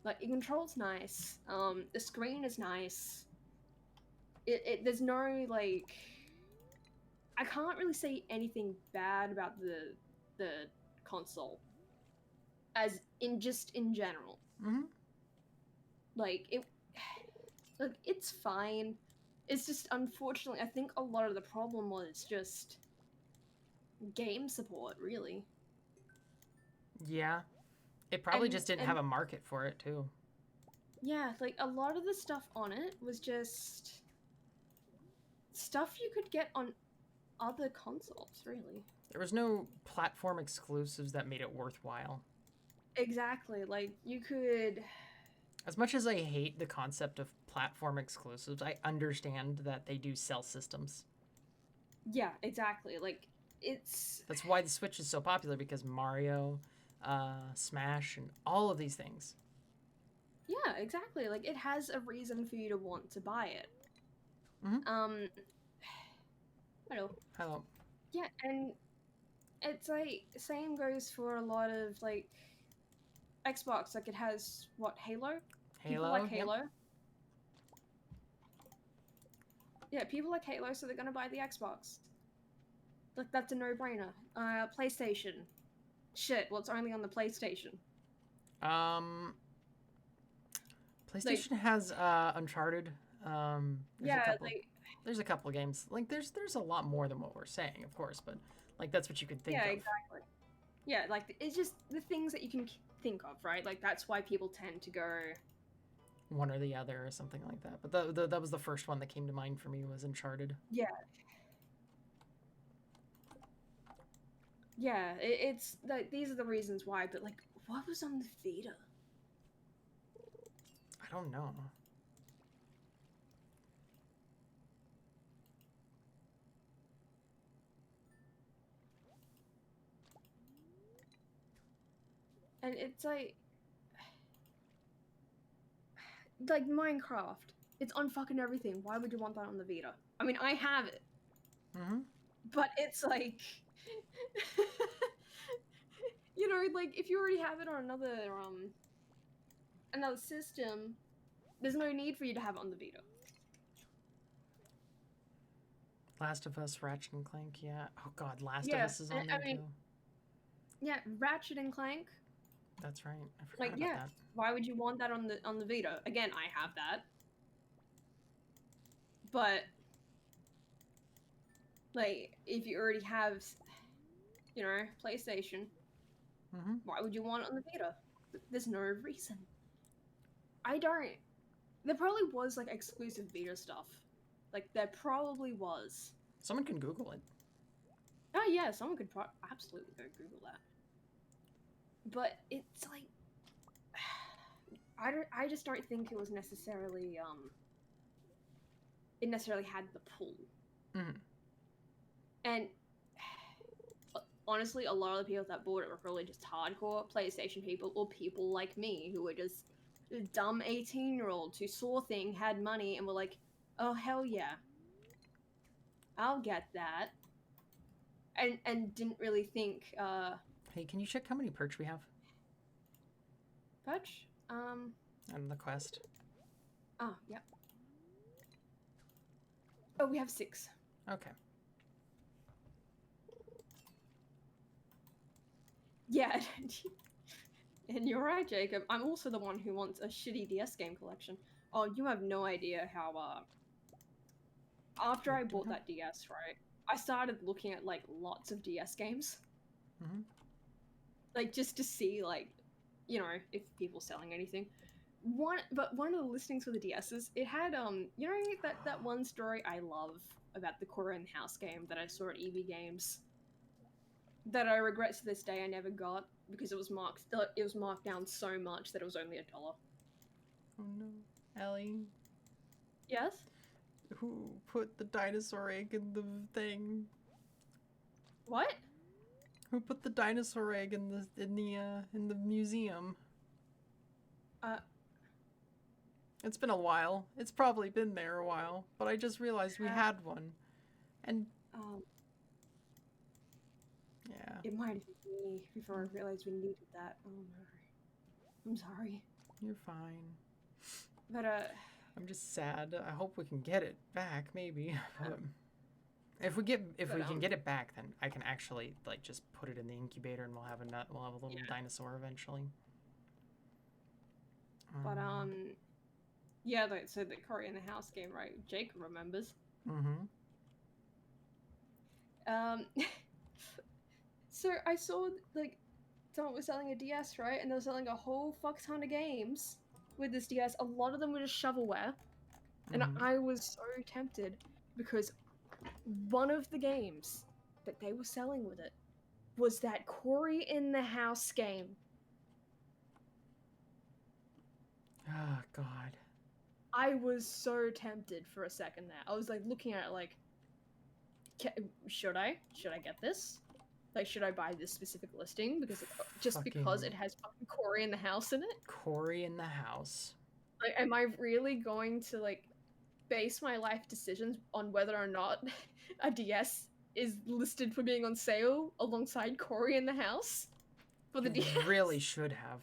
Like, it controls nice, the screen is nice. There's no, like, I can't really say anything bad about the console. As in, just in general. Mm-hmm. Like, look, it's fine. It's just, unfortunately, I think a lot of the problem was just game support, really. Yeah. It probably And- just didn't and- have a market for it, too. Yeah, like, a lot of the stuff on it was just stuff you could get on other consoles, really. There was no platform exclusives that made it worthwhile. Exactly, like, you could... As much as I hate the concept of platform exclusives, I understand that they do sell systems. Yeah, exactly, like, it's... That's why the Switch is so popular, because Mario, Smash, and all of these things. Yeah, exactly, like, it has a reason for you to want to buy it. Mhm. Hello. Hello. Yeah, and it's like, same goes for a lot of, like, Xbox, like, it has, what, Halo? People Halo. like Yep. Halo. Yeah, people like Halo, so they're gonna buy the Xbox. Like, that's a no-brainer. PlayStation. Shit, well, it's only on the PlayStation. PlayStation has Uncharted. Yeah, There's a couple games. Like there's a lot more than what we're saying, of course, but like that's what you could think yeah, of. exactly. Yeah, like, it's just the things that you can think of, right? Like, that's why people tend to go... One or the other or something like that. But that was the first one that came to mind for me was Uncharted. Yeah. Yeah, it's like, these are the reasons why, but like, what was on the Vita? I don't know. And it's like Minecraft. It's on fucking everything. Why would you want that on the Vita? I mean, I have it, Mm-hmm. but it's like, you know, like, if you already have it on another system, there's no need for you to have it on the Vita. Last of Us, Ratchet and Clank, yeah. Oh god, Last Yeah, of Us is on I there mean- too. Yeah, Ratchet and Clank. That's right. I forgot Like, about yeah. that. Why would you want that on the Vita? Again, I have that. But like, if you already have, you know, PlayStation, Mm-hmm. why would you want it on the Vita? There's no reason. I don't. There probably was like exclusive Vita stuff. Like, there probably was. Someone can Google it. Oh yeah, someone could absolutely go Google that. But it's like, I just don't think it was necessarily it necessarily had the pull. Mhm. And honestly, a lot of the people that bought it were probably just hardcore PlayStation people, or people like me who were just dumb 18-year-olds who saw thing, had money, and were like, oh hell yeah, I'll get that. And didn't really think, Hey, can you check how many perch we have Perch? on the quest? Oh, yep. Oh, we have 6. Okay. Yeah, and you're right, Jacob. I'm also the one who wants a shitty DS game collection. Oh, you have no idea how, after I bought that DS, right, I started looking at, like, lots of DS games. Mhm. Like, just to see, like, you know, if people selling anything. One of the listings for the DSs, it had you know that one story I love about the Cora in the House game that I saw at EV Games that I regret to this day I never got because it was marked down so much that it was only $1. Oh no, Ellie. Yes. Who put the dinosaur egg in the thing? What? Who put the dinosaur egg in the museum? It's been a while. It's probably been there a while, but I just realized we had one. And yeah. It might have been me before I realized we needed that. Oh no. I'm sorry. You're fine. But I'm just sad. I hope we can get it back, maybe. But if we can get it back, then I can actually like just put it in the incubator, and we'll have a little dinosaur eventually. But yeah, so the Cory in the House game, right? Jake remembers. Mm-hmm. So I saw like someone was selling a DS, right? And they were selling a whole fuck ton of games with this DS. A lot of them were just shovelware. And I was so tempted because one of the games that they were selling with it was that Cory in the House game. Oh, God. I was so tempted for a second there. I was like looking at it like, should I get this? Like, should I buy this specific listing because because it has fucking Cory in the House in it? Cory in the House. Like, am I really going to like base my life decisions on whether or not a DS is listed for being on sale alongside Cory in the House for the DS? You really should have.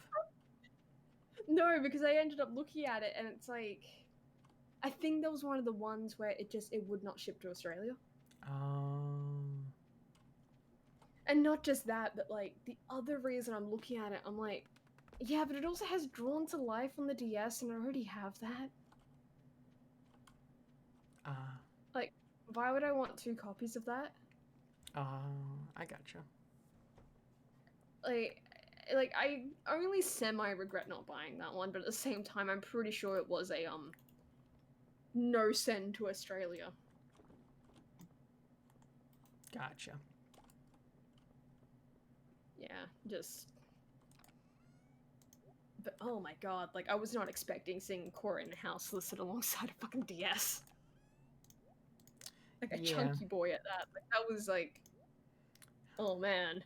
No, because I ended up looking at it and it's like, I think that was one of the ones where it would not ship to Australia. And not just that, but like the other reason I'm looking at it, I'm like, yeah, but it also has Drawn to Life on the DS and I already have that. Like, why would I want 2 copies of that? I gotcha. Like I only semi-regret not buying that one, but at the same time, I'm pretty sure it was a no send to Australia. Gotcha. Yeah, just. But oh my god, like I was not expecting seeing Cory in the House listed alongside a fucking DS. Like a chunky boy at that. Like, that was like, oh man.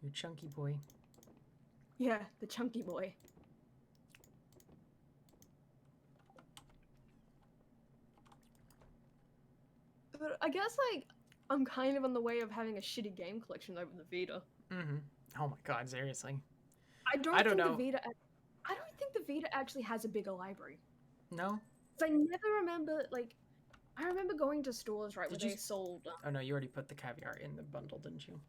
Your chunky boy. Yeah, the chunky boy. But I guess, like, I'm kind of on the way of having a shitty game collection over the Vita. Mm-hmm. Oh my god, seriously. I don't think the Vita actually has a bigger library. No? I never remember, like, I remember going to stores, right, where they sold... Oh no, you already put the caviar in the bundle, didn't you?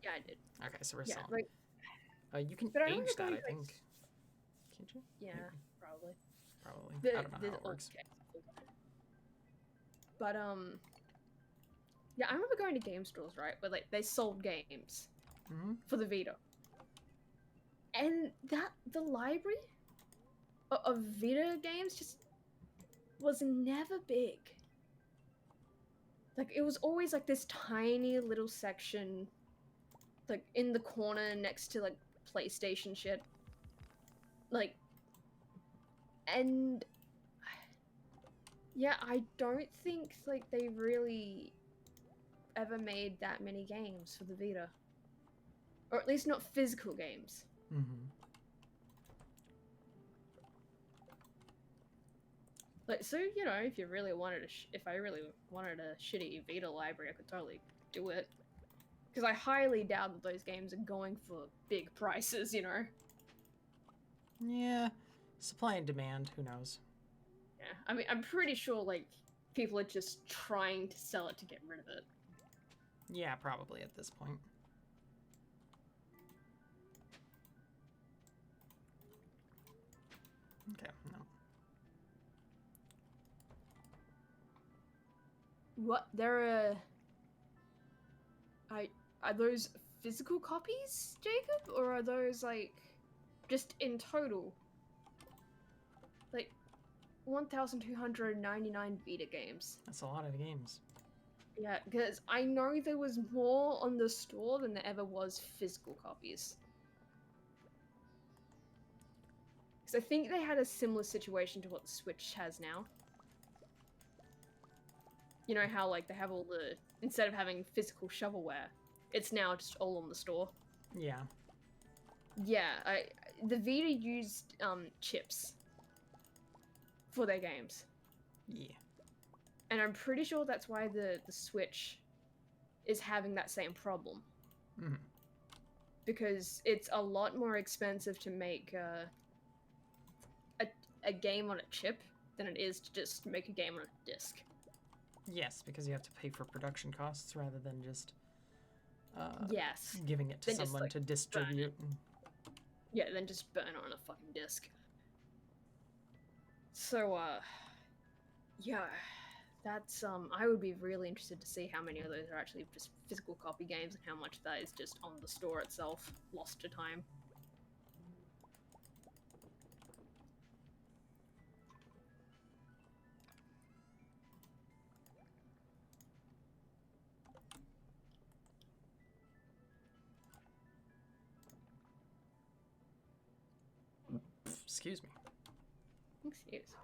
Yeah, I did. Okay, so we're selling. Like, you can age that, I think. Can't you? Yeah, maybe. probably. Probably. I don't know how it works. But, yeah, I remember going to game stores, right, where, like, they sold games for the Vita. And the library of Vita games just was never big. Like, it was always, like, this tiny little section, like, in the corner next to, like, PlayStation shit. Like, and... yeah, I don't think, like, they really ever made that many games for the Vita. Or at least not physical games. Mm-hmm. Like, so, you know, if you really wanted if I really wanted a shitty Vita library, I could totally do it. Because I highly doubt that those games are going for big prices, you know? Yeah. Supply and demand, who knows? Yeah, I mean, I'm pretty sure, like, people are just trying to sell it to get rid of it. Yeah, probably at this point. Okay, no. What? Are those physical copies, Jacob? Or are those, like, just in total? Like, 1,299 Vita games. That's a lot of games. Yeah, because I know there was more on the store than there ever was physical copies. Because I think they had a similar situation to what the Switch has now. You know how, like, they have all the... Instead of having physical shovelware, it's now just all on the store. Yeah. Yeah, the Vita used chips for their games. Yeah. And I'm pretty sure that's why the Switch is having that same problem. Mm-hmm. Because it's a lot more expensive to make a game on a chip than it is to just make a game on a disc. Yes, because you have to pay for production costs rather than just yes. giving it to Then just, someone like, to distribute. Yeah, then just burn it on a fucking disc. So, yeah, that's, I would be really interested to see how many of those are actually just physical copy games and how much that is just on the store itself, lost to time. Excuse me. Excuse.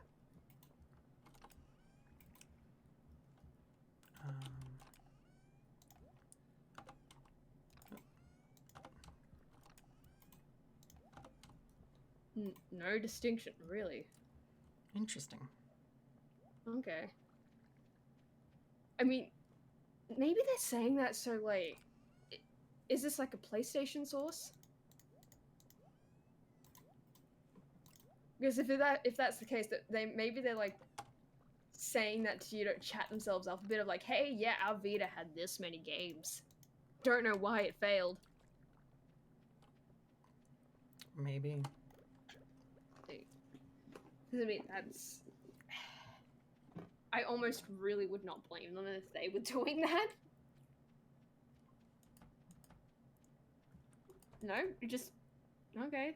No distinction, really. Interesting. Okay. I mean, maybe they're saying that so, like... Is this like a PlayStation source? Because if that's the case, that maybe they're like saying that to you to chat themselves up a bit of like, hey, yeah, our Vita had this many games. Don't know why it failed. Maybe. I mean, that's... I almost really would not blame them if they were doing that. No, you just... Okay.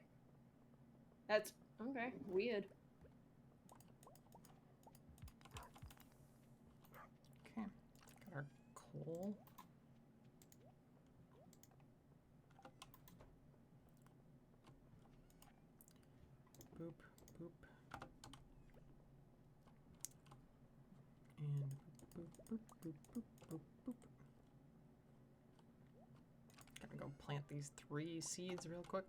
That's... Okay, weird. Okay. Got our coal. Boop, boop. And boop, boop, boop, boop, boop, boop. Gonna go plant these 3 seeds real quick.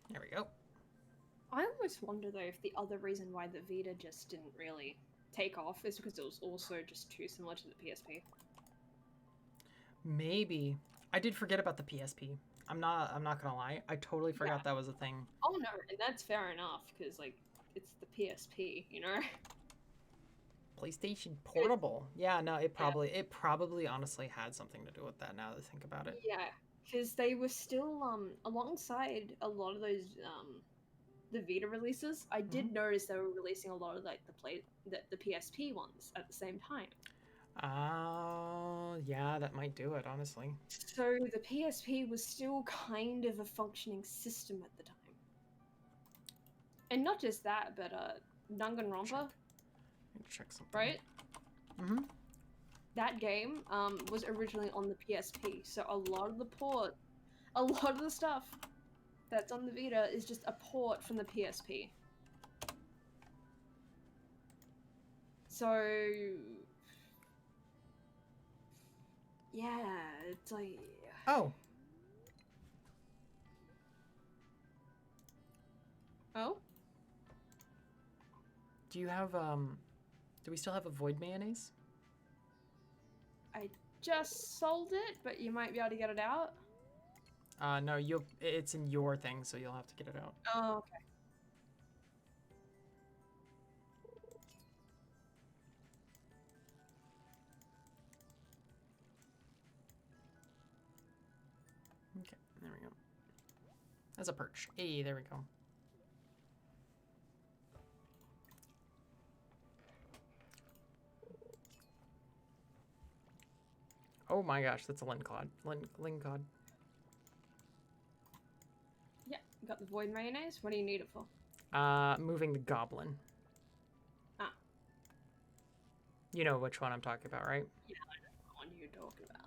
There we go. I almost wonder, though, if the other reason why the Vita just didn't really take off is because it was also just too similar to the PSP. Maybe. I did forget about the PSP. I'm not gonna lie. I totally forgot that was a thing. Oh no, and that's fair enough, because, like, it's the PSP, you know? PlayStation Portable. Yeah, no, it probably honestly had something to do with that now that I think about it. Yeah, because they were still, alongside a lot of those, the Vita releases, I did notice they were releasing a lot of, like, the PSP ones at the same time. Oh, yeah, that might do it, honestly. So the PSP was still kind of a functioning system at the time. And not just that, but Nangan Romper, Check something. right? Mm-hmm. That game was originally on the PSP, so a lot of the stuff that's on the Vita is just a port from the PSP. So yeah, it's like... Oh. Oh? Do you have, do we still have a void mayonnaise? I just sold it, but you might be able to get it out. No, it's in your thing, so you'll have to get it out. Oh, okay. Okay. As a perch. Hey, there we go. Oh my gosh, that's a Lincod. Lincod. Yeah, you got the void mayonnaise. What do you need it for? Moving the goblin. Ah. You know which one I'm talking about, right? Yeah, I know what one you're talking about.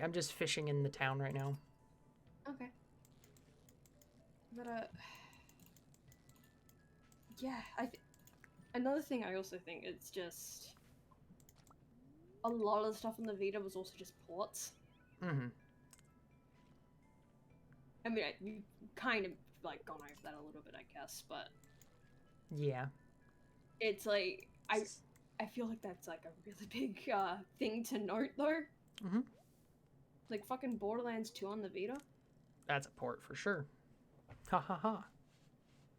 I'm just fishing in the town right now. Okay. But yeah, another thing I also think it's just a lot of the stuff on the Vita was also just ports. Mm-hmm. I mean, you kind of like gone over that a little bit, I guess, but Yeah. it's like I feel like that's like a really big thing to note though. Mm-hmm. Like fucking Borderlands 2 on the Vita. That's a port for sure. Ha ha ha.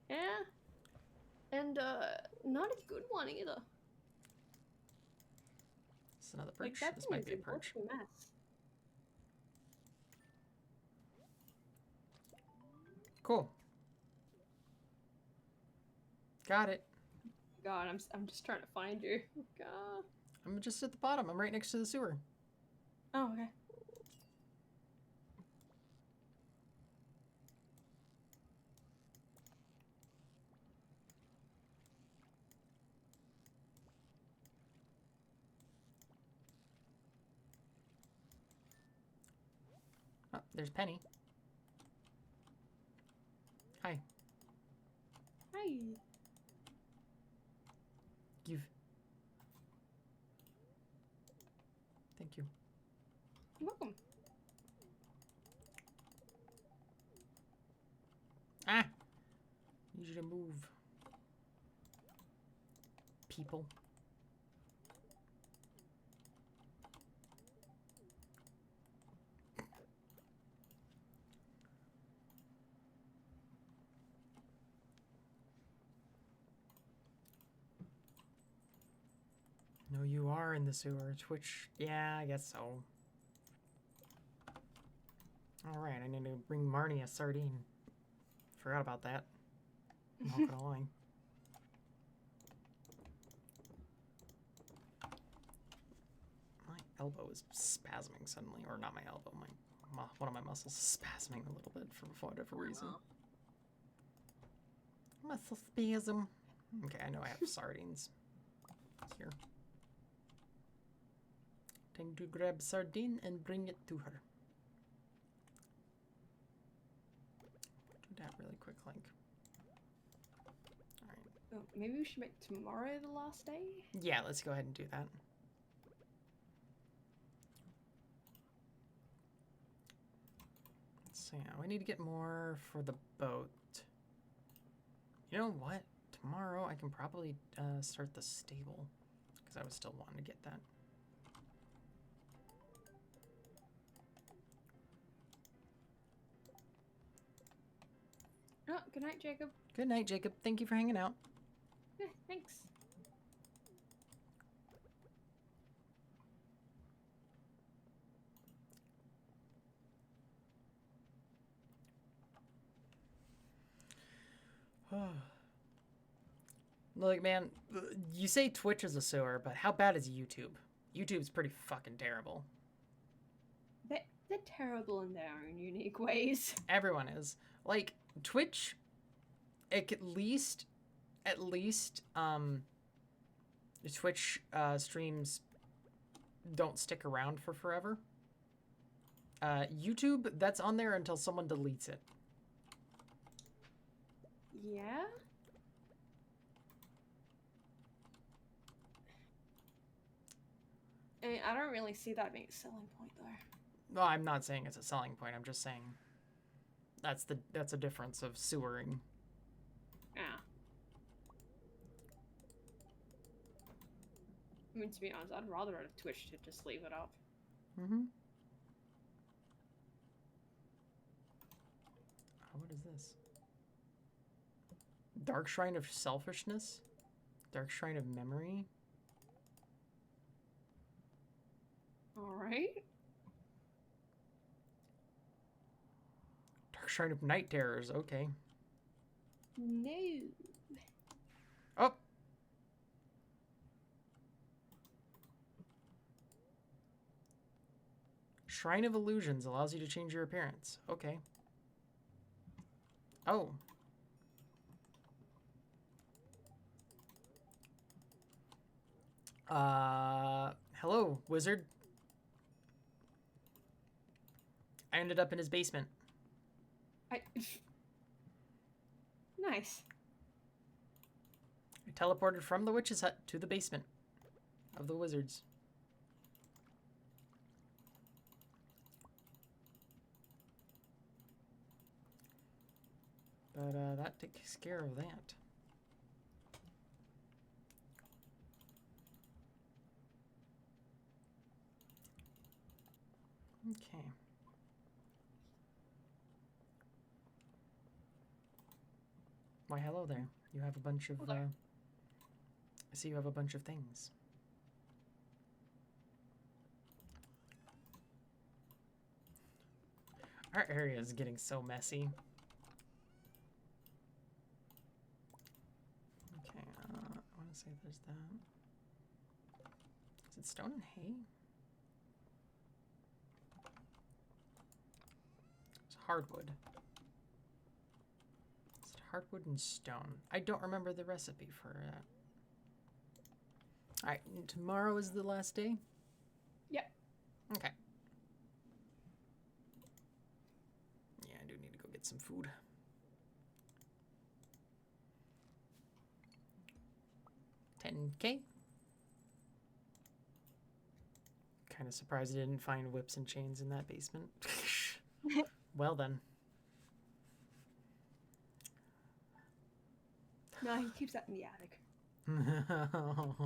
Yeah. And not a good one either. It's another perch. Like that This thing might is be a a perch. bloody mess. Cool. Got it. God, I'm just trying to find you. God. I'm just at the bottom. I'm right next to the sewer. Oh, okay. Oh, there's Penny. Hi. Hi. Give. Thank you. You're welcome. Ah! Need you to move. People. No, you are in the sewer. Twitch. Yeah, I guess so. Alright, I need to bring Marnie a sardine. Forgot about that. Not gonna lie. My elbow is spasming suddenly. Or not my elbow, one of my muscles is spasming a little bit for whatever reason. Muscle spasm. Okay, I know I have sardines. Here. Time to grab sardine and bring it to her. Do that really quick, Clank. Alright. Oh, maybe we should make tomorrow the last day? Yeah, let's go ahead and do that. So yeah, we need to get more for the boat. You know what? Tomorrow I can probably start the stable. Because I was still wanting to get that. Oh, good night, Jacob. Good night, Jacob. Thank you for hanging out. Yeah, thanks. Look, man, you say Twitch is a sewer, but how bad is YouTube? YouTube's pretty fucking terrible. They're terrible in their own unique ways. Everyone is. Like, Twitch, at least, Twitch streams don't stick around for forever. YouTube, that's on there until someone deletes it. Yeah? I mean, I don't really see that being a selling point, though. No, I'm not saying it's a selling point. I'm just saying that's a difference of sewering. Yeah. I mean, to be honest, I'd rather have Twitch to just leave it up. Mm-hmm. Oh, what is this? Dark Shrine of Selfishness? Dark Shrine of Memory? Alright. Shrine of Night Terrors, okay. No. Oh! Shrine of Illusions allows you to change your appearance. Okay. Oh. Hello, wizard. I ended up in his basement. Nice. I teleported from the witch's hut to the basement of the wizards. But that takes care of that. Okay. Why, hello there. You have a bunch of, I see you have a bunch of things. Our area is getting so messy. Okay, I want to say there's that. Is it stone and hay? It's hardwood. Is it hardwood and stone? I don't remember the recipe for that. Alright, tomorrow is the last day? Yep. Okay. Yeah, I do need to go get some food. $10K. Kind of surprised I didn't find whips and chains in that basement. Well then. No, he keeps that in the attic. Okay.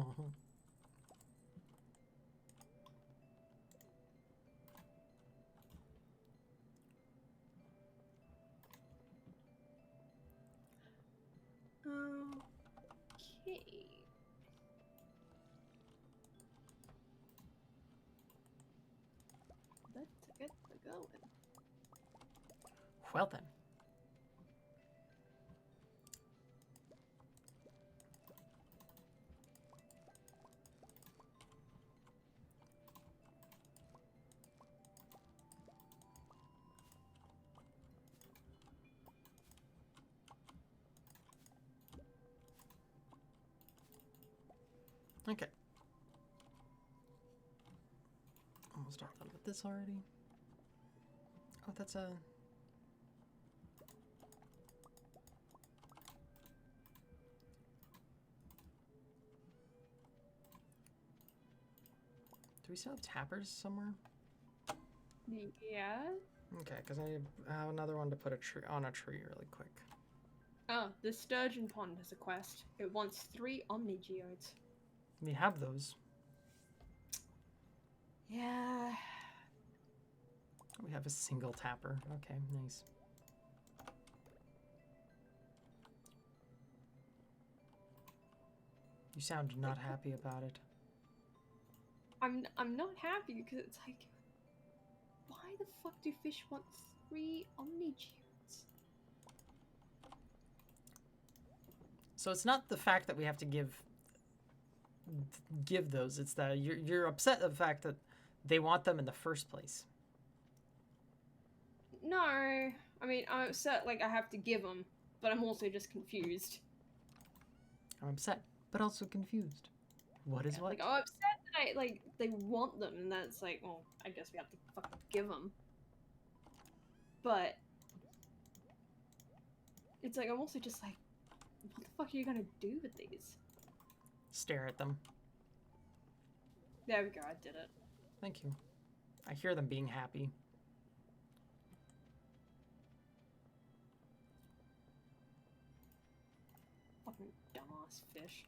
Let's get the going. Well then. Okay. Almost all done with this already. Oh, that's a... Do we still have tappers somewhere? Yeah. Okay, because I have another one to put a tree on a tree really quick. Oh, the Sturgeon Pond has a quest. It wants 3 Omni Geodes. We have those. Yeah. We have a single tapper. Okay, nice. You sound not happy about it. I'm not happy because it's like, why the fuck do fish want 3 Omni Geodes? So it's not the fact that we have to give those. It's that you're upset at the fact that they want them in the first place. No, I mean I'm upset like I have to give them, but I'm also just confused. I'm upset, but also confused. What is what? Like I'm upset that they want them, and that's like, well, I guess we have to fucking give them. But it's like I'm also just like, what the fuck are you gonna do with these? Stare at them. There we go, I did it. Thank you. I hear them being happy. Fucking dumbass fish.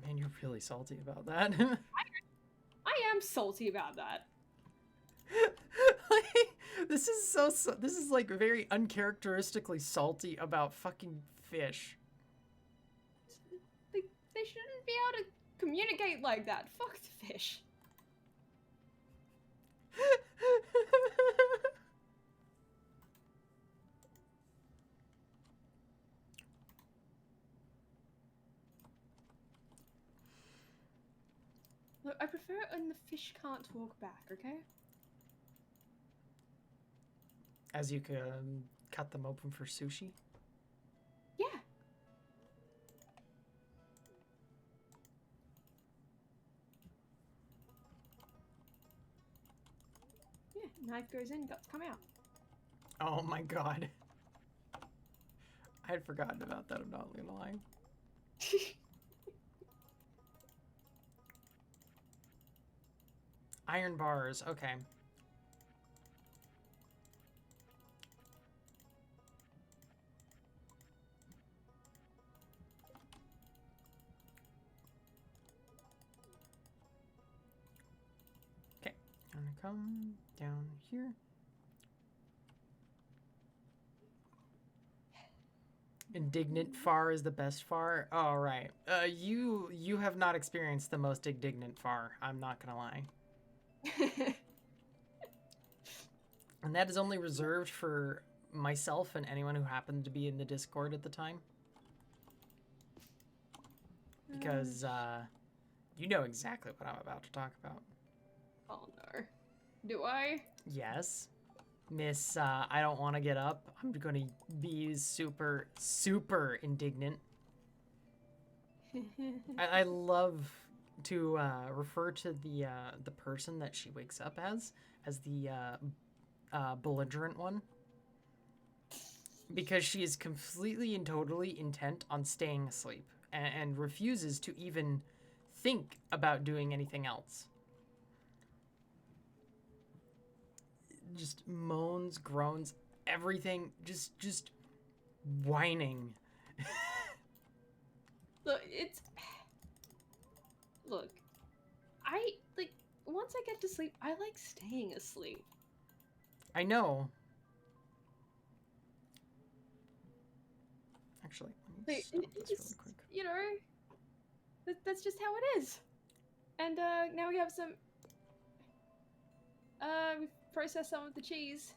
Man, you're really salty about that. I am salty about that. This is this is like very uncharacteristically salty about fucking fish. They shouldn't be able to communicate like that. Fuck the fish. Look, I prefer it when the fish can't talk back, okay? As you can cut them open for sushi. Yeah. Yeah, knife goes in, guts come out. Oh my god. I had forgotten about that, I'm not gonna lie. Iron bars, okay. Okay, I'm gonna come down here. Indignant far is the best far. All right. You have not experienced the most indignant far. I'm not gonna lie. And that is only reserved for myself and anyone who happened to be in the Discord at the time. Because you know exactly what I'm about to talk about. Oh no. Do I? Yes. Miss, I don't want to get up. I'm going to be super, super indignant. I love to refer to the person that she wakes up as the belligerent one. Because she is completely and totally intent on staying asleep and refuses to even think about doing anything else. Just moans, groans, everything, just whining. Look, look, I like once I get to sleep, I like staying asleep. I know. Actually, let me Like, stop this really quick. You know, that's just how it is. And now we have some. We've processed some of the cheese.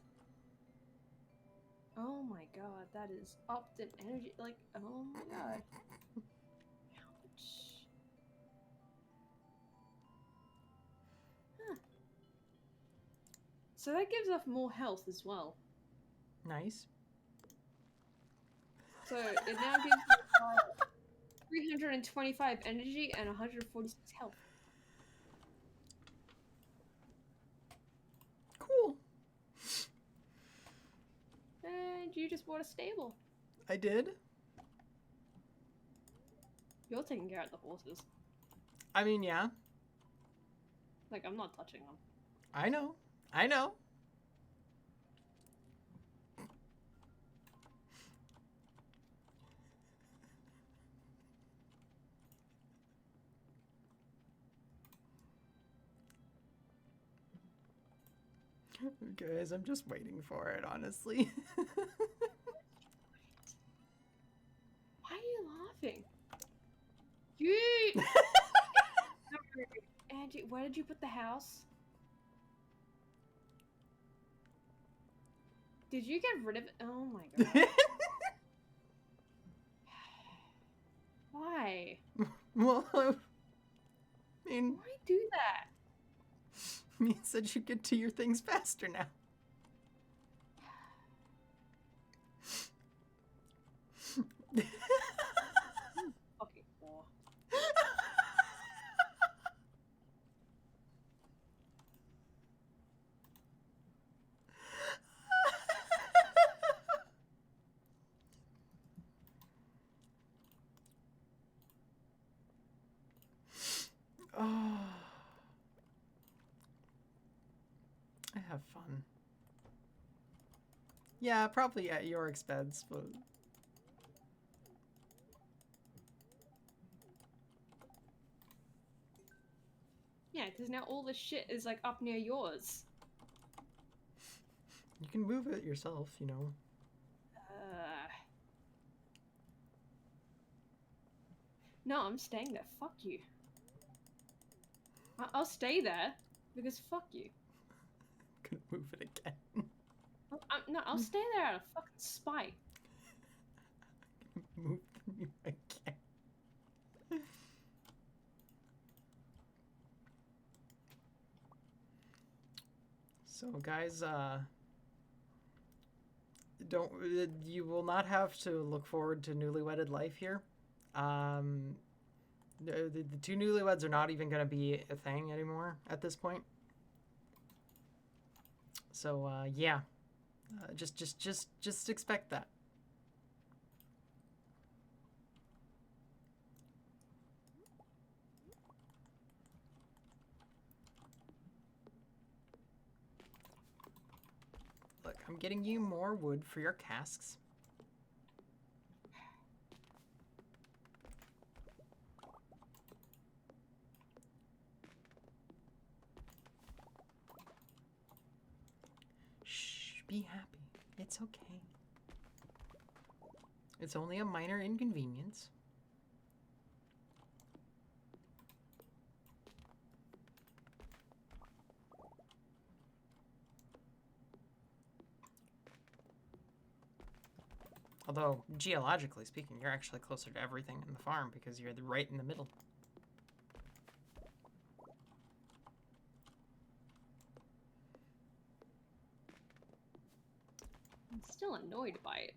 Oh my god, that is upped in energy. Like, oh my god. Ouch. Huh. So that gives off more health as well. Nice. So it now gives me 325 energy and 146 health. Cool. And you just bought a stable. I did. You're taking care of the horses. I mean, yeah. Like, I'm not touching them. I know. I know. Guys, I'm just waiting for it, honestly. Why are you laughing? You. Angie, where did you put the house? Did you get rid of it? Oh my god. Why? Well, I mean, Why do that? means that you get to your things faster now. Okay, whore. Oh. I have fun. Yeah, probably at your expense, but... Yeah, because now all this shit is like up near yours. You can move it yourself, you know. No, I'm staying there. Fuck you. I'll stay there because fuck you. Couldn't move it again. No, I'll stay there out of fucking spite. Move you again. So guys, don't you will not have to look forward to newlywed life here. The two newlyweds are not even going to be a thing anymore at this point. So yeah, just expect that. Look, I'm getting you more wood for your casks. Shh, be happy. It's okay. It's only a minor inconvenience. Although, geologically speaking, you're actually closer to everything in the farm because you're right in the middle. I'm still annoyed by it.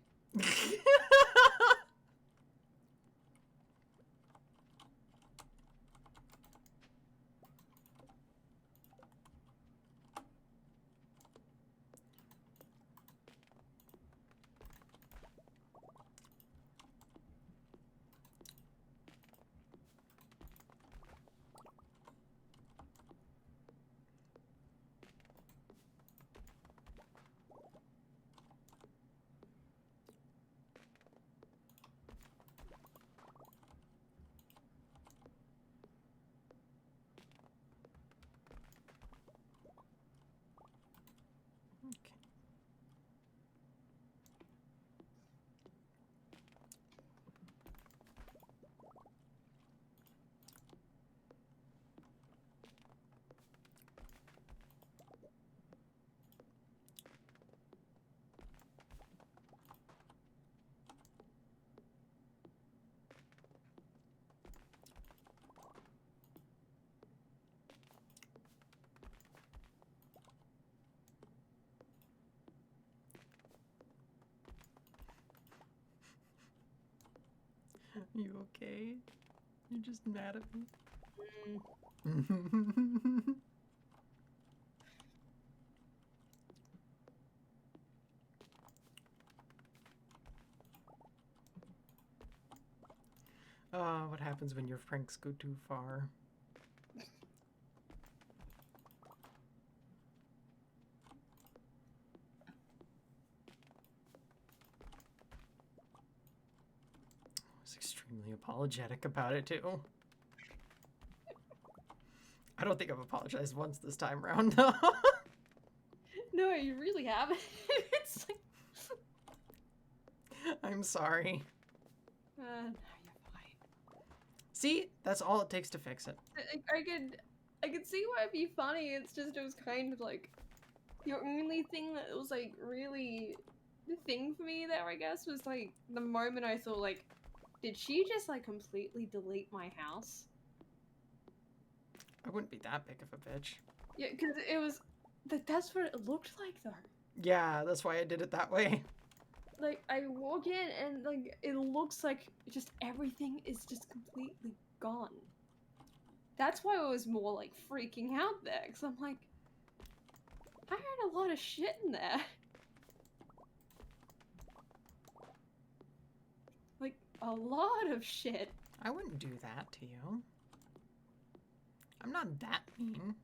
Okay. You okay? You're just mad at me? What happens when your pranks go too far? I was extremely apologetic about it too. I don't think I've apologized once this time around though. No, you really haven't. It's like... I'm sorry. No, you're fine. See? That's all it takes to fix it. I could see why it'd be funny. It's just it was kind of like the only thing that was like really the thing for me there, I guess, was like the moment I thought like, did she just like completely delete my house? I wouldn't be that big of a bitch. Yeah, because it was that's what it looked like though. Yeah, that's why I did it that way. Like I walk in and like it looks like just everything is just completely gone. That's why I was more like freaking out there, because I'm like, I had a lot of shit in there. Like, a lot of shit. I wouldn't do that to you. I'm not that mean.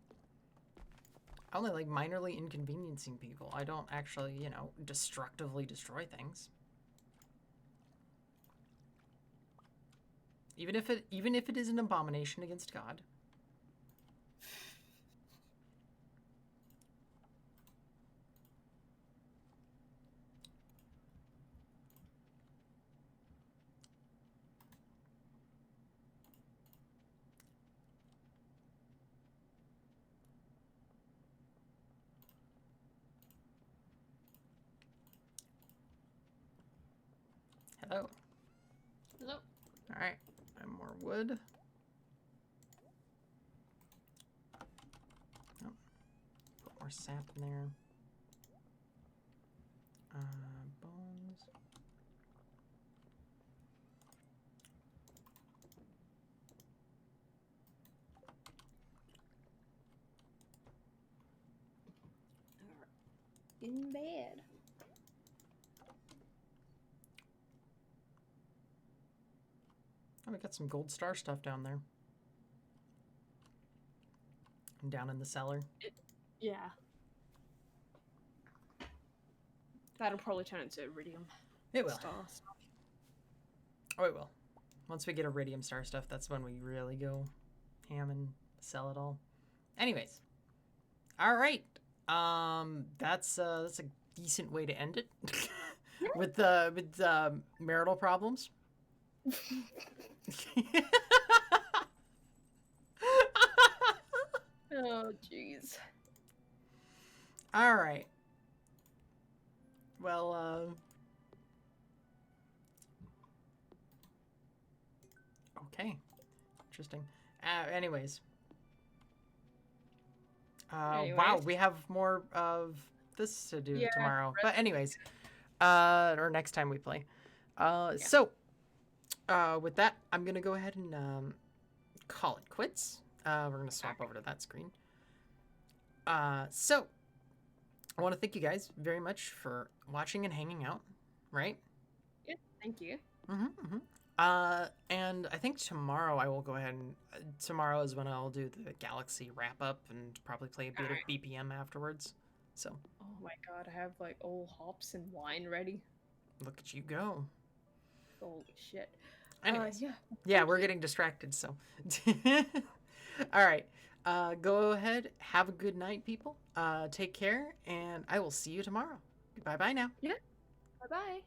I only like minorly inconveniencing people. I don't actually, you know, destructively destroy things. Even if it is an abomination against God. Hello. Hello. All right. And more wood. Oh, put more sap in there. Bones. In bed. Oh, we got some gold star stuff down there. And down in the cellar. Yeah. That'll probably turn into iridium. It will. Star. Oh, it will. Once we get iridium star stuff, that's when we really go ham and sell it all. Anyways. All right. That's a decent way to end it. with marital problems. Oh, jeez. All right. Well, okay. Interesting. Anyways. Wow, we have more of this to do tomorrow. But anyways, or next time we play. So, with that, I'm going to go ahead and call it quits. We're going to swap over to that screen. So, I want to thank you guys very much for watching and hanging out, right? Yeah, thank you. And I think tomorrow I will go ahead and tomorrow is when I'll do the Galaxy wrap up and probably play a bit of BPM afterwards. So. Oh my god, I have like all hops and wine ready. Look at you go. Holy shit. Anyways, yeah. Yeah, we're getting distracted, so. All right. Go ahead. Have a good night, people. Take care, and I will see you tomorrow. Bye-bye now. Yeah. Bye-bye.